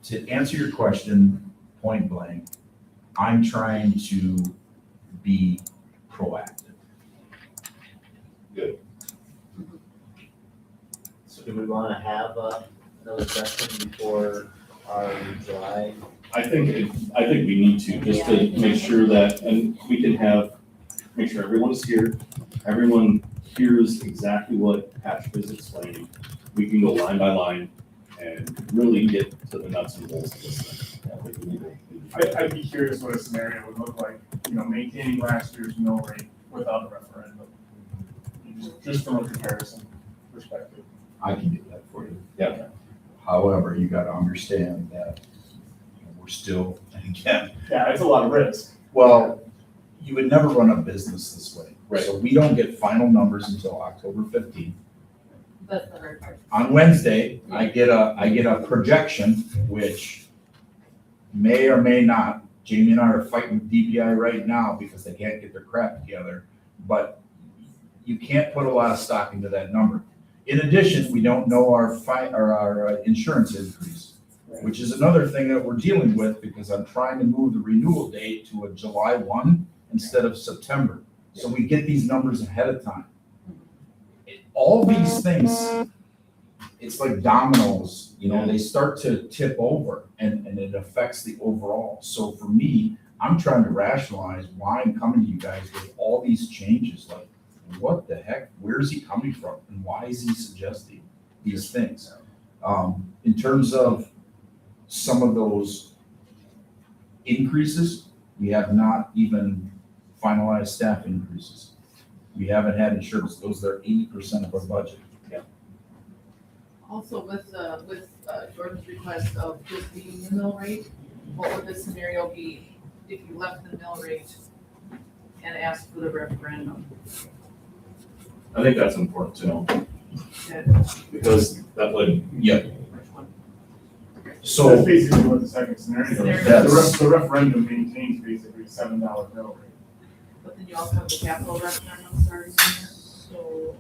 to answer your question point blank, I'm trying to be proactive. So do we want to have another session before our July? I think we need to, just to make sure that, and we can make sure everyone is here, everyone hears exactly what Patrick is explaining. We can go line by line and really get to the nuts and bolts of this thing. I think we need to- I'd be curious what a scenario would look like, maintaining last year's mill rate without a referendum. Just from a comparison perspective. I can do that for you. Yeah. However, you gotta understand that we're still, again, Yeah, it's a lot of risk. well, you would never run a business this way. Right. So we don't get final numbers until October 15th. That's the hard part. On Wednesday, I get a projection, which may or may not, Jamie and I are fighting with DPI right now because they can't get their crap together, but you can't put a lot of stock into that number. In addition, we don't know our insurance increase, which is another thing that we're dealing with because I'm trying to move the renewal date to a July 1 instead of September. So we get these numbers ahead of time. All these things, it's like dominoes, they start to tip over and it affects the overall. So for me, I'm trying to rationalize why I'm coming to you guys with all these changes. Like, what the heck? Where is he coming from? And why is he suggesting these things? In terms of some of those increases, we have not even finalized staff increases. We haven't had insurance. Those are 80% of our budget. Also with Jordan's request of just being the mill rate, what would the scenario be if you left the mill rate and asked for the referendum? I think that's important to know, And because that would, Yeah. That's So basically what the second scenario is. That's- The referendum maintains basically $7 mill rate. But then you also have the capital referendum starting here, so.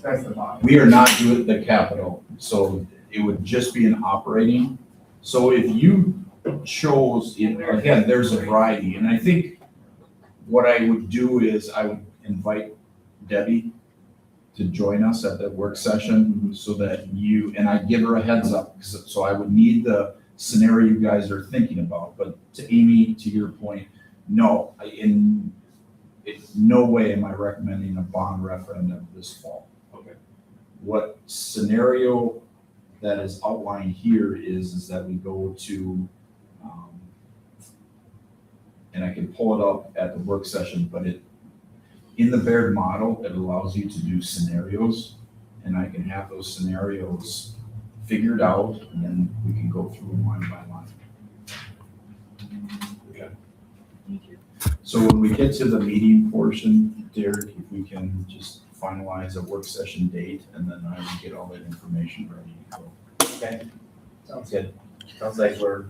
That's the bottom. we are not doing the capital, so it would just be an operating. So if you chose, again, there's a variety, and I think what I would do is I would invite Debbie to join us at the work session so that and I give her a heads up. So I would need the scenario you guys are thinking about, but to Amy, to your point, no, in no way am I recommending a bond referendum this fall. Okay. What scenario that is outlined here is that we go to, and I can pull it up at the work session, but in the Baird model, it allows you to do scenarios, and I can have those scenarios figured out, and then we can go through them line by line. Thank you. So when we get to the meeting portion, Derek, if we can just finalize a work session date, and then I will get all that information ready to go. Okay, sounds good. Sounds like we'll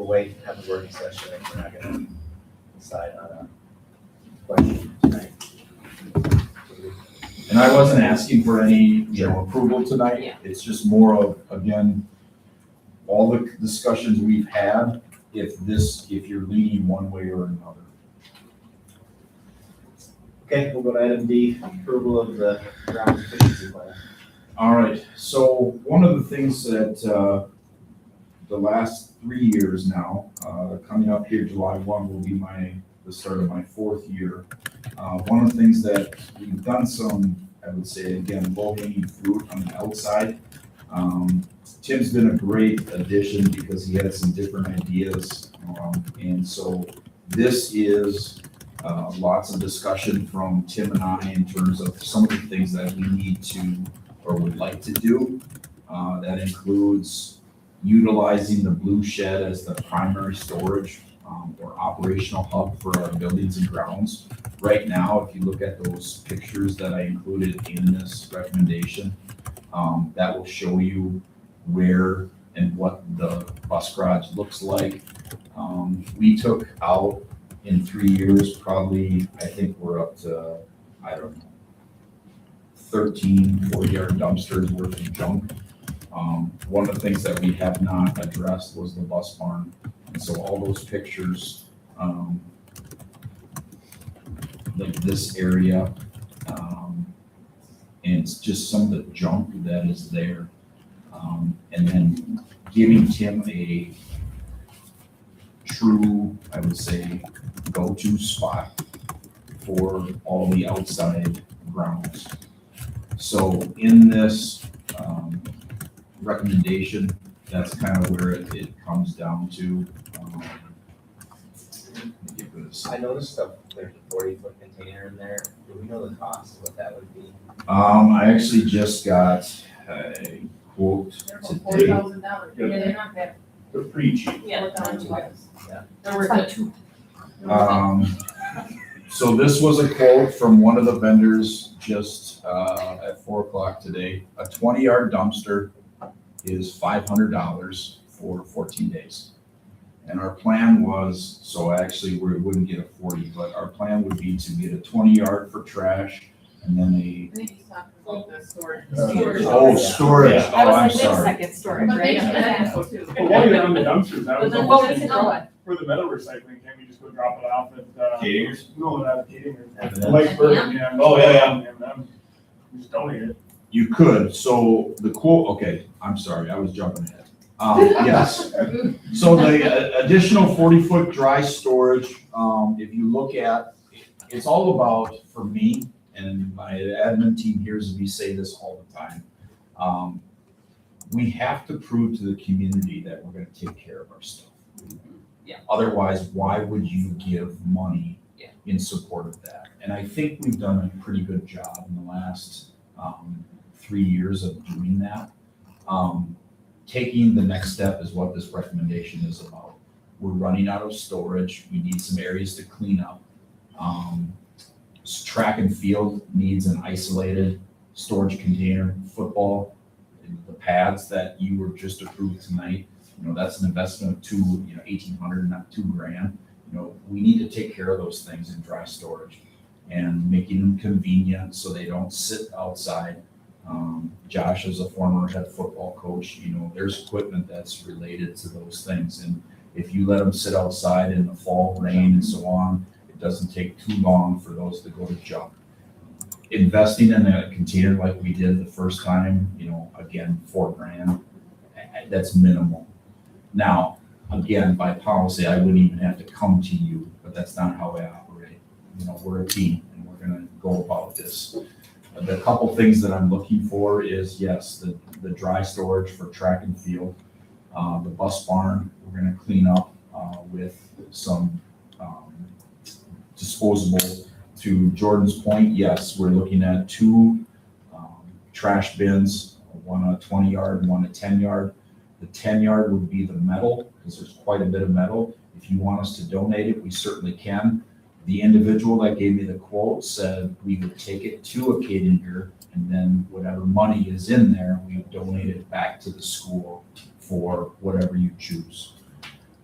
wait to have a working session and we're not gonna decide on a question tonight. And I wasn't asking for any, approval tonight. Yeah. It's just more of, again, all the discussions we've had, if you're leaning one way or another. Okay, we'll go to item D, approval of the ground efficiency plan. All right, so one of the things that, the last 3 years now, coming up here, July 1 will be the start of my 4th year. One of the things that we've done some, I would say, again, low hanging fruit on the outside. Tim's been a great addition because he had some different ideas. And so this is lots of discussion from Tim and I in terms of some of the things that we need to or would like to do. That includes utilizing the blue shed as the primary storage or operational hub for our buildings and grounds. Right now, if you look at those pictures that I included in this recommendation, that will show you where and what the bus garage looks like. We took out in 3 years, probably, I think we're up to, I don't know, 13 4-yard dumpsters worth of junk. One of the things that we have not addressed was the bus barn. And so all those pictures, like this area, and it's just some of the junk that is there. And then giving Tim a true, I would say, go-to spot for all the outside grounds. So in this recommendation, that's kind of where it comes down to. Let me give this. I noticed there's a 40-foot container in there. Do we know the cost of what that would be? I actually just got a quote today. $4,000. Yeah, they're not bad. They're pretty cheap. Yeah. Yeah. They're worth it. So this was a quote from one of the vendors just at 4:00 today. A 20-yard dumpster is $500 for 14 days. And our plan was, so actually we wouldn't get a 40, but our plan would be to get a 20-yard for trash and then I think he's talking about the storage. storage. Yeah. I Oh, was I'm like, wait a sorry. second, storage, But they right? should have that too. But while you're on the dumpsters, I But was then almost what was it thinking going? for the metal recycling, can't we just go drop it off at, Caterers? no, not at Caterers. M&M. Like Burger, yeah. Oh, yeah. M&M. Just donate it. You could, so the quote, okay, I'm sorry, I was jumping ahead. Yes, so the additional 40-foot dry storage, if you look at, it's all about, for me, and my admin team hears me say this all the time, we have to prove to the community that we're gonna take care of our stuff. Yeah. Otherwise, why would you give money Yeah. in support of that? And I think we've done a pretty good job in the last 3 years of doing that. Taking the next step is what this recommendation is about. We're running out of storage. We need some areas to clean up. Track and field needs an isolated storage container. Football, the pads that you were just approved tonight, that's an investment of $1,800, not $2,000. We need to take care of those things in dry storage and making them convenient so they don't sit outside. Josh is a former head football coach, there's equipment that's related to those things. And if you let them sit outside in the fall, rain and so on, it doesn't take too long for those to go to junk. Investing in a container like we did the first time, again, $4,000, that's minimal. Now, again, by policy, I wouldn't even have to come to you, but that's not how I operate. We're a team and we're gonna go about this. The couple things that I'm looking for is, yes, the dry storage for track and field. The bus barn, we're gonna clean up with some disposable. To Jordan's point, yes, we're looking at 2 trash bins, one a 20-yard and one a 10-yard. The 10-yard would be the metal, because there's quite a bit of metal. If you want us to donate it, we certainly can. The individual that gave me the quote said we would take it to a Cadinger, and then whatever money is in there, we would donate it back to the school for whatever you choose.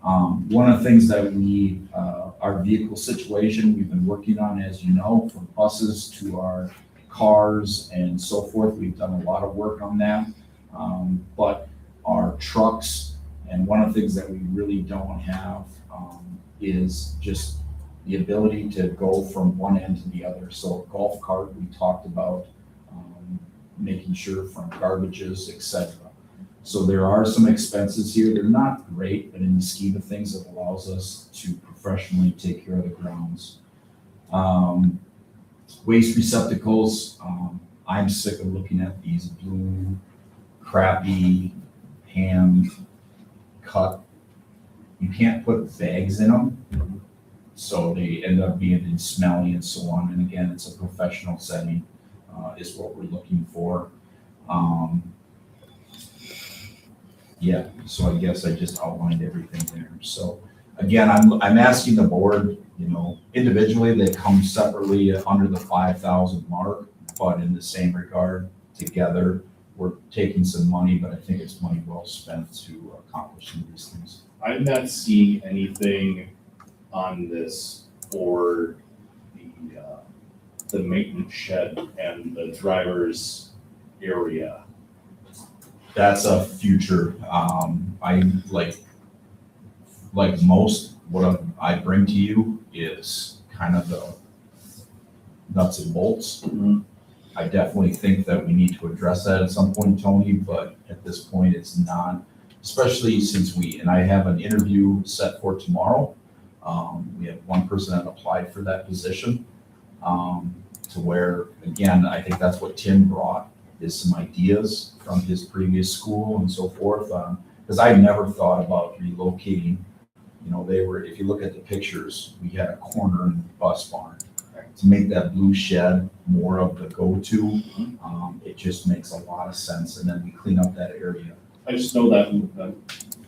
One of the things that our vehicle situation, we've been working on, as you know, from buses to our cars and so forth. We've done a lot of work on that. But our trucks, and one of the things that we really don't have is just the ability to go from one end to the other. So golf cart, we talked about making sure from garbages, etc. So there are some expenses here. They're not great, but in the scheme of things, it allows us to professionally take care of the grounds. Waste receptacles, I'm sick of looking at these blue, crappy hand cut. You can't put bags in them. So they end up being smelly and so on. And again, it's a professional setting, is what we're looking for. Yeah, so I guess I just outlined everything there. So again, I'm asking the board, individually, they come separately under the 5,000 mark, but in the same regard, together, we're taking some money, but I think it's money well spent to accomplish some of these things. I'm not seeing anything on this for the maintenance shed and the driver's area. That's a future, I like most, what I bring to you is kind of the nuts and bolts. I definitely think that we need to address that at some point, Tony, but at this point, it's not, especially since and I have an interview set for tomorrow. We have one person that applied for that position, to where, again, I think that's what Tim brought, is some ideas from his previous school and so forth. Because I never thought about relocating. If you look at the pictures, we had a corner in the bus barn. To make that blue shed more of the go-to, it just makes a lot of sense. And then we clean up that area. I just know that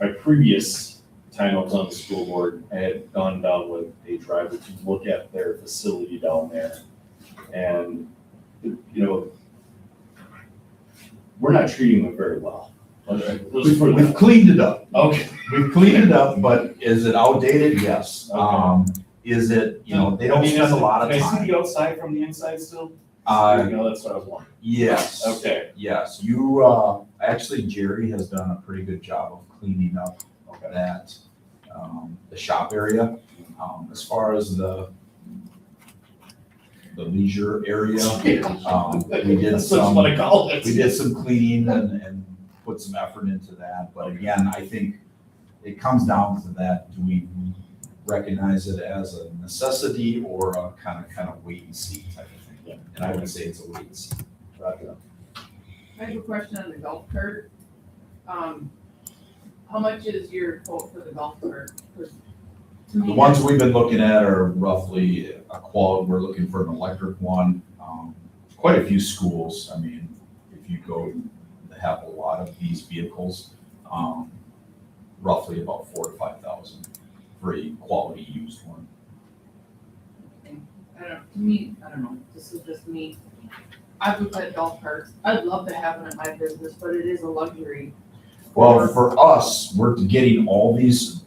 my previous time I was on the school board, I had gone down with a driver to look at their facility down there. And, we're not treating them very well. We've cleaned it up. Okay. We've cleaned it up, but is it outdated? Yes. Is it, they don't spend a lot of Can I see time. the outside from the inside still? That's what I was wondering. Yes. Okay. Yes, actually Jerry has done a pretty good job of cleaning up Okay. that, the shop area. As far as the leisure area, we did That's what I call it. we did some cleaning and put some effort into that. But again, I think it comes down to that, do we recognize it as a necessity or a kind of wait and see type of thing? Yeah. And I would say it's a wait and see. I have a question on the golf cart. How much is your quote for the golf cart? 'Cause to me, The ones we've been looking at are roughly we're looking for an electric one. Quite a few schools, I mean, if you go, they have a lot of these vehicles, roughly about 4,000 to 5,000 for a quality used one. I don't know, this is just me. I've looked at golf carts. I'd love to have them in my business, but it is a luxury. Well, for us, we're getting all these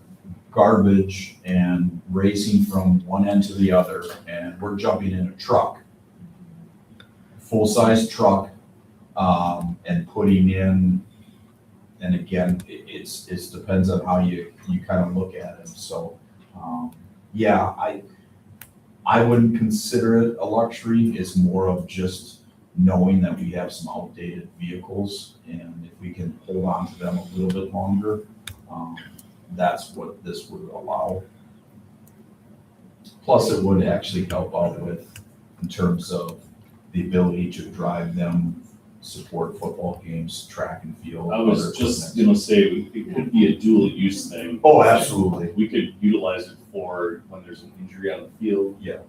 garbage and racing from one end to the other, and we're jumping in a truck, full-size truck, and putting in, and again, it depends on how you kind of look at it. So, yeah, I wouldn't consider it a luxury. It's more of just knowing that we have some outdated vehicles, and if we can hold on to them a little bit longer, that's what this would allow. Plus, it would actually help out in terms of the ability to drive them, support football games, track and field. I was other just equipment. gonna say, it could be a dual use thing. Oh, absolutely. We could utilize it for when there's an injury on the field. Yeah.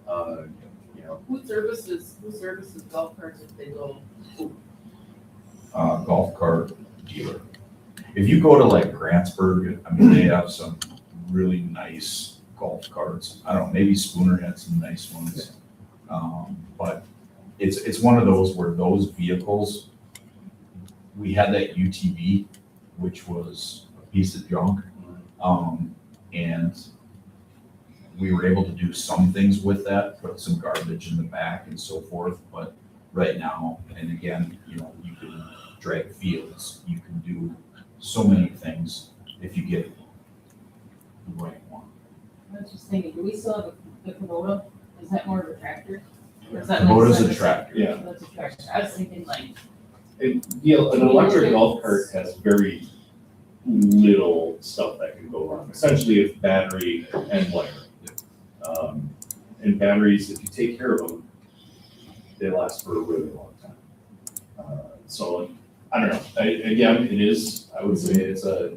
Who services golf carts if they go? Golf cart dealer. If you go to like Grantsburg, I mean, they have some really nice golf carts. I don't know, maybe Spooner had some nice ones. But it's one of those where those vehicles, we had that UTV, which was a piece of junk. And we were able to do some things with that, put some garbage in the back and so forth. But right now, and again, you can drag fields, you can do so many things if you get the right one. I was just thinking, do we still have the Kubota? Is that more of a tractor? Or is that like Kubota's a service- tractor. Yeah. That's a tractor. I was thinking like, An electric golf cart has very little stuff that can go wrong. Essentially, it's battery and wire. And batteries, if you take care of them, they last for a really long time. So I don't know, again, it is, I would say it's I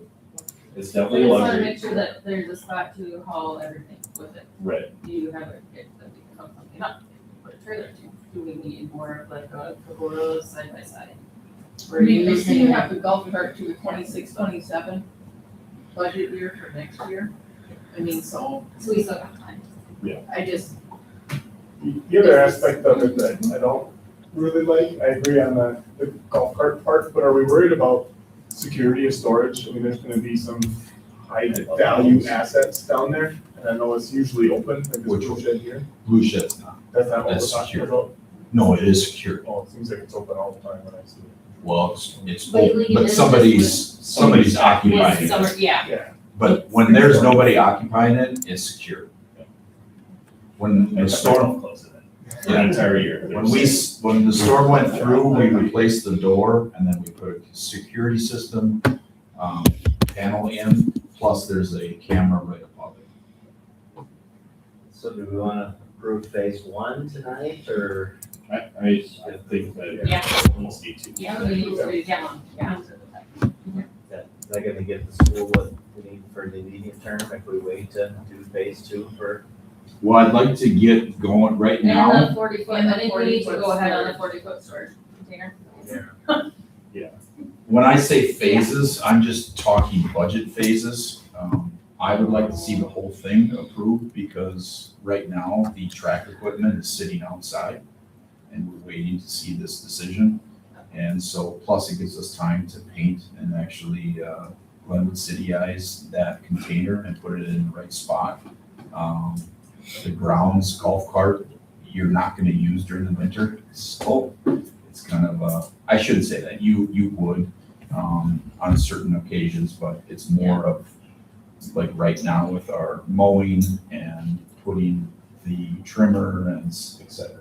definitely a just wanna luxury. make sure that there's a spot to haul everything with it. Right, You have it, if you come something up, put a trailer to. Do we need more of like a couple rows side by side? I Where you mean, I see you using have the golf cart to the 26-27 budget year for next year. I mean, so so we still got time. I just, The other aspect of it that I don't really like, I agree on the golf cart part, but are we worried about security of storage? I mean, there's gonna be some high value assets down there, and I know it's usually open, like Which this one? shed here. Blue shed's not. That's not what we're That's talking secure. about. No, it is secure. Oh, it seems like it's open all the time when I see it. Well, it's Lately, open, but it is somebody's occupying It's it. summer, yeah. Yeah. But when there's nobody occupying it, it's secure. When the storm, close it in, for an entire year. when the storm went through, we replaced the door and then we put a security system, panel in, plus there's a camera right above it. So do we wanna approve phase one tonight, or? I think that Yeah. almost need to. Yeah, we need to, yeah. Is that gonna give the school what we need for the immediate term if we wait to do phase two for? Well, I'd like to get going right now. And the 40 foot, And the I think we need to 40-foot go ahead on the storage. 40 foot storage container. When I say phases, I'm just talking budget phases. I would like to see the whole thing approved because right now the track equipment is sitting outside and we're waiting to see this decision. And so plus it gives us time to paint and actually Glenwood Cityize that container and put it in the right spot. The grounds golf cart, you're not gonna use during the winter. So it's kind of, I shouldn't say that, you would on certain occasions, but it's more of like right now with our mowing and putting the trimmer and et cetera.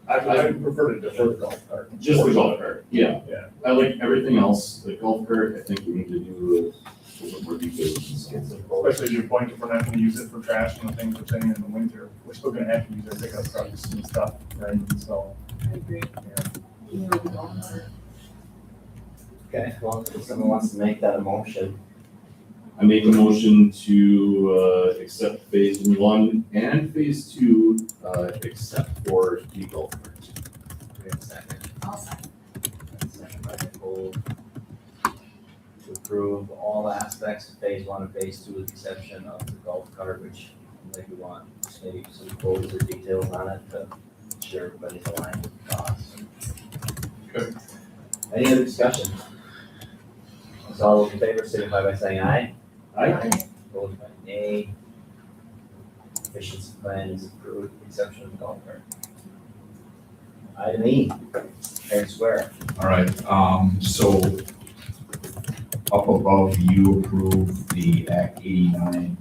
I prefer to defer the golf cart. Just the golf cart, yeah. Yeah. I like everything else, the golf cart, I think we need to do a little more details and stuff. Especially your point, if we're not gonna use it for trash and the things we're saying in the winter, we're still gonna have to use our pickup trucks and stuff, right? So, I agree. Okay, well, if someone wants to make that a motion, I make a motion to accept phase one and phase two, except for the golf cart. we have a second. I'll second. Second by Nicole. To approve all aspects of phase one and phase two with the exception of the golf cart, which like we want maybe some quotes or details on it to ensure everybody's aligned with the costs. Okay. Any other discussion? So all those in favor signify by saying aye. Opposed by nay. Efficiency plan is approved, with the exception of the golf cart. Item E, Fair Square. All right, so up above, you approve the Act 89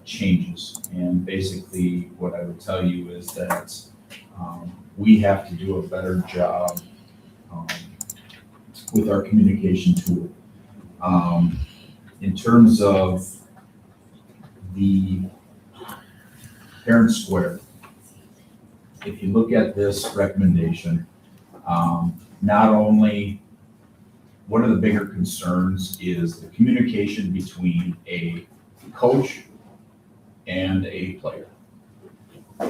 changes. And basically, what I would tell you is that we have to do a better job with our communication tool. In terms of the Parent Square, if you look at this recommendation, not only, one of the bigger concerns is the communication between a coach and a player.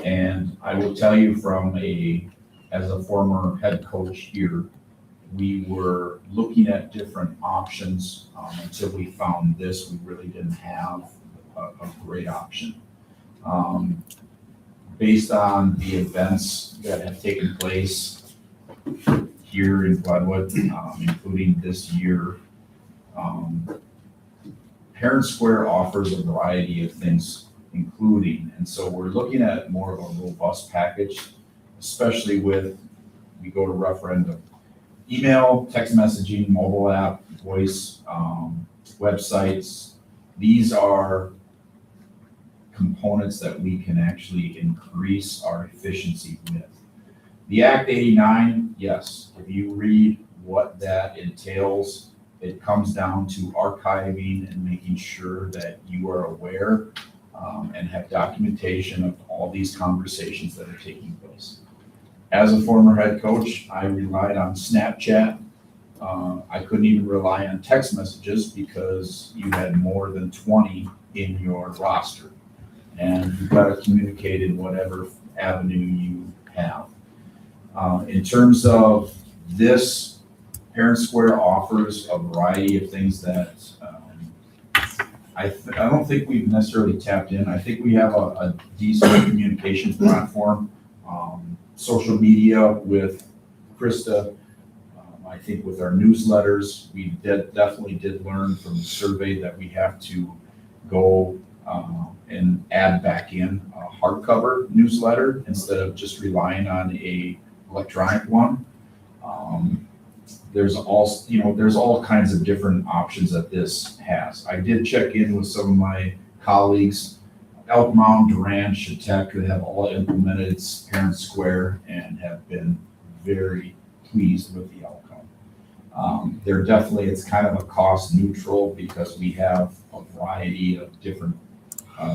And I will tell you as a former head coach here, we were looking at different options until we found this. We really didn't have a great option. Based on the events that have taken place here in Glenwood, including this year, Parent Square offers a variety of things, including, and so we're looking at more of a robust package, especially with, we go to referendum. Email, text messaging, mobile app, voice, websites. These are components that we can actually increase our efficiency with. The Act 89, yes, if you read what that entails, it comes down to archiving and making sure that you are aware and have documentation of all these conversations that are taking place. as a former head coach, I relied on Snapchat. I couldn't even rely on text messages because you had more than 20 in your roster. And you've got to communicate in whatever avenue you have. In terms of this, Parent Square offers a variety of things that I don't think we've necessarily tapped in. I think we have a decent communication platform. Social media with Krista. I think with our newsletters, we definitely did learn from the survey that we have to go and add back in a hardcover newsletter instead of just relying on a electronic one. There's all kinds of different options that this has. I did check in with some of my colleagues, Elk Mound, Durand, Chautauqua, they have all implemented Parent Square and have been very pleased with the outcome. It's kind of a cost neutral because we have a variety of different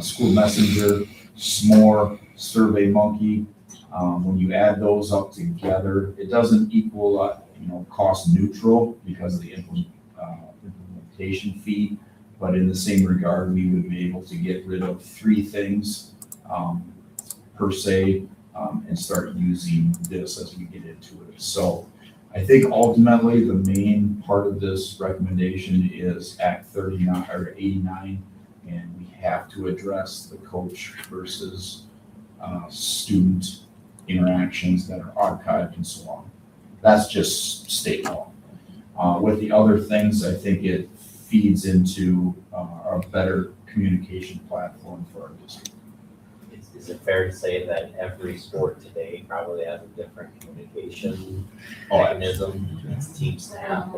School Messenger, S'more, SurveyMonkey. When you add those up together, it doesn't equal cost neutral because of the implementation fee. But in the same regard, we would be able to get rid of 3 things per se and start using this as we get into it. So I think ultimately the main part of this recommendation is Act 39 or 89, and we have to address the coach versus student interactions that are archived and so on. That's just state law. With the other things, I think it feeds into a better communication platform for our district. Is it fair to say that every sport today probably has a different communication Oh, mechanism, its team staff?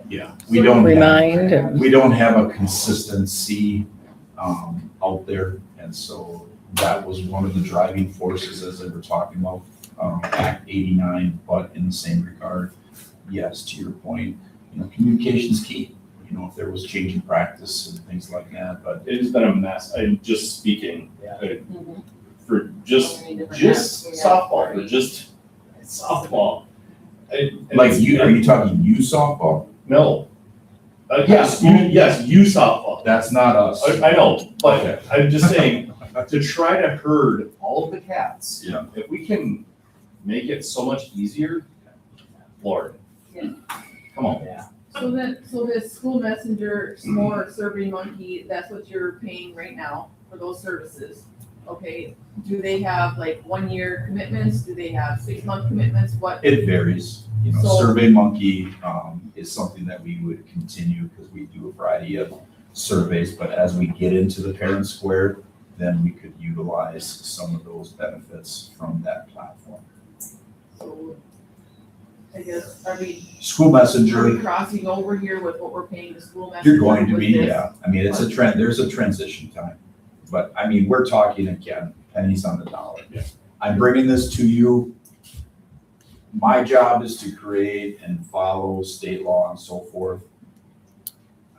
Yeah, we don't Remind and- we don't have a consistency out there, and so that was one of the driving forces as they were talking about Act 89. But in the same regard, yes, to your point, communication's key. If there was changing practice and things like that, but It's been a mess. I'm just speaking Yeah. for just So many different apps we have. softball, for just softball. like are you talking you softball? No. Yes. Yes, you softball. That's not us. I know, but Okay. I'm just saying, to try to herd all of the cats. Yeah. If we can make it so much easier, Lord. Yeah. Come on. Yeah. So this School Messenger, S'more, SurveyMonkey, that's what you're paying right now for those services. Okay, do they have like 1-year commitments? Do they have 6-month commitments? What? It varies. So- SurveyMonkey is something that we would continue because we do a variety of surveys. But as we get into the Parent Square, then we could utilize some of those benefits from that platform. So I guess, are we School Messenger, crossing over here with what we're paying the School Messenger? you're going to with be, this? yeah. I mean, it's a trend. There's a transition time. But I mean, we're talking again, pennies on the dollar. Yeah. I'm bringing this to you. My job is to create and follow state law and so forth.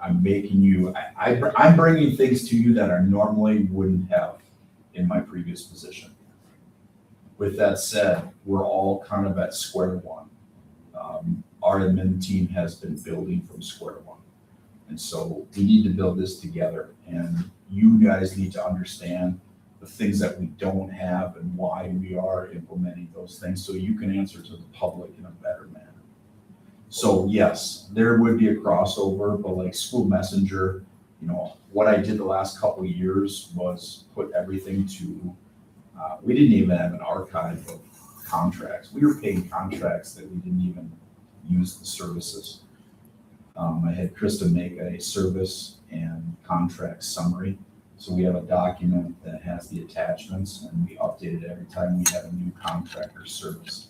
I'm making you, I'm bringing things to you that I normally wouldn't have in my previous position. With that said, we're all kind of at square one. Our admin team has been building from square one. And so we need to build this together, and you guys need to understand the things that we don't have and why we are implementing those things so you can answer to the public in a better manner. So yes, there would be a crossover, but like School Messenger, what I did the last couple of years was put everything to, we didn't even have an archive of contracts. We were paying contracts that we didn't even use the services. I had Krista make a service and contract summary. So we have a document that has the attachments, and we update it every time we have a new contract or service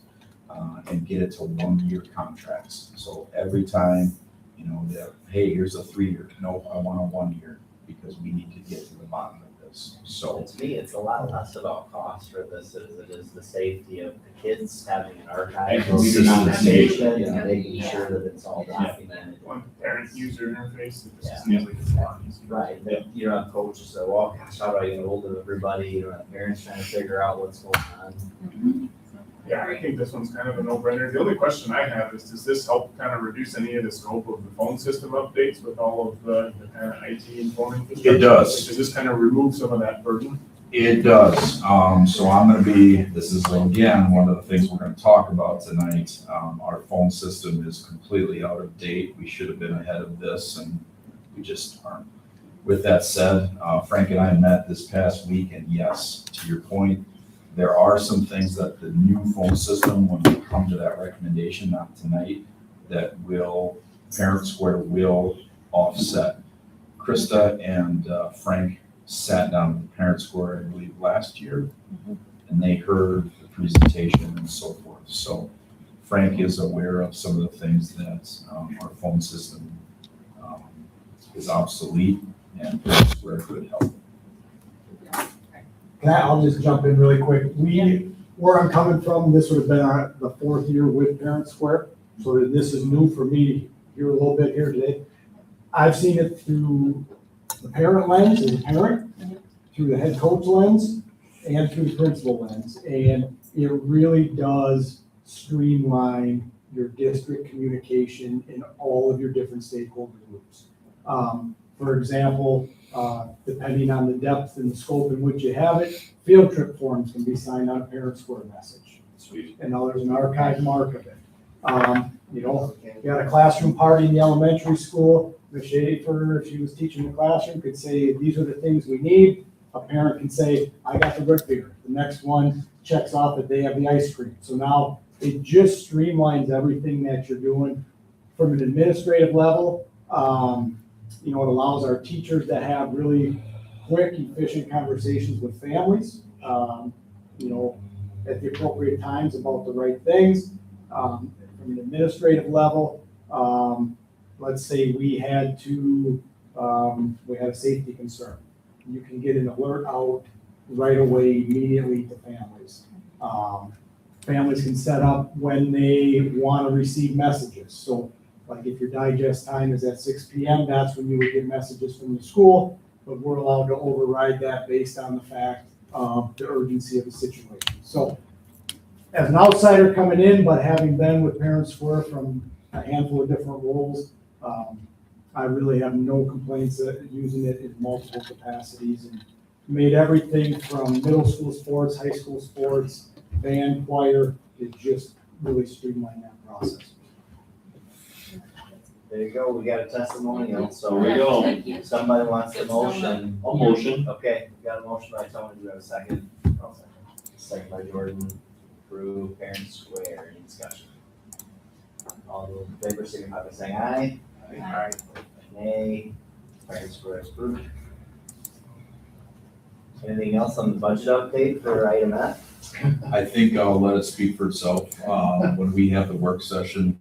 and get it to 1-year contracts. So every time, hey, here's a 3-year. No, I want a 1-year because we need to get to the bottom of this. So To me, it's a lot less about cost for this as it is the safety of the kids having an archive. And consistency. And making sure that it's all documented. One parent user interface, it Yeah. just seems like it's a lot easier. Right, that you don't have coaches that, well, gosh, how do I get hold of everybody? You don't have parents trying to figure out what's going on. Yeah, I think this one's kind of a no-brainer. The only question I have is, does this help kind of reduce any of the scope of the phone system updates with all of the kind of IT and phone infrastructure? It does. Does this kind of remove some of that burden? It does. So I'm gonna this is again, one of the things we're gonna talk about tonight. Our phone system is completely out of date. We should have been ahead of this and we just aren't. With that said, Frank and I met this past week and yes, to your point, there are some things that the new phone system, when we come to that recommendation, not tonight, that Parent Square will offset. Krista and Frank sat down with Parent Square, I believe, last year, and they heard the presentation and so forth. So Frank is aware of some of the things that our phone system is obsolete, and Parent Square could help. I'll just jump in really quick. Where I'm coming from, this would have been the 4th year with Parent Square, so that this is new for me here a little bit here today. I've seen it through the parent lens as a parent, through the head coach lens, and through the principal lens. And it really does streamline your district communication in all of your different stakeholder groups. For example, depending on the depth and the scope in which you have it, field trip forms can be signed on a Parent Square message. Sweet. And now there's an archived mark of it. You got a classroom party in the elementary school, Ms. Schaefer, if she was teaching the classroom, could say, these are the things we need. A parent can say, I got the root beer. The next one checks off that they have the ice cream. So now it just streamlines everything that you're doing from an administrative level. It allows our teachers to have really quick, efficient conversations with families, at the appropriate times about the right things. From an administrative level, let's say we had a safety concern. You can get an alert out right away, immediately to families. Families can set up when they want to receive messages. So like if your digest time is at 6 p.m., that's when you would get messages from the school, but we're allowed to override that based on the fact of the urgency of the situation. So as an outsider coming in, but having been with Parent Square from a handful of different roles, I really have no complaints at using it in multiple capacities and made everything from middle school sports, high school sports, band, choir, it just really streamlined that process. There you go, we got a testimonial, so There we go. Thank you. somebody wants a motion. I'll motion. Okay, we got a motion by Tony, do we have a second? I'll second. Second by Jordan, approve Parent Square, any discussion? All those in favor, signify by saying aye. Aye. Nay, Parent Square is approved. Anything else on the budget update for item F? I think I'll let it speak for itself. When we have the work session,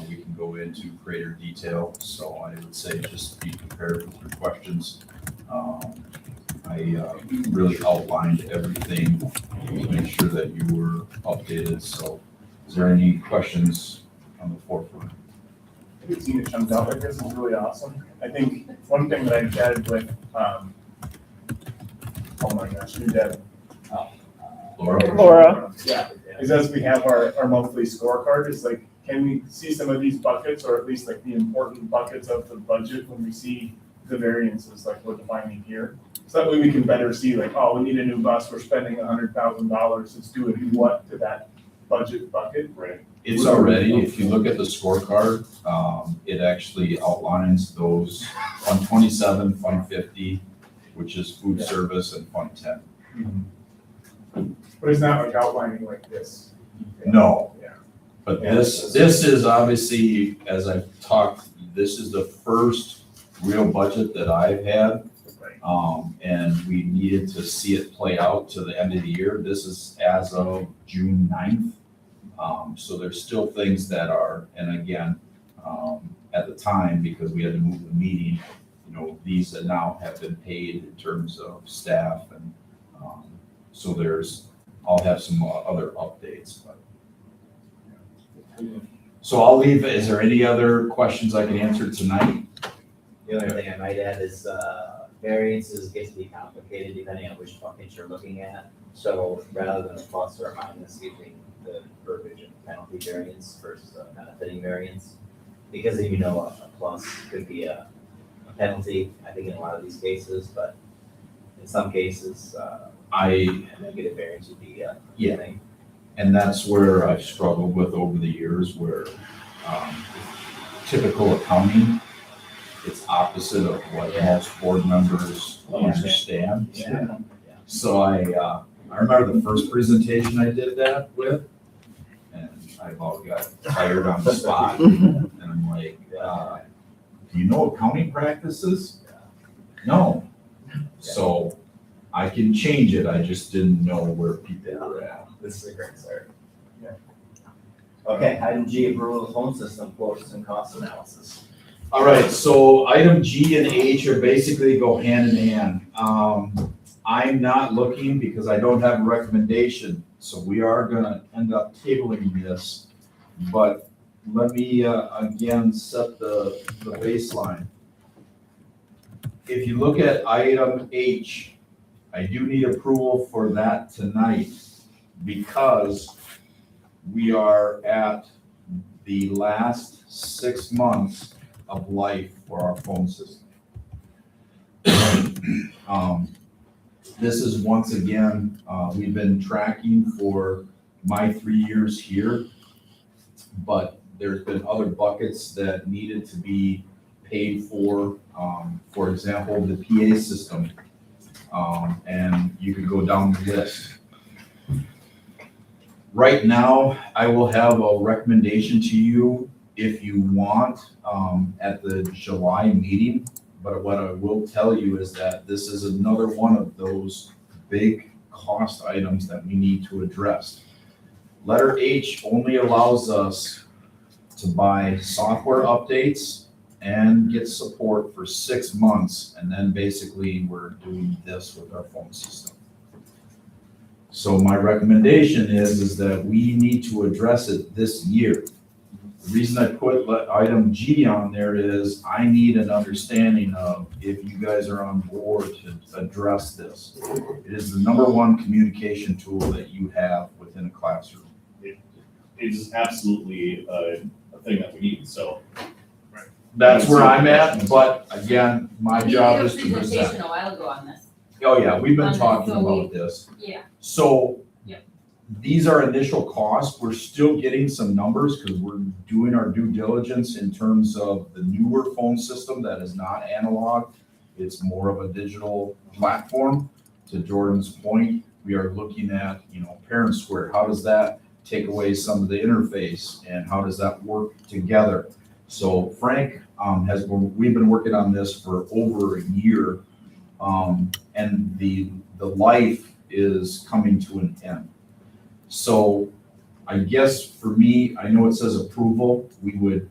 we can go into greater detail. So I would say just be prepared with your questions. I really outlined everything to make sure that you were updated. So is there any questions on the forefront? I think seeing it jumped out like this is really awesome. I think one thing that I chatted with, oh my gosh, your dad. Laura. Yeah, is as we have our monthly scorecard, is like, can we see some of these buckets, or at least like the important buckets of the budget when we see the variances, like we're defining here? So that way we can better see like, oh, we need a new bus, we're spending $100,000, it's doing what to that budget bucket? Right. It's already, if you look at the scorecard, it actually outlines those Fund 27, Fund 50, which is food service, and Fund 10. But it's not like outlining like this. No. Yeah. But this is obviously, as I've talked, this is the first real budget that I've had. Right. And we needed to see it play out to the end of the year. This is as of June 9th. So there's still things that are, and again, at the time, because we had to move the meeting, these that now have been paid in terms of staff and, so I'll have some other updates, but. So I'll leave, is there any other questions I can answer tonight? The only thing I might add is, variances get to be complicated depending on which bucket you're looking at. So rather than a plus or a minus, using the verbiage of penalty variance versus a benefiting variance. Because if you know a plus could be a penalty, I think in a lot of these cases, but in some cases, a negative variance would be a Yeah. thing. And that's where I've struggled with over the years, where typical accounting, it's opposite of what most board members understand. Yeah. So I remember the first presentation I did that with, and I about got fired on the spot. And I'm like, do you know accounting practices? No. So I can change it, I just didn't know where people were at. This is a great start. Okay, item G, approval of the phone system quotes and cost analysis. All right, so item G and H are basically go hand in hand. I'm not looking because I don't have a recommendation, so we are gonna end up tabling this. But let me, again, set the baseline. If you look at item H, I do need approval for that tonight because we are at the last 6 months of life for our phone system. This is once again, we've been tracking for my 3 years here, but there's been other buckets that needed to be paid for. For example, the PA system, and you could go down the list. Right now, I will have a recommendation to you if you want at the July meeting. But what I will tell you is that this is another one of those big cost items that we need to address. Letter H only allows us to buy software updates and get support for 6 months, and then basically we're doing this with our phone system. So my recommendation is that we need to address it this year. The reason I put item G on there is I need an understanding of if you guys are on board to address this. It is the #1 communication tool that you have within a classroom. It is absolutely a thing that we need, so. That's where I'm at, but again, my job is to You did a present. presentation a while ago on this. Oh, yeah, we've been On this, talking so about this. Yeah. So. Yep. These are initial costs. We're still getting some numbers because we're doing our due diligence in terms of the newer phone system that is not analog. It's more of a digital platform. To Jordan's point, we are looking at, Parent Square. How does that take away some of the interface and how does that work together? So Frank we've been working on this for over a year. And the life is coming to an end. So I guess for me, I know it says approval, we would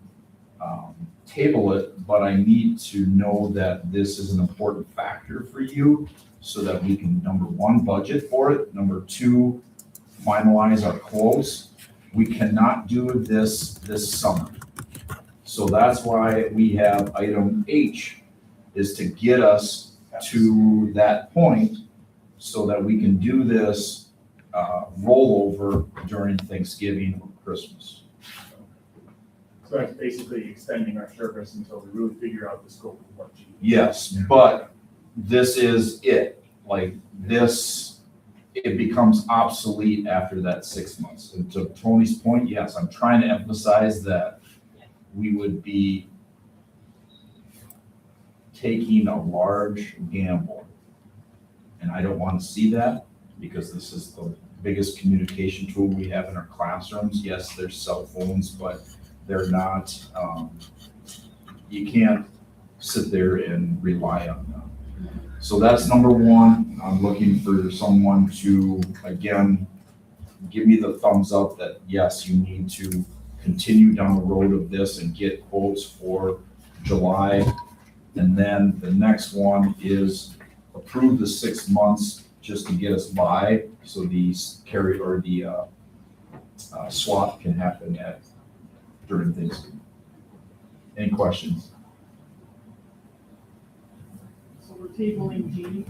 table it, but I need to know that this is an important factor for you so that we can, #1, budget for it, #2, finalize our quotes. We cannot do this summer. So that's why we have item H, is to get us to that point so that we can do this rollover during Thanksgiving or Christmas. So that's basically extending our service until we really figure out the scope of what you. Yes, but this is it. Like this, it becomes obsolete after that 6 months. And to Tony's point, yes, I'm trying to emphasize that we would be taking a large gamble. And I don't want to see that because this is the biggest communication tool we have in our classrooms. Yes, there's cell phones, but they're not, you can't sit there and rely on them. So that's #1. I'm looking for someone to, again, give me the thumbs up that yes, you need to continue down the road of this and get quotes for July. And then the next one is approve the 6 months just to get us by, so these swap can happen during Thanksgiving. Any questions? So we're tabling G.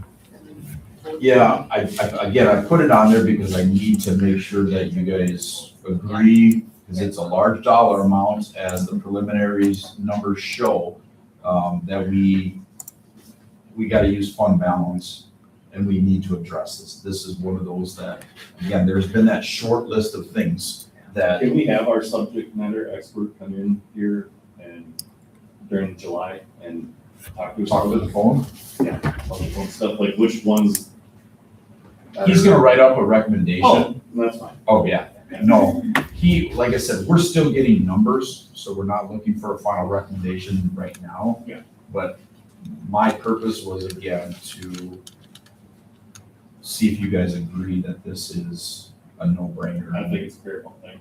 Yeah, I put it on there because I need to make sure that you guys agree, because it's a large dollar amount, as the preliminaries numbers show, that we gotta use fund balance, and we need to address this. This is one of those that, again, there's been that short list of things that, Can we have our subject matter expert come in here and during July and talk to us? talk to the phone. About the phone stuff, like which ones? He's gonna write up a recommendation. Oh, that's fine. Oh, yeah, no, like I said, we're still getting numbers, so we're not looking for a final recommendation right now. Yeah. But my purpose was, again, to see if you guys agree that this is a no-brainer. I think it's a fair thing.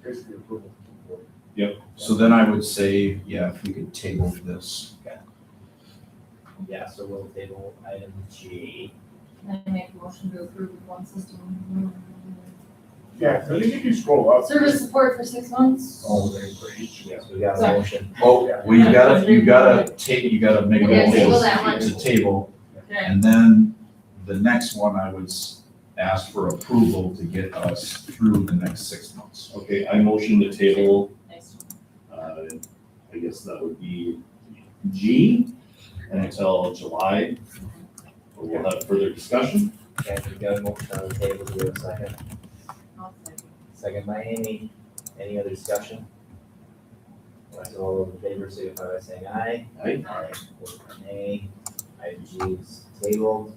Basically approval. So then I would say, yeah, if we could table this. Yeah, so we'll table item G. Can I make a motion to approve one system? Yeah, so I think if you scroll up. Service support for 6 months? Oh, very great. Yes, we got a Sorry. motion. Oh, well, you gotta make a Okay, table motion that one. to table. Okay. And then the next one, I would ask for approval to get us through the next 6 months. Okay, I motion to table, Next I guess that would be G, and until July. We'll have further discussion. Okay, we got a motion on the table. Do we have a second? one. I'll second. Second by Amy. Any other discussion? All right, so all those in favor, signify by saying aye. Aye. Aye. Opposed by nay. Item G is tabled.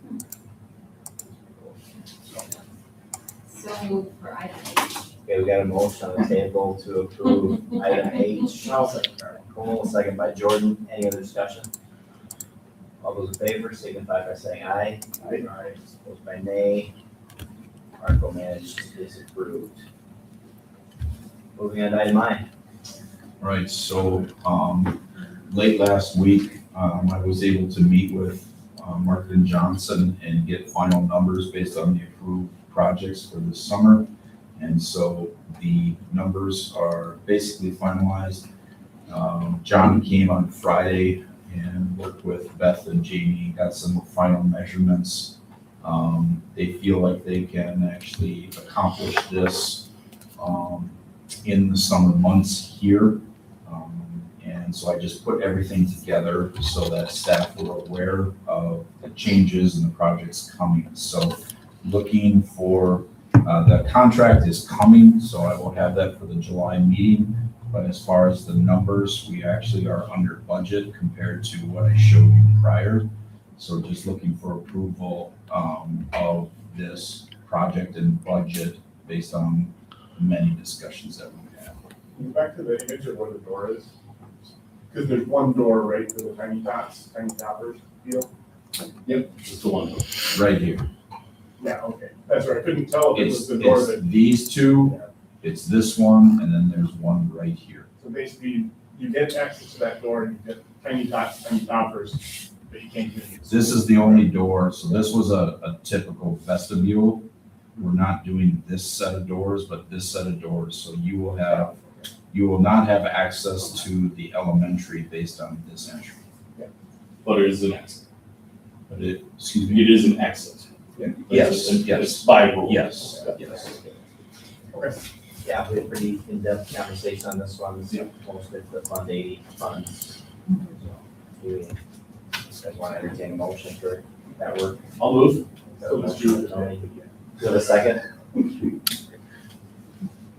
So moved for item H. Okay, we got a motion on the table to approve item H. Cole, second by Jordan. Any other discussion? All those in favor signify by saying aye. Aye. Opposed by nay. Article managed is approved. Moving on to item I. All right, so, late last week, I was able to meet with, Mark Johnson and get final numbers based on the approved projects for this summer. And so the numbers are basically finalized. John came on Friday and worked with Beth and Jamie, got some final measurements. They feel like they can actually accomplish this, in the summer months here. And so I just put everything together so that staff were aware of the changes and the projects coming. So looking for, the contract is coming, so I will have that for the July meeting. But as far as the numbers, we actually are under budget compared to what I showed you prior. So just looking for approval, of this project and budget based on many discussions that we've had. Back to the image of where the door is. Because there's one door right to the tiny toppers deal. Just the one. Right here. Yeah, okay, that's right, I couldn't tell if it was It's, the door it's that, these two, it's this one, and then there's one right here. so basically, you get access to that door and you get tiny toppers, but you can't use. This is the only door, so this was a typical vestibule. We're not doing this set of doors, but this set of doors, so you will not have access to the elementary based on this entry. But it is an exit. But excuse me? It is an exit. Yes, It's yes, by rule. yes, yes. Okay. Yeah, we had a pretty in-depth conversation on this one. Yeah. Most of the Fund 80 funds. So, we just want to entertain a motion for that work. I'll move. So, let's do it. Tony, do you have a second?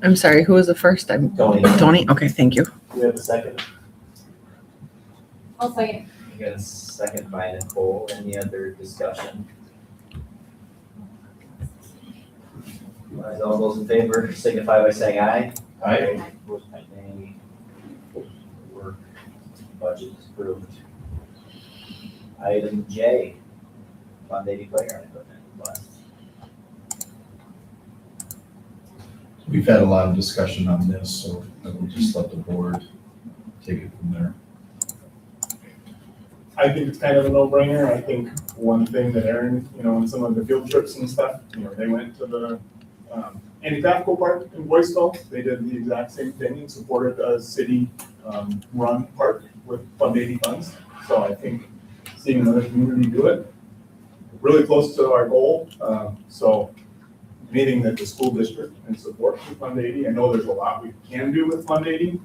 I'm sorry, who was the first? I'm Tony, Tony? Okay, thank you. do you have a second? I'll second. You got a second by Nicole. Any other discussion? All right, all those in favor signify by saying aye. Aye. Opposed by nay. Work budget is approved. Item J, Fund 80 playground equipment. Last. We've had a lot of discussion on this, so I will just let the board take it from there. I think it's kind of a no-brainer, I think one thing that Aaron, in some of the field trips and stuff, they went to the, Annie-Tafco Park in Boyceville, they did the exact same thing and supported a city, run park with Fund 80 funds. So I think seeing another community do it, really close to our goal, so anything that the school district can support with Fund 80. I know there's a lot we can do with Fund 80.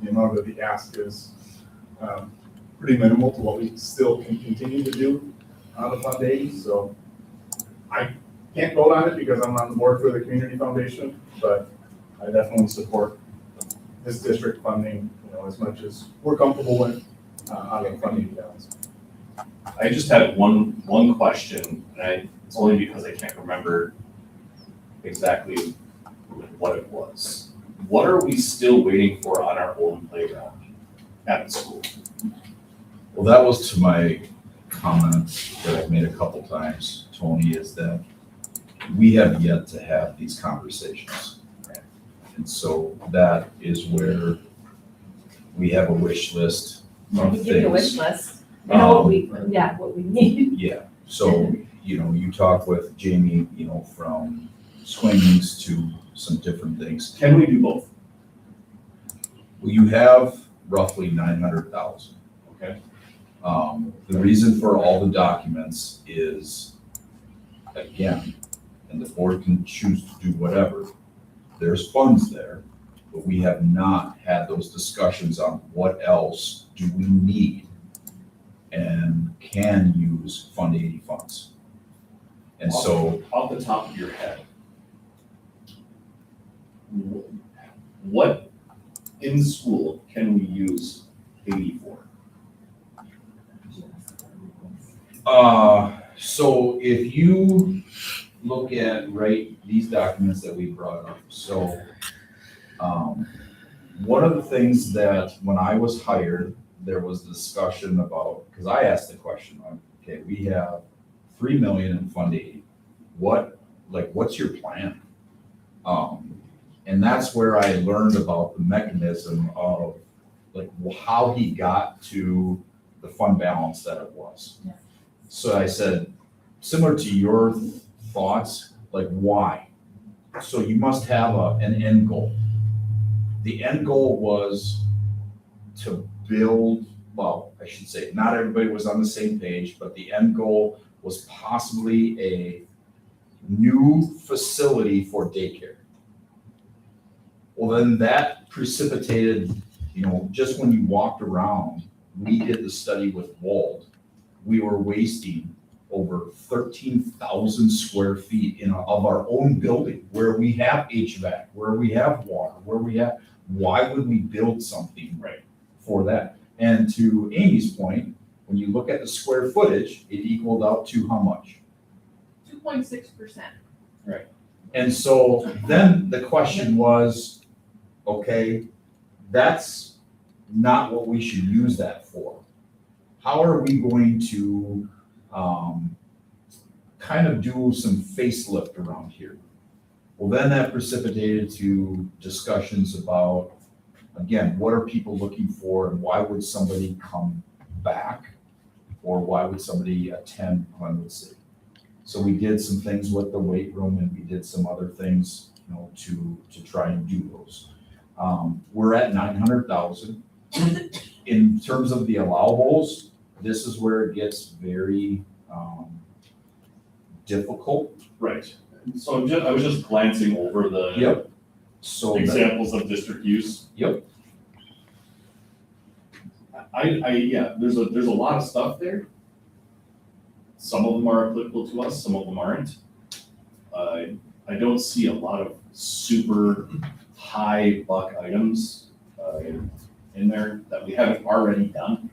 The amount of the ask is pretty minimal to what we still can continue to do on the Fund 80. So I can't vote on it because I'm on the board for the Community Foundation, but I definitely support this district funding, as much as we're comfortable with on the funding balance. I just had one question, and it's only because I can't remember exactly what it was. What are we still waiting for on our own playground at the school? Well, that was to my comment that I've made a couple times, Tony, is that we have yet to have these conversations. And so that is where we have a wish list of We give you a wish things. list. I know what we, yeah, what we need. Yeah, so, you talk with Jamie, from swings to some different things. Can we do both? Well, you have roughly 900,000. Okay. The reason for all the documents is, again, and the board can choose to do whatever, there's funds there, but we have not had those discussions on what else do we need and can use Fund 80 funds. And so, Off the top of your head, what in school can we use 80 for? so if you look at, these documents that we brought up, so, one of the things that when I was hired, there was discussion about, because I asked the question, okay, we have 3 million in Fund 80. What's your plan? And that's where I learned about the mechanism of how he got to the fund balance that it was. Yeah. So I said, similar to your thoughts, why? So you must have an end goal. The end goal was to build, well, I should say, not everybody was on the same page, but the end goal was possibly a new facility for daycare. Well, then that precipitated, just when you walked around, we did the study with Wald. We were wasting over 13,000 square feet of our own building, where we have HVAC, where we have water, why would we build something for that? And to Amy's point, when you look at the square footage, it equaled out to how much? 2.6%. And so then the question was, okay, that's not what we should use that for. How are we going to kind of do some facelift around here? Well, then that precipitated to discussions about, again, what are people looking for and why would somebody come back? Or why would somebody attend Glenwood City? So we did some things with the weight room and we did some other things, to try and do those. We're at 900,000. In terms of the allowables, this is where it gets very difficult. Right. So I was just glancing over the Yep. So examples of district use. Yep. There's a lot of stuff there. Some of them are applicable to us, some of them aren't. I don't see a lot of super high buck items in there that we haven't already done.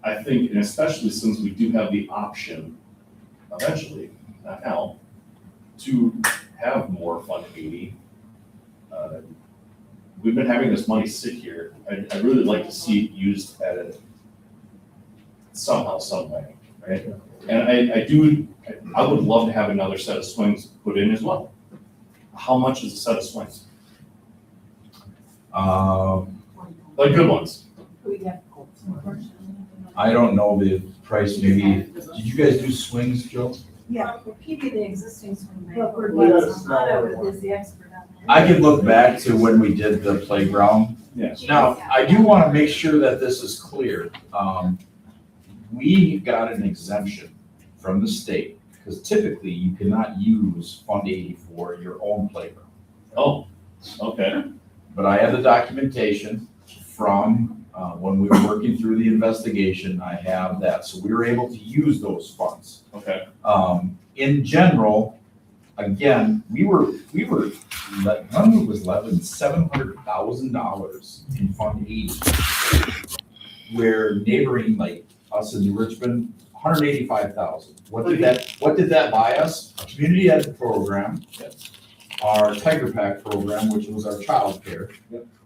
I think, and especially since we do have the option eventually, not now, to have more Fund 80. We've been having this money sit here. I'd really like to see it used at it somehow, some way, right? And I would love to have another set of swings put in as well. How much is a set of swings? Like good ones. We have goals, unfortunately. I don't know the price, maybe, did you guys do swings, Joe? Yeah, we'll keep you the existing swing. But we got a smaller Otto one. is the expert on that. I could look back to when we did the playground. Yes. Now, I do want to make sure that this is clear. We got an exemption from the state, because typically you cannot use Fund 80 for your own playground. Oh, okay, But I have the documentation from when we were working through the investigation. I have that, so we were able to use those funds. okay. In general, again, we were, Glenwood was levying $700,000 in Fund 80. Where neighboring, like us in New Richmond, $185,000. What did that buy us? A community ed program, our Tiger Pack program, which was our childcare,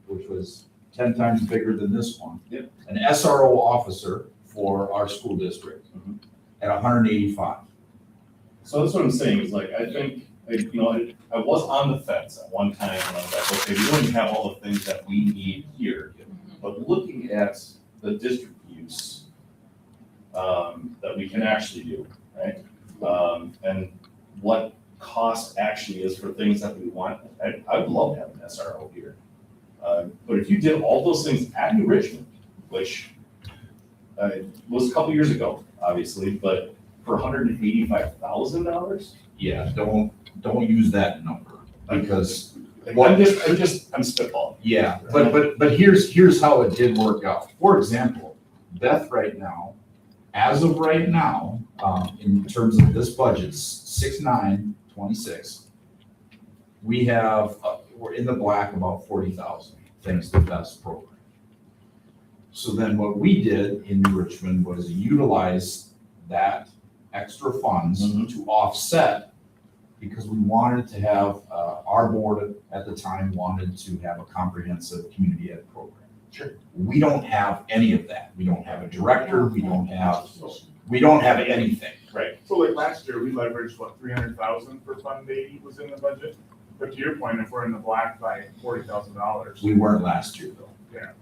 which was 10 times bigger than this one. Yep. An SRO officer for our school district at 185. So that's what I'm saying, is like, I think, I was on the fence at one time, and I was like, okay, we don't have all the things that we need here. But looking at the district use, that we can actually do, right? And what cost actually is for things that we want, I would love to have an SRO here. But if you did all those things at New Richmond, which was a couple years ago, obviously, but for $185,000? Yeah, don't use that number, because I'm spitballing. yeah, but here's how it did work out. For example, Beth right now, as of right now, in terms of this budget, 6/9/26, we have, we're in the black about 40,000, thanks to Beth's program. So then what we did in New Richmond was utilize that extra funds to offset, because we wanted to have, our board at the time wanted to have a comprehensive community ed program. Sure. We don't have any of that. We don't have a director, we don't have anything. Right. So like last year, we leveraged, what, 300,000 for Fund 80 was in the budget? But to your point, if we're in the black by $40,000. We weren't last year though. Yeah.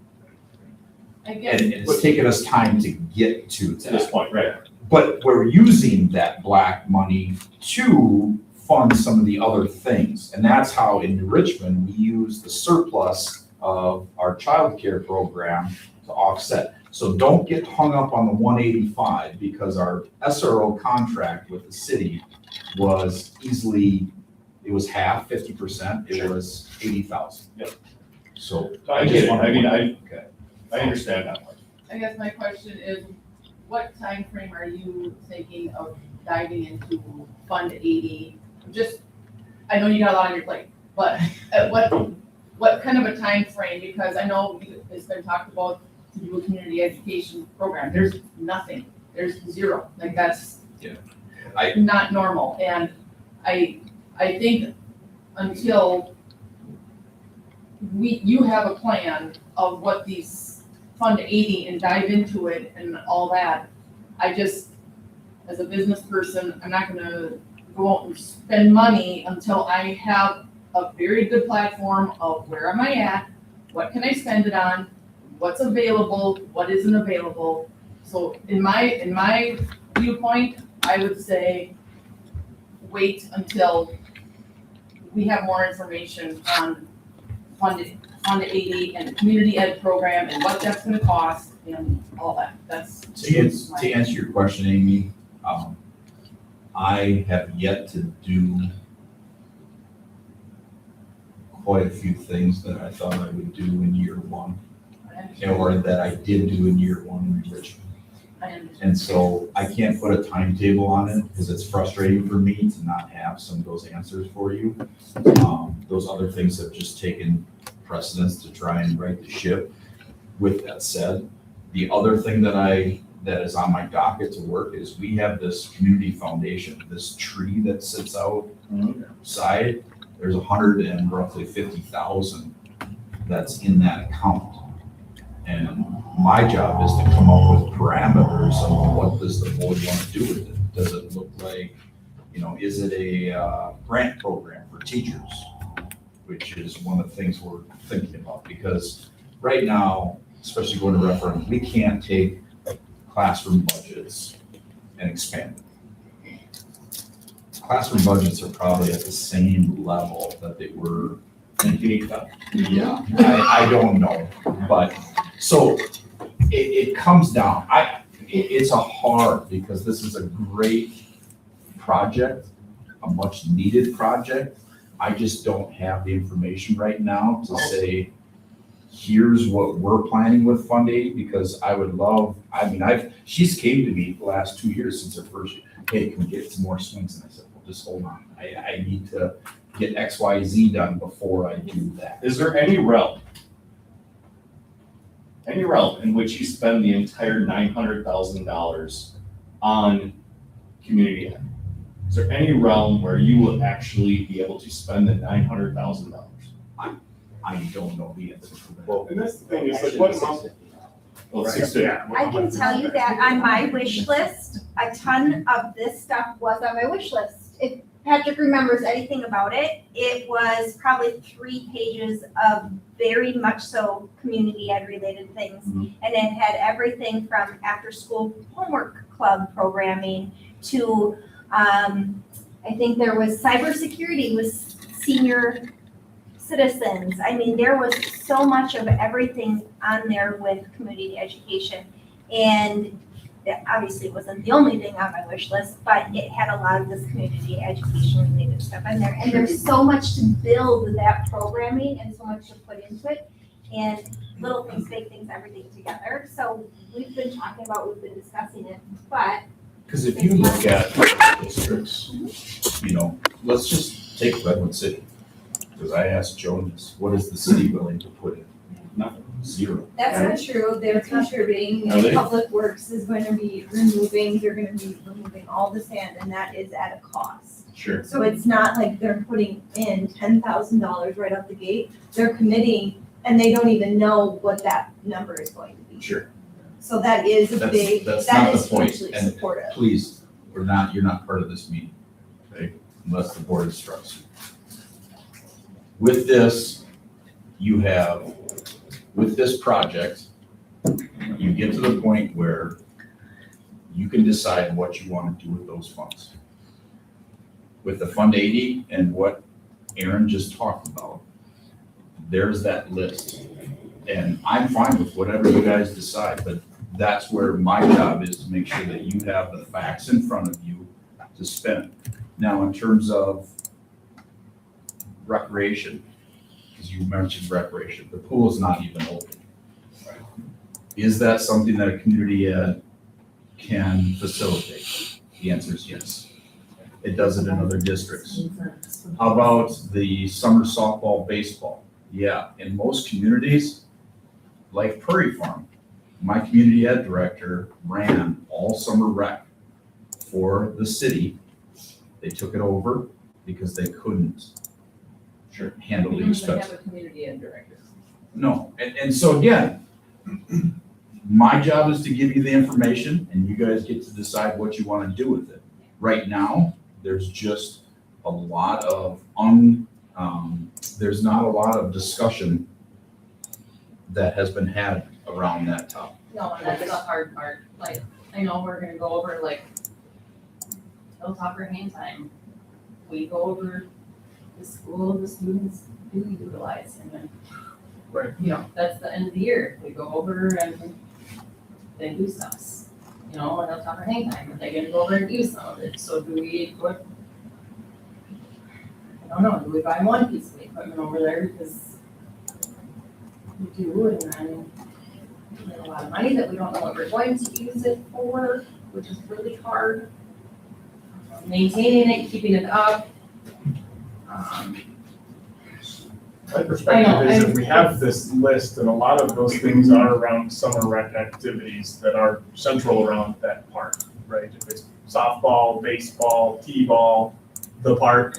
I guess, And it's taken us time to get to To this that. point, right? But we're using that black money to fund some of the other things. And that's how in New Richmond, we use the surplus of our childcare program to offset. So don't get hung up on the 185, because our SRO contract with the city was easily, it was half, 50%, it was 80,000. Yep. So. I get it. I mean, Okay. I understand that part. I guess my question is, what time frame are you thinking of diving into Fund 80? Just, I know you got a lot on your plate, but at what kind of a time frame? Because I know it's been talked about to do a community education program. There's nothing. There's zero. Like that's not normal. And I think until you have a plan of what these Fund 80 and dive into it and all that, I just, as a business person, I'm not gonna go out and spend money until I have a very good platform of where am I at, what can I spend it on, what's available, what isn't available. So in my viewpoint, I would say wait until we have more information on Fund 80 and the community ed program and what that's gonna cost and all that. That's To answer your question, Amy, I have yet to do quite a few things that I thought I would do in year one, or that I did do in year one in Richmond. And so I can't put a timetable on it, because it's frustrating for me to not have some of those answers for you. Those other things have just taken precedence to try and right the ship. With that said, the other thing that is on my docket to work is we have this community foundation, this tree that sits outside. There's roughly 50,000 that's in that account. And my job is to come up with parameters of what does the board want to do with it? Does it look like, is it a grant program for teachers? Which is one of the things we're thinking about, because right now, especially going to referendum, we can't take classroom budgets and expand them. Classroom budgets are probably at the same level that they were. Yeah, I don't know, but, so it comes down, it's a hard, because this is a great project, a much needed project. I just don't have the information right now to say, here's what we're planning with Fund 80, because I would love, she's came to me the last 2 years since her first year, hey, can we get some more swings? And I said, well, just hold on. I need to get X, Y, Z done before I do that. Is there any realm in which you spend the entire $900,000 on community ed? Is there any realm where you will actually be able to spend the $900,000? I don't know the answer to that. And that's the thing, is like, what amount? Well, Right, 650. yeah. I can tell you that on my wish list, a ton of this stuff was on my wish list. If Patrick remembers anything about it, it was probably 3 pages of very much so community ed related things. Mhm. And it had everything from after school homework club programming to, I think there was cybersecurity with senior citizens. I mean, there was so much of everything on there with community education. And that obviously wasn't the only thing on my wish list, but it had a lot of this community education related stuff in there. And there's so much to build that programming and so much to put into it. And little things, big things, everything together. So we've been talking about, we've been discussing it, but Because if you look at districts, let's just take Redwood City. Because I asked Jonas, what is the city willing to put in? Nothing, 0. That's not true, they're contributing, Are they? Public Works is going to be removing all the sand, and that is at a cost. Sure. So it's not like they're putting in $10,000 right out the gate, they're committing, and they don't even know what that number is going to be. Sure. So that is a big, That's that not is the point. hugely And supportive. please, you're not part of this meeting, okay? Unless the board instructs you. With this, with this project, you get to the point where you can decide what you want to do with those funds. With the Fund 80 and what Aaron just talked about, there's that list. And I'm fine with whatever you guys decide, but that's where my job is, to make sure that you have the facts in front of you to spend. Now, in terms of recreation, because you mentioned recreation, the pool is not even open. Is that something that a community ed can facilitate? The answer is yes. It does it in other districts. How about the summer softball, baseball? Yeah, in most communities, like Prairie Farm, my community ed director ran all summer rec for the city. They took it over because they couldn't handle We the don't even expense. have a community ed director. No, and so again, my job is to give you the information and you guys get to decide what you want to do with it. Right now, there's just a lot of there's not a lot of discussion that has been had around that topic. No, and that's the hard part, like, I know we're gonna go over like Hilltopper Hang Time. We go over the school, the students do utilize, and then, Right. That's the end of the year, we go over and they do stuff. And Hilltopper Hang Time, are they gonna go over and do some of it, so do we put, I don't know, do we buy one piece of equipment over there, because we do, and then we have a lot of money that we don't know what we're going to use it for, which is really hard. Maintaining it, keeping it up. My perspective is if we have this list, and a lot of those things are around summer rec activities that are central around that park, right? If it's softball, baseball, t-ball, the park,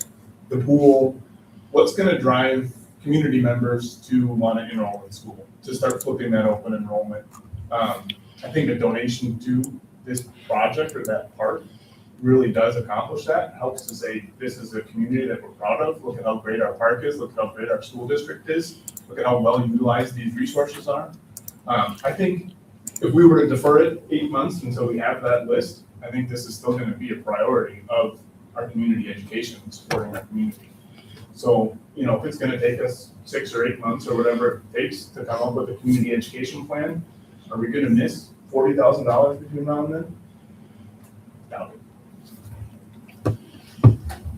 the pool, what's gonna drive community members to wanna enroll in school, to start flipping that open enrollment? I think a donation to this project or that park really does accomplish that, helps to say, this is a community that we're proud of, look at how great our park is, look at how great our school district is, look at how well utilized these resources are. I think if we were to defer it 8 months until we have that list, I think this is still gonna be a priority of our community education, and supporting our community. So, if it's gonna take us 6 or 8 months or whatever it takes to come up with a community education plan, are we gonna miss $40,000 between now and then? Doubt it.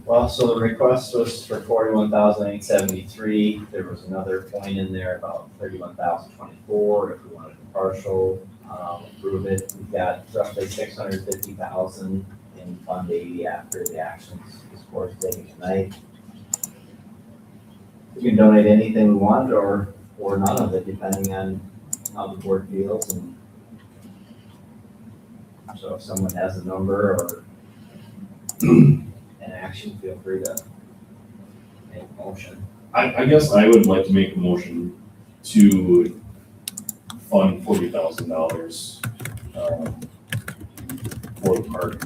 Well, so the request was for 41,873. There was another point in there about 31,024 if we wanted to partial approve it. We've got roughly 650,000 in Fund 80 after the actions this board's taking tonight. We can donate anything we want or none of it, depending on how the board feels. And so if someone has a number or an action, feel free to make a motion. I guess I would like to make a motion to fund $40,000 for the park.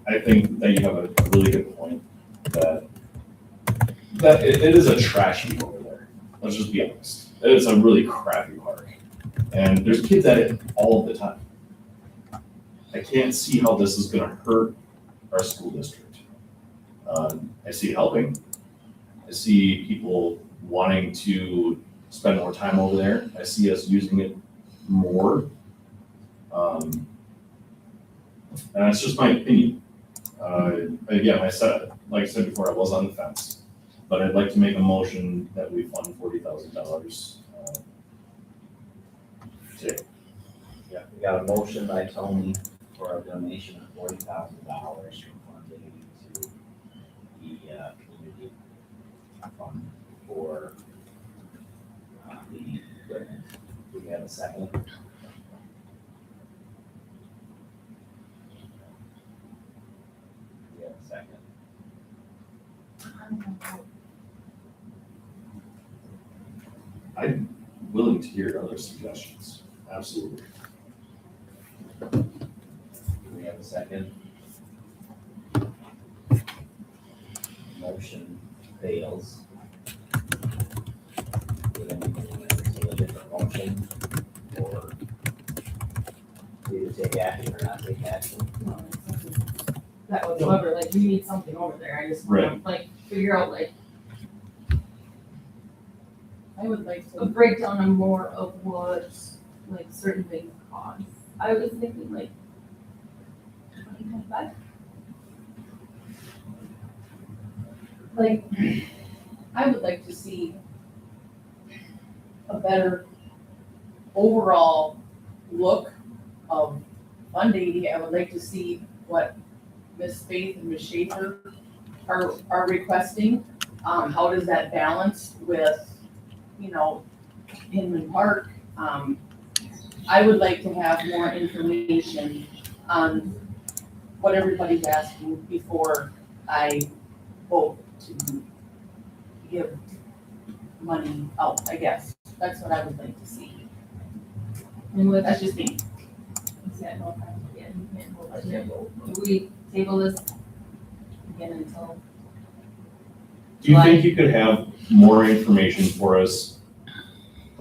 I think that you have a really good point that it is a trash heap over there. Let's just be honest. It's a really crappy park. And there's kids at it all the time. I can't see how this is gonna hurt our school district. I see it helping. I see people wanting to spend more time over there. I see us using it more. And that's just my opinion. Again, like I said before, I was on the fence, but I'd like to make a motion that we fund $40,000 today. Yeah, we got a motion by Tony for a donation of $40,000 from Fund 80 to the community fund for the equipment. Do we have a second? We have a second. I'm willing to hear other suggestions, absolutely. Do we have a second? Motion fails. Do we entertain a different motion or either take action or not take action? That whatsoever, like, you need something over there, I just wanna, like, figure out, like, I would like a to, breakdown on more of what, like, certain things cost. I was thinking like 2025. like, I would like to see a better overall look of Fund 80. I would like to see what Ms. Faith and Ms. Schaefer are requesting. How does that balance with, Inman Park? I would like to have more information on what everybody's asking before I vote to give money out, I guess. That's what I would like to see. And with, That's just me. yeah, no, yeah, you can't hold that table. Do we table this again until, Do you think you could have more information for us?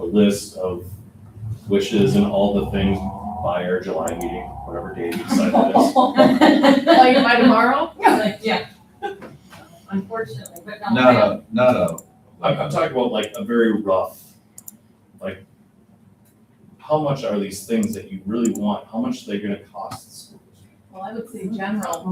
A list of wishes and all the things by our July meeting, whatever day you decide that is. Like by tomorrow? like, yeah. Unfortunately, but no. Not a. I'm talking about like a very rough, like, how much are these things that you really want? How much are they gonna cost the school district? Well, I would say general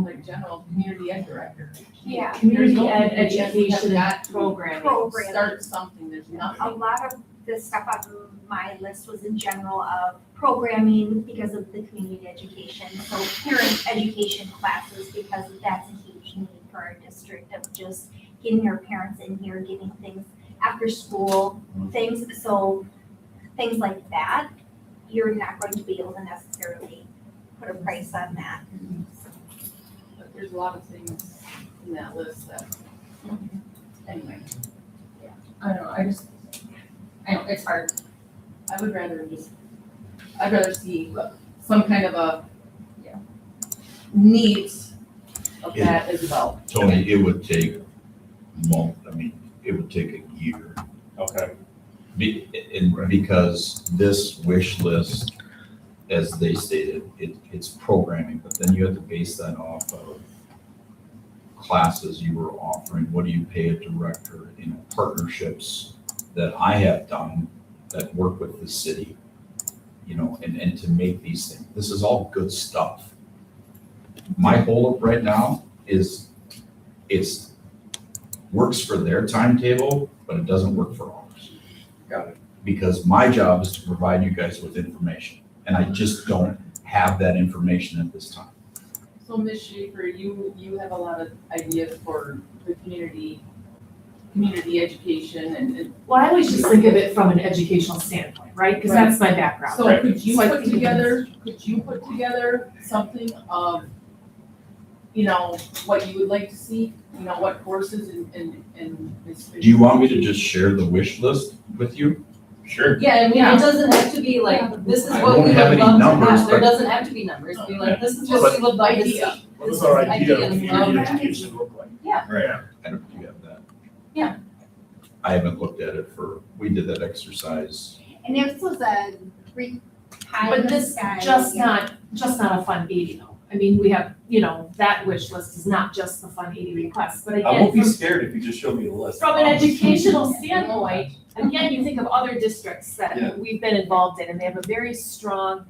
community ed director. Yeah. Community There's no ed community ed, we have education got to programming. Program. Start something, there's A nothing. lot of the stuff on my list was in general of programming because of the community education. So parent education classes, because that's a huge need for our district of just getting your parents in here, getting things after school, things. So things like that, you're not going to be able to necessarily put a price on that. But there's a lot of things in that list that, anyway, I don't know, I know, it's hard. I'd rather see some kind of a needs of that as well. Tony, it would take it would take a year. Okay. Because this wish list, as they stated, it's programming, but then you have to base that off of classes you were offering. What do you pay a director in partnerships that I have done that work with the city, and to make these things. This is all good stuff. My holdup right now is it's works for their timetable, but it doesn't work for ours. Got it. Because my job is to provide you guys with information, and I just don't have that information at this time. So Ms. Schaefer, you have a lot of ideas for the community education and Well, I always just think of it from an educational standpoint, right? Because that's my background. so could you So I put think together something of, you know, what you would like to see, you know, what courses and. Do you want me to just share the wish list with you? Sure. Yeah, I mean, Yeah. it doesn't have to be like, this is I what don't we have would any love to numbers, have, there but- doesn't have to be numbers, be like, this is what But- we would like to see. Idea. What does our idea of Ideas. community Okay. education look like? Right. I don't, do you have that? Yeah. I haven't looked at it we did that exercise. And this was a pie in But the this sky. just not a fun 80 though. I mean, we have, you know, that wish list is not just the fun 80 requests, but I again, won't be from, scared if you just show me the list. from an educational standpoint, again, you think of other districts Yeah. that we've been involved in, and they have a very strong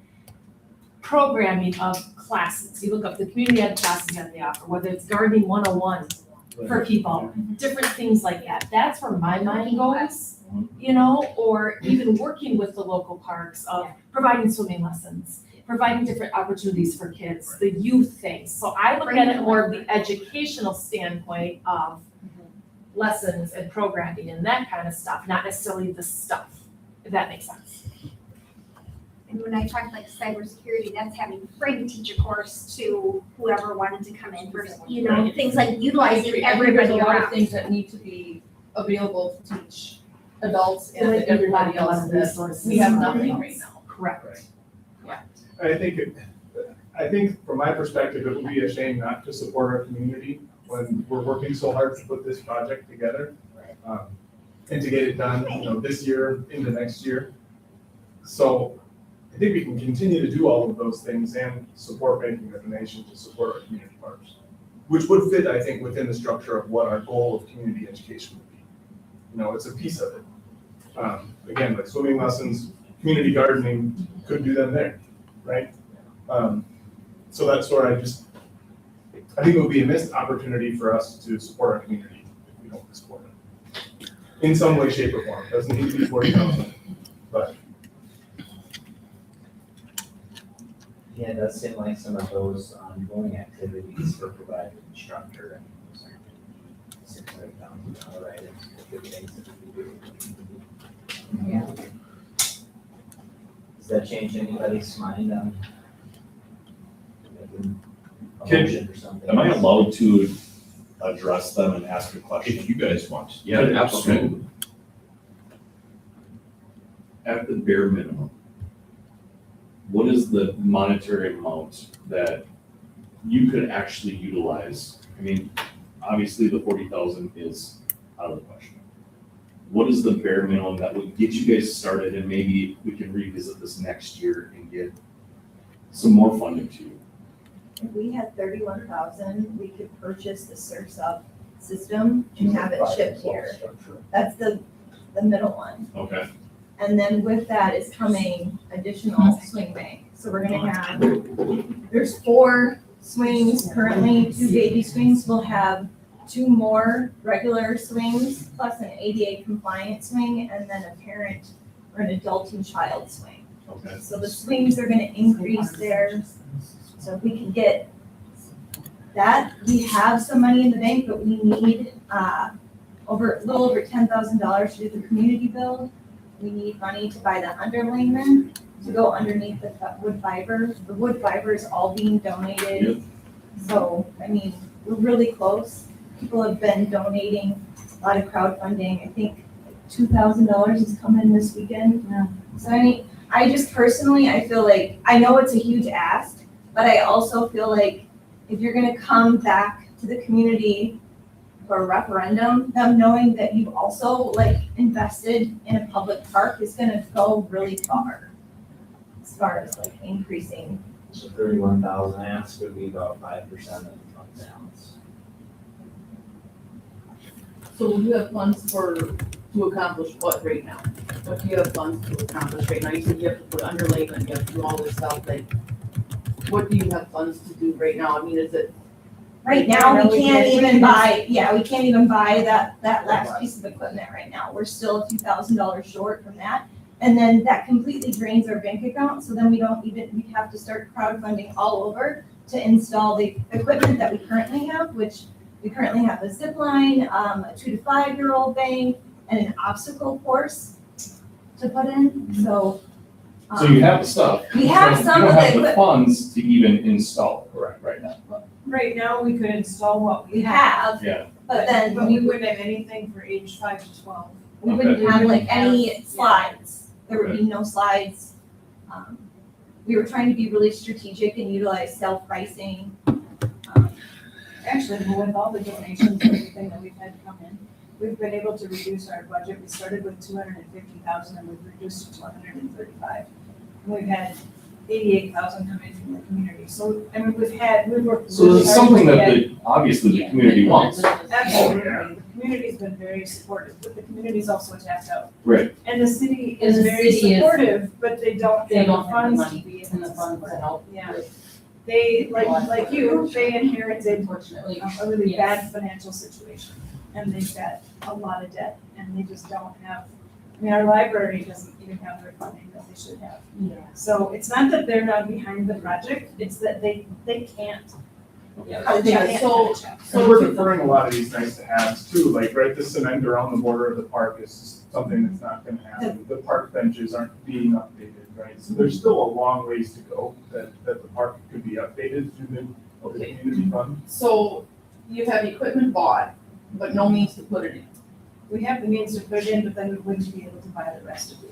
programming of classes. You look up the community ed classes that they offer, whether it's gardening 101 for people, different things like that. That's where my mind goes, you know, or even working with the local parks of providing swimming lessons, providing different opportunities for kids, the youth things. So I look at it more of the educational standpoint of lessons and programming and that kind of stuff, not necessarily the stuff, if that makes sense. And when I talked like cybersecurity, that's having free to teach a course to whoever wanted to come in first, you know, things like utilizing There's everybody a lot of around. things that need to be available to teach adults Feel and like we everybody lack a lot else of that resources. we have nothing right now. Correct. I think from my perspective, it would be a shame not to support our community when we're working so hard to put this project together. And to get it done, you know, this year into next year. So I think we can continue to do all of those things and support making a donation to support our community partners, which would fit, I think, within the structure of what our goal of community education would be. You know, it's a piece of it. Again, like swimming lessons, community gardening, could do them there, right? So that's where I think it would be a missed opportunity for us to support our community if we don't support it. In some way, shape, or form, doesn't need to be 40,000, but. Yeah, it does seem like some of those ongoing activities for providing instructor and those $600,000 items, good things that we do. Yeah. Does that change anybody's mind on making a Can- motion or something? Am I allowed to address them and ask a question? If you guys want, yeah, Okay. absolutely. At the bare minimum, what is the monetary amount that you could actually utilize? I mean, obviously the 40,000 is out of the question. What is the bare minimum that would get you guys started, and maybe we can revisit this next year and get some more funding to you? If we had 31,000, we could purchase the Surf's Up system and have it shipped here. That's the middle one. Okay, And then with that is coming additional swing bank. So we're gonna have, there's 4 swings currently, 2 baby swings. We'll have 2 more regular swings plus an ADA compliant swing and then a parent or an adult and child swing. okay. So the swings are gonna increase there. So if we can get that, we have some money in the bank, but we need, a little over $10,000 to do the community build. We need money to buy the underlayment to go underneath the wood fiber. The wood fiber is all being donated. So, I mean, we're really close. People have been donating, a lot of crowdfunding. I think $2,000 has come in this weekend. Yeah. So I mean, I just personally, I feel like, I know it's a huge ask, but I also feel like if you're gonna come back to the community for a referendum, them knowing that you've also like invested in a public park is gonna go really far. As far as like increasing. So 31,000 asks would be about 5% of the fund balance. So you have funds to accomplish what right now? What do you have funds to accomplish right now? You said you have to put underlayment, you have to do all this stuff, like, what do you have funds to do right now? I mean, is it Right now, we can't even buy, we can't even buy that last piece of equipment right now. We're still a few $1,000s short from that. And then that completely drains our bank account, so then we have to start crowdfunding all over to install the equipment that we currently have, which we currently have a zip line, a 2 to 5-year-old bank, and an obstacle course to put in, so. So you have the stuff. We have So some you of don't the have the equip- funds to even install right now. Right now, we could install what We have, Yeah. but then But we wouldn't have anything for age 5 to 12. we wouldn't Okay. have like any slides. There would be no slides. We were trying to be really strategic and utilize self-pricing. Actually, with all the donations and everything that we've had come in, we've been able to reduce our budget. We started with 250,000 and we've reduced it to 135. And we've had 88,000 come in from the community. So, I mean, we've worked. So really it's hard something to that get- obviously the community wants. Absolutely. The community's been very supportive, but the community's also tapped out. Right. And the city And is the very city is- supportive, but they don't They have don't the have the funds to money be able and the to funds to support. help. Yeah. They, like you, they inherited Unfortunately. a really Yes. bad financial situation. And they've got a lot of debt and they just don't have, I mean, our library doesn't even have their funding that they should have. Yeah. So it's not that they're not behind the project, it's that they can't. Yeah. They can't So- catch up. So we're deferring a lot of these nice to haves too, like, right, the cement around the border of the park is just something that's not gonna happen. The park benches aren't being updated, right? So there's still a long ways to go that the park could be updated through the Okay. community fund. So you have equipment bought, but no means to put it in. We have the means to put in, but then we wouldn't be able to buy the rest of it.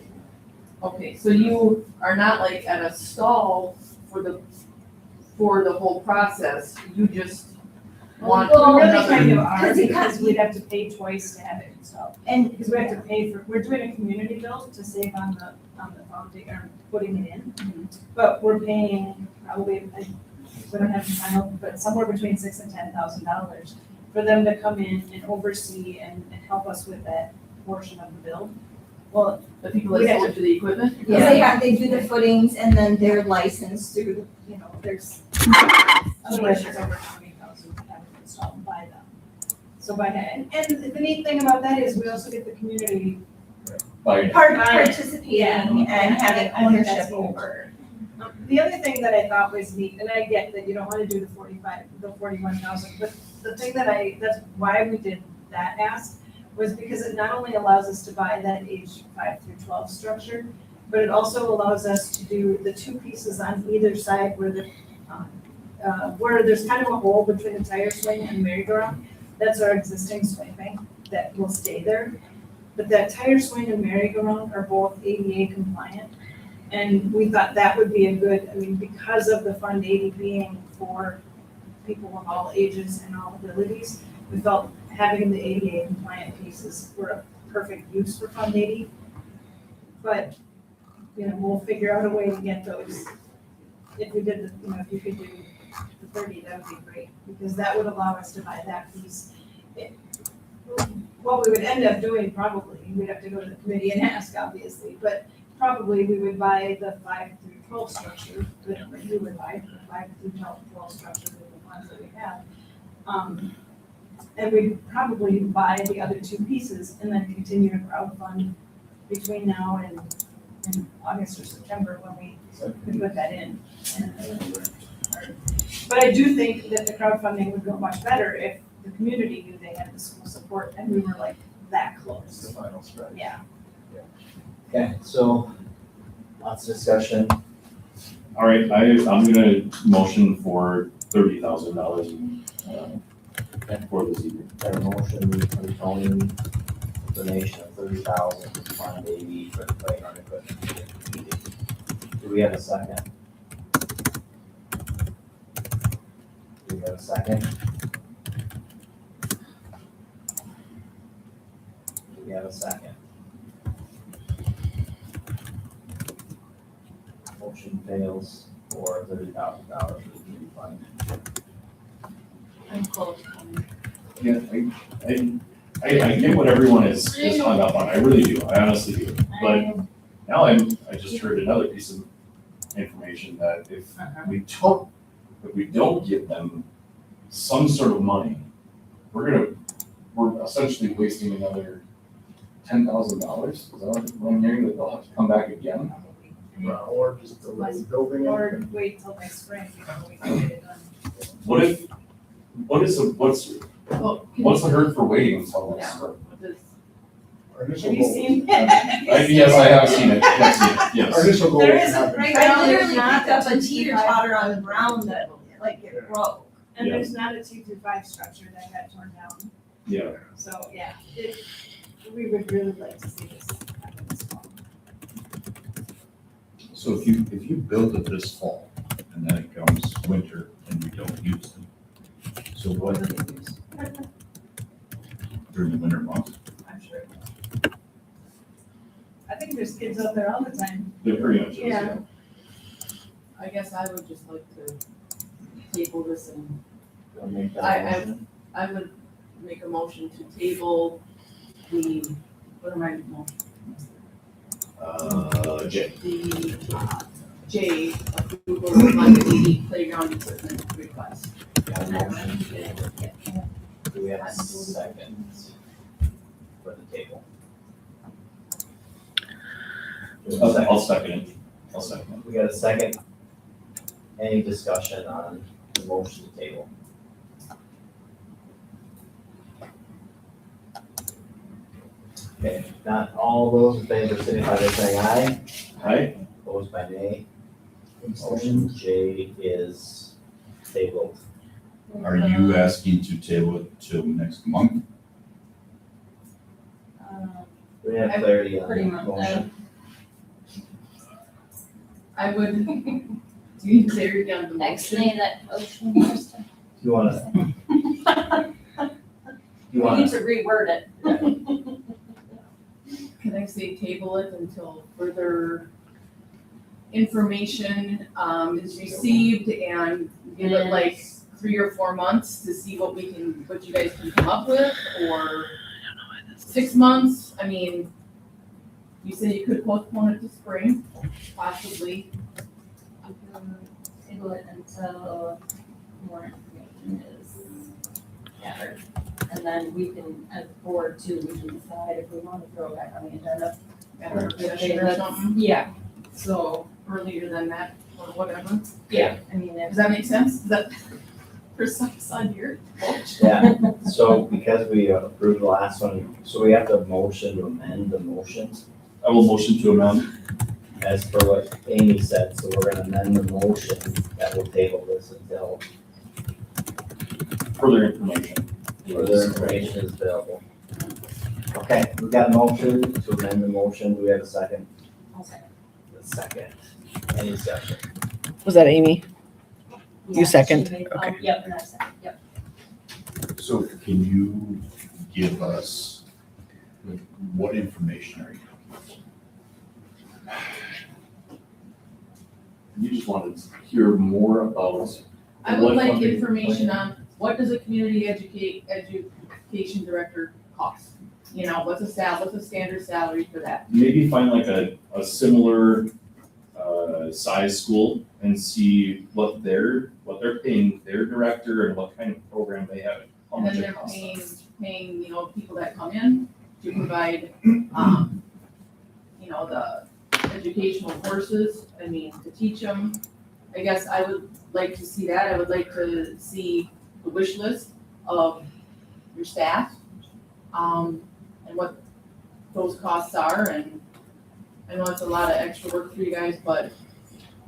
Okay, so you are not like at a stall for the whole process, you just want We really another. kind of are, Because it because costs- we'd have to pay twice to have it installed. And Because we have to pay for, we're doing a community bill to save on the foundation, or putting it in. But we're paying probably, we don't have the final, but somewhere between $6,000 and $10,000 for them to come in and oversee and help us with that portion of the bill. Well, The people that sold to the equipment? they do the footings and then they're licensed through, there's. otherwise it's over 20,000 to have it installed by them. So by that, and the neat thing about that is we also get the community Participating Yeah. and having I think ownership that's neat. over. The other thing that I thought was neat, and I get that you don't wanna do the 41,000, but the thing that's why we did that ask was because it not only allows us to buy that age 5 through 12 structure, but it also allows us to do the two pieces on either side where there's kind of a hole between the tire swing and merry-go-round. That's our existing swing bank that will stay there. But that tire swing and merry-go-round are both ADA compliant. And we thought that would be a good, I mean, because of the Fund 80 being for people of all ages and all abilities, we felt having the ADA compliant pieces were a perfect use for Fund 80. But, we'll figure out a way to get those. If we did, if you could do the 30, that would be great, because that would allow us to buy that piece. What we would end up doing probably, we'd have to go to the committee and ask, obviously, but probably we would buy the 5 through 12 structure, that you would buy, the 5 through 12 structure with the funds that we have. And we'd probably buy the other two pieces and then continue to crowdfund between now and August or September when we could put that in. But I do think that the crowdfunding would go much better if the community knew they had the school support and we were like that It's close. the final stretch. Yeah. Okay, so lots of discussion. All right, I'm gonna motion for $30,000 for this evening. Got a motion from Tony, donation of 30,000 to Fund 80 for the playground equipment. Do we have a second? Do we have a second? Do we have a second? Motion fails for $30,000 for the community fund. I'm close. Yeah, I get what everyone is hung up on, I really do, I honestly do. But now I just heard another piece of information that if we don't give them some sort of money, we're essentially wasting another $10,000. Is that what I'm hearing, that they'll have to come back again? Or just delay building Or it. wait till next spring, we can get it done. What's the hurt for waiting until next Yeah. spring? Our initial Have you goal- seen? Yes, I have seen it, Our yes. initial goal There is to isn't have. right I now, there's literally not picked up a a teeter totter on the ground that, like, it broke. And Yeah. there's not a 2-5 structure that got torn down, Yeah, so, yeah, we would really like to see this happen this fall. So if you build it this fall and then it comes winter and we don't use them, so what during the winter months? I'm sure. I think there's kids out there all the time. they're pretty much is, Yeah. yeah. I guess I would just like to table this and Wanna make that I- motion? I would make a motion to table the, what am I, Jay. the J, approval of London playground equipment request. Got a motion? Do we have a second for the table? I'll second it. I'll second it. We got a second. Any discussion on the motion to table? Okay, not all those in favor signify by saying aye. Aye. Opposed by nay. Motion J is tabled. Are you asking to table it till next month? We have clarity on Pretty the much, motion. I would, do you clarity on the motion? Explain that motion, Kristen. You wanna? You We wanna? need to reword it. Can I say table it until further information, is received and give it like 3 or 4 months to see what you guys can come up with, or 6 months? I mean, you said you could postpone it to spring, possibly. Table it until more information is gathered. And then we can, as a board too, we can decide if we want to throw it back on the agenda. After a session or something, Yeah, so earlier than that, or whatever. I mean, Does that make sense? Is that precise on your? Yeah, so because we approved the last one, so we have to motion to amend the motion I will motion to amend. as per what Amy said, so we're gonna amend the motion that will table this until Further information. further information is available. Okay, we got a motion to amend the motion, do we have a second? I'll second. A second, any discussion? Was that Amy? You Yeah, second? she made- Okay. Yep, and I second, yep. So can you give us, what information are you? You just wanted to hear more about. I would what like funding information plan. on what does a community education director cost? You know, what's a standard salary for that? Maybe find like a similar, size school and see what they're paying their director and what kind of program they have, how And much then it they're costs. paying, people that come in to provide, the educational courses, to teach them. I guess I would like to see that. I would like to see the wish list of your staff, and what those costs are, and I know it's a lot of extra work for you guys, but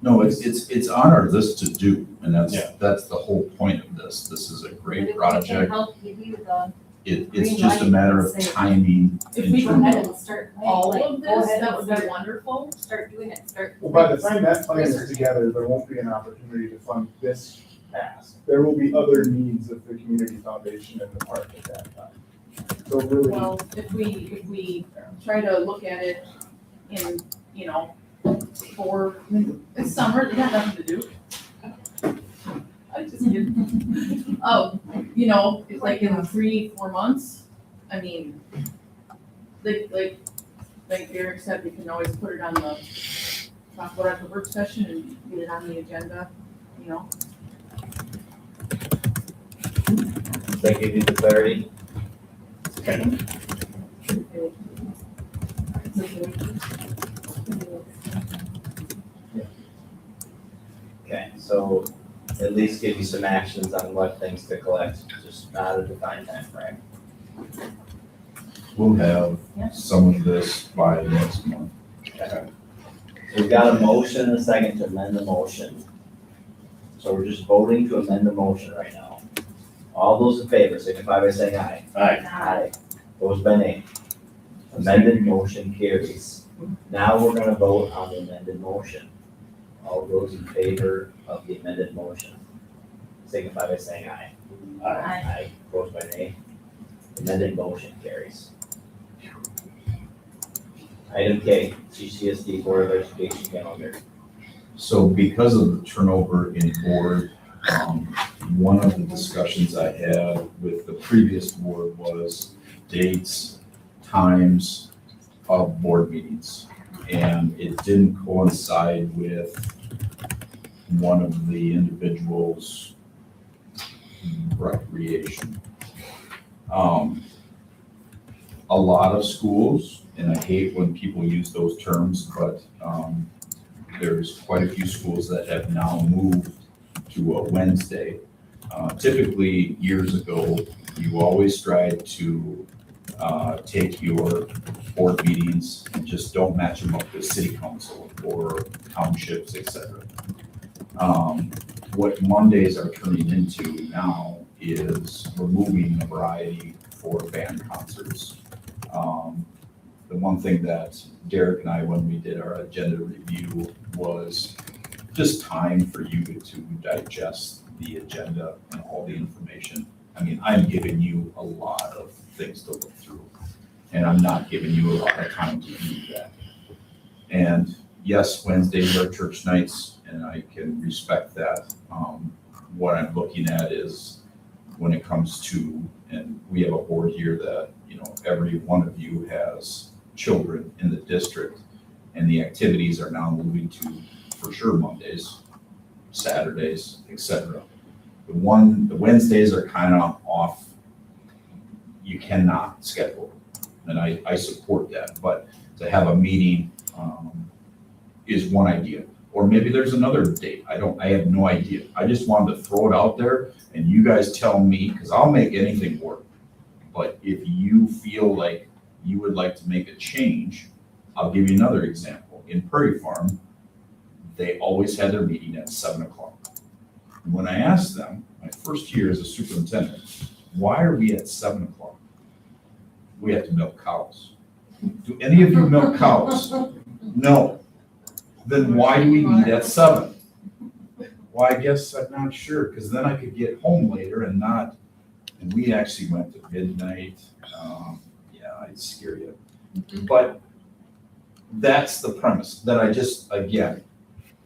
No, it's on our list to do, and Yeah. that's the whole point of this. This is a But great if we can project. help give you the, It's green just a light matter and of say- timing. if in we go can terms ahead do and start, all like, of go this, ahead that and would be start, wonderful. start doing it, start. Well, by the time that plan is together, there won't be an opportunity to fund this task. There will be other needs of the community foundation and the park at that time. So really, Well, if we try to look at it in, it's summer, they got nothing to do. I just kidding. Oh, it's like in 3-4 months, like Derek said, we can always put it on talk about it at the work session and get it on the agenda, Does that give you the clarity? Okay, so at least give you some actions on what things to collect, just not a defined timeframe. We'll have some of this by next month. Okay. We've got a motion and a second to amend the motion. So we're just voting to amend the motion right now. All those in favor signify by saying aye. Aye. Opposed by nay. Amended motion carries. Now we're gonna vote on the amended motion. All those in favor of the amended motion signify by saying aye. Aye. Opposed by nay. Amended motion carries. Item K, CCSD Board of Education calendar. So because of the turnover in board, one of the discussions I had with the previous board was dates, times of board meetings. And it didn't coincide with one of the individuals' recreation. A lot of schools, and I hate when people use those terms, but there's quite a few schools that have now moved to a Wednesday. Typically, years ago, you always tried to take your board meetings and just don't match them up with city council or townships, et cetera. What Mondays are turning into now is removing the variety for band concerts. The one thing that Derek and I, when we did our agenda review, was just time for you to digest the agenda and all the information. I mean, I'm giving you a lot of things to look through, and I'm not giving you a lot of time to do that. And yes, Wednesdays are church nights, and I can respect that. What I'm looking at is when it comes to, and we have a board here that, you know, every one of you has children in the district, and the activities are now moving to, for sure, Mondays, Saturdays, etc. The Wednesdays are kind of off. You cannot schedule, and I support that. But to have a meeting is one idea, or maybe there's another date. I have no idea. I just wanted to throw it out there, and you guys tell me, because I'll make anything work. But if you feel like you would like to make a change, I'll give you another example. In Prairie Farm, they always had their meeting at 7 o'clock. And when I asked them, my first year as a superintendent, why are we at 7 o'clock? We have to milk cows. Do any of you milk cows? No. Then why do we meet at 7? Well, I guess I'm not sure, because then I could get home later and not, and we actually went to midnight. I'd scare you. But that's the premise that I just, again,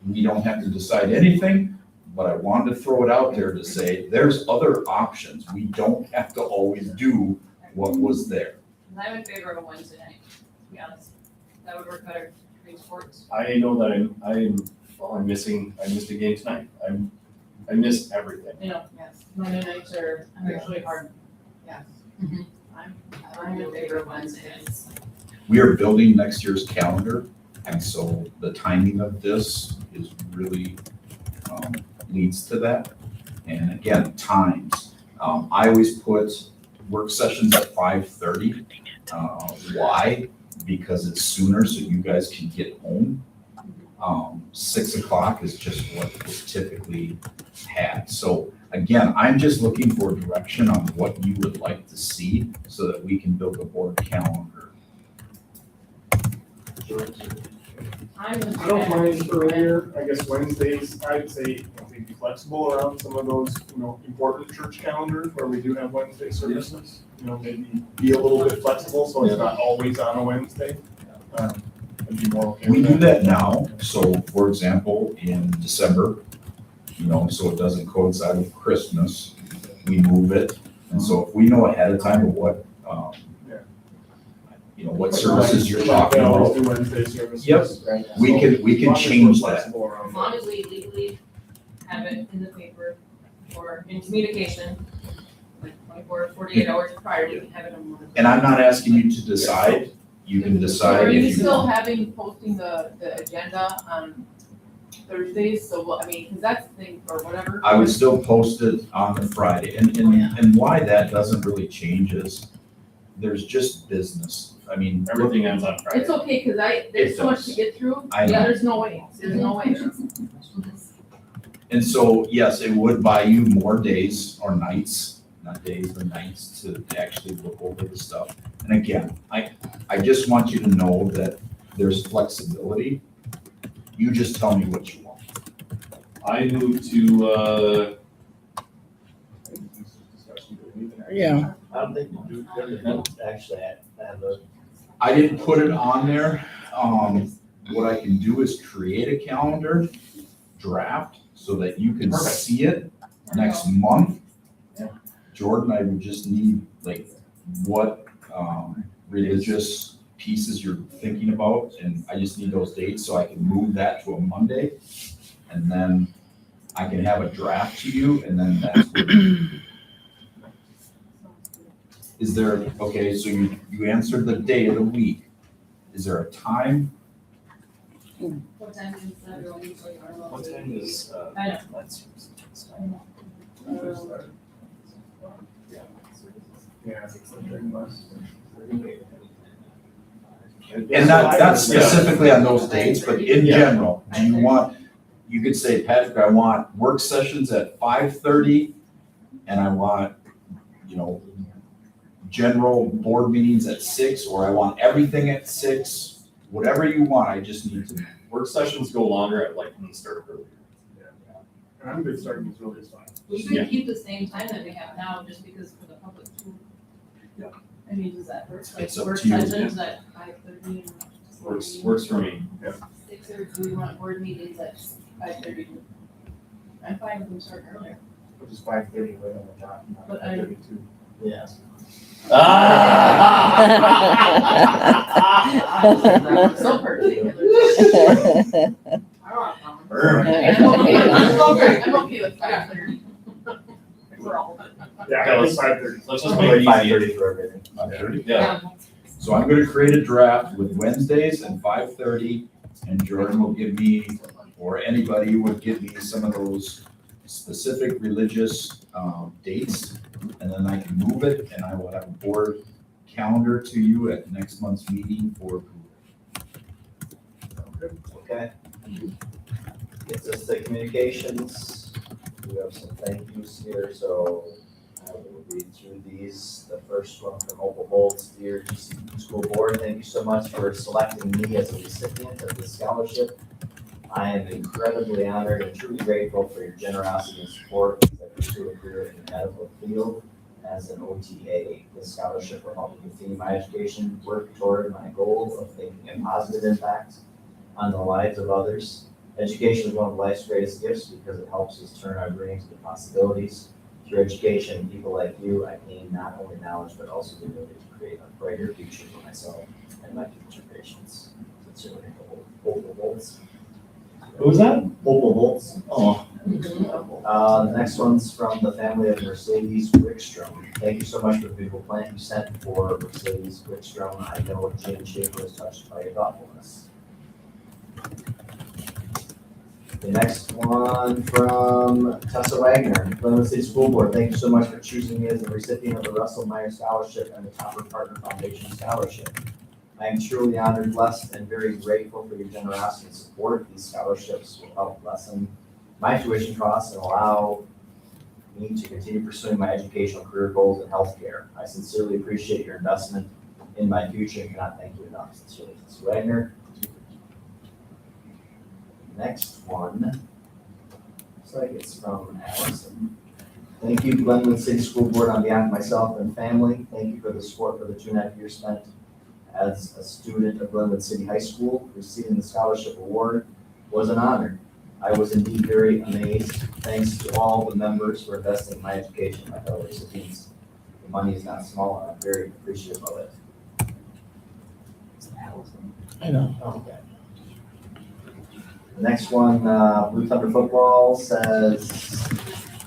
we don't have to decide anything, but I wanted to throw it out there to say there's other options. We don't have to always do what was there. I'm in favor of a Wednesday night, to be honest. That would work better between sports. I know that I missed a game tonight. I missed everything. You know, yes, Monday nights are usually hard. Yes. I'm in favor of Wednesdays. We are building next year's calendar, and so the timing of this is really leads to that. And again, times. I always put work sessions at 5:30. Why? Because it's sooner, so you guys can get home. 6 o'clock is just what was typically had. So again, I'm just looking for direction on what you would like to see so that we can build a board calendar. I don't mind earlier, I guess Wednesdays, I'd say, be flexible around some of those, important church calendars where we do have Wednesday services. Maybe be a little bit flexible, so it's not always on a Wednesday. I'd be more okay We with do that. that now, so for example, in December, so it doesn't coincide with Christmas, we move it. And so if we know ahead of time of what, what services you're talking They always about, do Wednesday services. Yep. Right? we So, can as long as change we're that. flexible around As long as we legally have it in the paper or in communication, like 24, 48 hours prior, we can have it on one. And I'm not asking you to decide, you can So decide are if you you. still posting the agenda on Thursdays? So, I mean, because that's the thing, or whatever. I would still post it on the Friday, and why that doesn't really change is, there's just business. I mean, Everything ends on Friday. It's okay, because there's It so much does. to get through. I Yeah, know. there's no way, And so, yes, it would buy you more days or nights, not days, but nights to actually look over the stuff. And again, I just want you to know that there's flexibility. You just tell me what you want. I move to, Yeah. I don't think you do, actually, I have a, I didn't put it on there. What I can do is create a calendar draft so that you can Perfect. see it next month. Jordan, I would just need like what religious pieces you're thinking about, and I just need those dates so I can move that to a Monday. And then I can have a draft to you, and then that's what. Is there, okay, so you answered the day of the week. Is there a time? What time is that? what time is, I know. let's. Yeah. And not specifically on those dates, but in general, do you want, you could say, Patrick, I want work sessions at 5:30, and I want, general board meetings at 6, or I want everything at 6, whatever you want, I just need to. work sessions go longer, I'd like them to start earlier. And I'm good starting as early as fine. We should keep the same time that we have now, just because for the public too. Yeah. I mean, does that work? Like It's up work to you. sessions at 5:30 and. Works for me. 6, or do we want board meetings at 5:30? I'm fine with them starting earlier. Which is 5:30 right on the dot, not But I- 5:32. Yeah. So particular. Burn. I'm okay with 5:30. For all of it. Yeah, it's 5:30. Let's just make it easy. 5:30 for everything. 5:30? Yeah. So I'm gonna create a draft with Wednesdays and 5:30, and Jordan will give me, or anybody would give me some of those specific religious dates, and then I can move it, and I will have a board calendar to you at next month's meeting for approval. Okay. Gets us to communications. We have some thank yous here, so I will read through these. The first one from Opal Bolts, dear GCU School Board, thank you so much for selecting me as a recipient of this scholarship. I am incredibly honored and truly grateful for your generosity and support as I pursue a career in the medical field as an OTA. This scholarship will help me continue my education, work toward my goal of making a positive impact on the lives of others. Education is one of life's greatest gifts because it helps us turn our dreams into possibilities. Through education and people like you, I gain not only knowledge, but also the ability to create a brighter future for myself and my future patients. Sincerely, Opal Bolts. Who was that? Opal Bolts. Oh. The next one's from the family of Mercedes Wickstrom. Thank you so much for the beautiful plant you sent for Mercedes Wickstrom. I know Jim Schaefer was touched by your thoughtfulness. The next one from Tessa Wagner, Glenwood City School Board. Thank you so much for choosing me as the recipient of the Russell Meyer Scholarship and the Topper Partner Foundation Scholarship. I am truly honored, blessed, and very grateful for your generosity and support. These scholarships will help lessen my tuition costs and allow me to continue pursuing my educational career goals in healthcare. I sincerely appreciate your investment in my future and cannot thank you enough. Sincerely, Tessa Wagner. Next one, looks like it's from Allison. Thank you, Glenwood City School Board, on behalf of myself and family. Thank you for the support for the 2.5 years spent as a student of Glenwood City High School. Receiving the scholarship award was an honor. I was indeed very amazed. Thanks to all the members for investing in my education and my fellow recipients. The money is not small, and I'm very appreciative of it. It's Allison. I know. Okay. The next one, Blue Thunder Football says,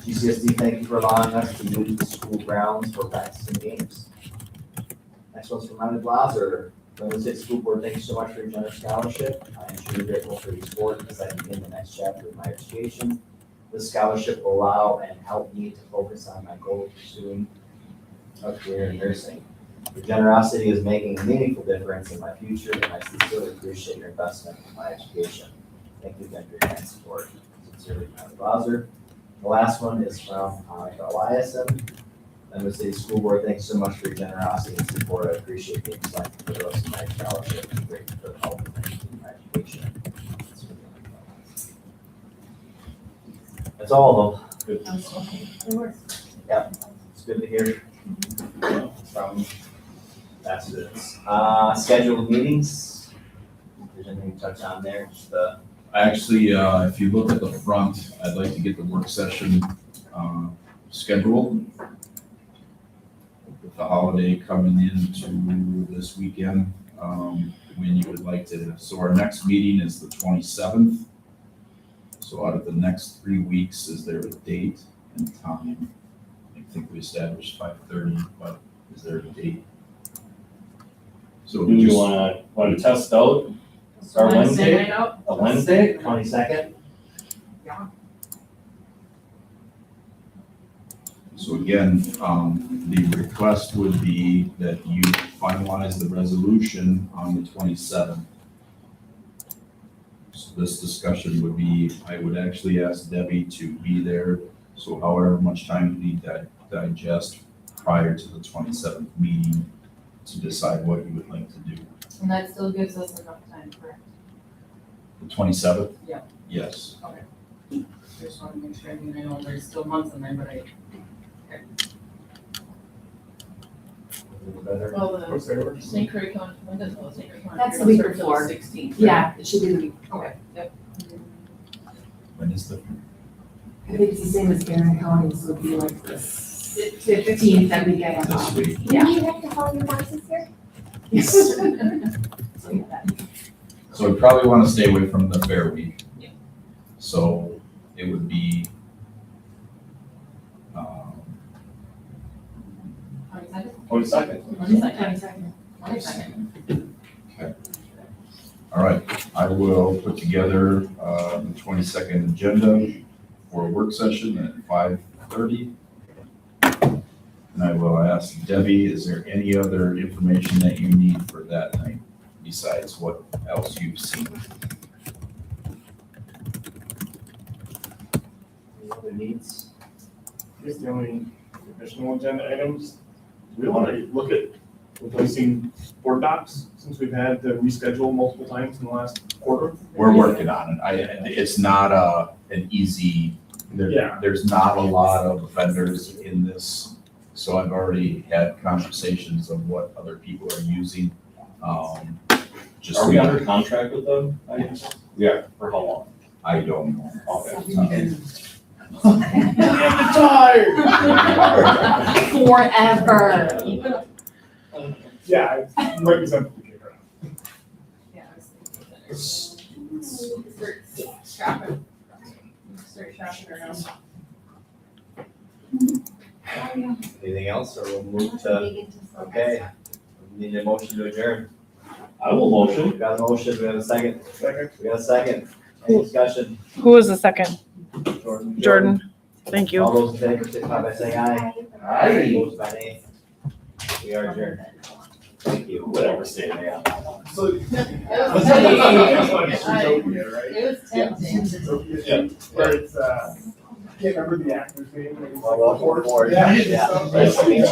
GCSD, thank you for allowing us to use the school grounds for practicing games. Next one's from Ryan Blaser. Glenwood City School Board, thank you so much for your generous scholarship. I am truly grateful for your support as I begin the next chapter of my education. This scholarship will allow and help me to focus on my goal of pursuing a career in nursing. Your generosity is making a meaningful difference in my future, and I sincerely appreciate your investment in my education. Thank you again for your kind support. Sincerely, Ryan Blaser. The last one is from Eliason. Glenwood City School Board, thanks so much for your generosity and support. I appreciate being selected for the rest of my scholarship and grateful for the help in my education. That's all of them. Yeah, it's good to hear from residents. Scheduled meetings. If there's anything to touch on there, just Actually, if you look at the front, I'd like to get the work session scheduled. With the holiday coming into this weekend, when you would like to, so our next meeting is the 27th. So out of the next 3 weeks, is there a date and time? I think we established 5:30, but is there a date? So Do you just, wanna test out our Wednesday Wednesday? night out? A Wednesday? 22nd. so again, the request would be that you finalize the resolution on the 27th. So this discussion would be, I would actually ask Debbie to be there, so however much time you need to digest prior to the 27th meeting to decide what you would like to do. And that still gives us enough time, correct? The 27th? Yeah. Yes. Just want to make sure, I mean, I know there's still months in there, but Well, What's there? the state curriculum, when does the state curriculum? That's the week starts till before. 16th. Yeah, it should be the week. Okay, yep. When is the, I think it's the same as Barron County, so it'd be like the 15th that we get this off. week? Yeah. Do you have to hold your horses here? Yes. So, yeah, that- So we probably want to stay away from the fair week. Yeah. So it would be, 22nd? 22nd. 22nd. all right, I will put together the 22nd agenda for a work session at 5:30. And I will ask Debbie, is there any other information that you need for that night besides what else you've seen? Any other needs? I guess the only additional agenda items, do we want to look at replacing board docs since we've had to reschedule multiple times in the last quarter? We're working on it. It's not an easy, Yeah. there's not a lot of vendors in this. So I've already had conversations of what other people are using. Just, Are we under contract with them? Yeah, for how long? I don't know. Okay. Forever. Yeah, it might be something to kick around. Yeah, I was thinking that. Start shopping. Start shopping around. Anything else, or we'll move to, okay. We need a motion to adjourn. I will motion. We got a motion, we have a second. Second. We got a second. Any discussion? Who was the second? Jordan. Jordan. Thank you. All those in favor, signify by saying aye. Aye. Opposed by nay. We are adjourned. Thank you. Whatever state I am. So. It was tempting. Yeah, where it's, can't remember the actor's name. Well, welcome aboard. Yeah. Yeah. Nice to meet you.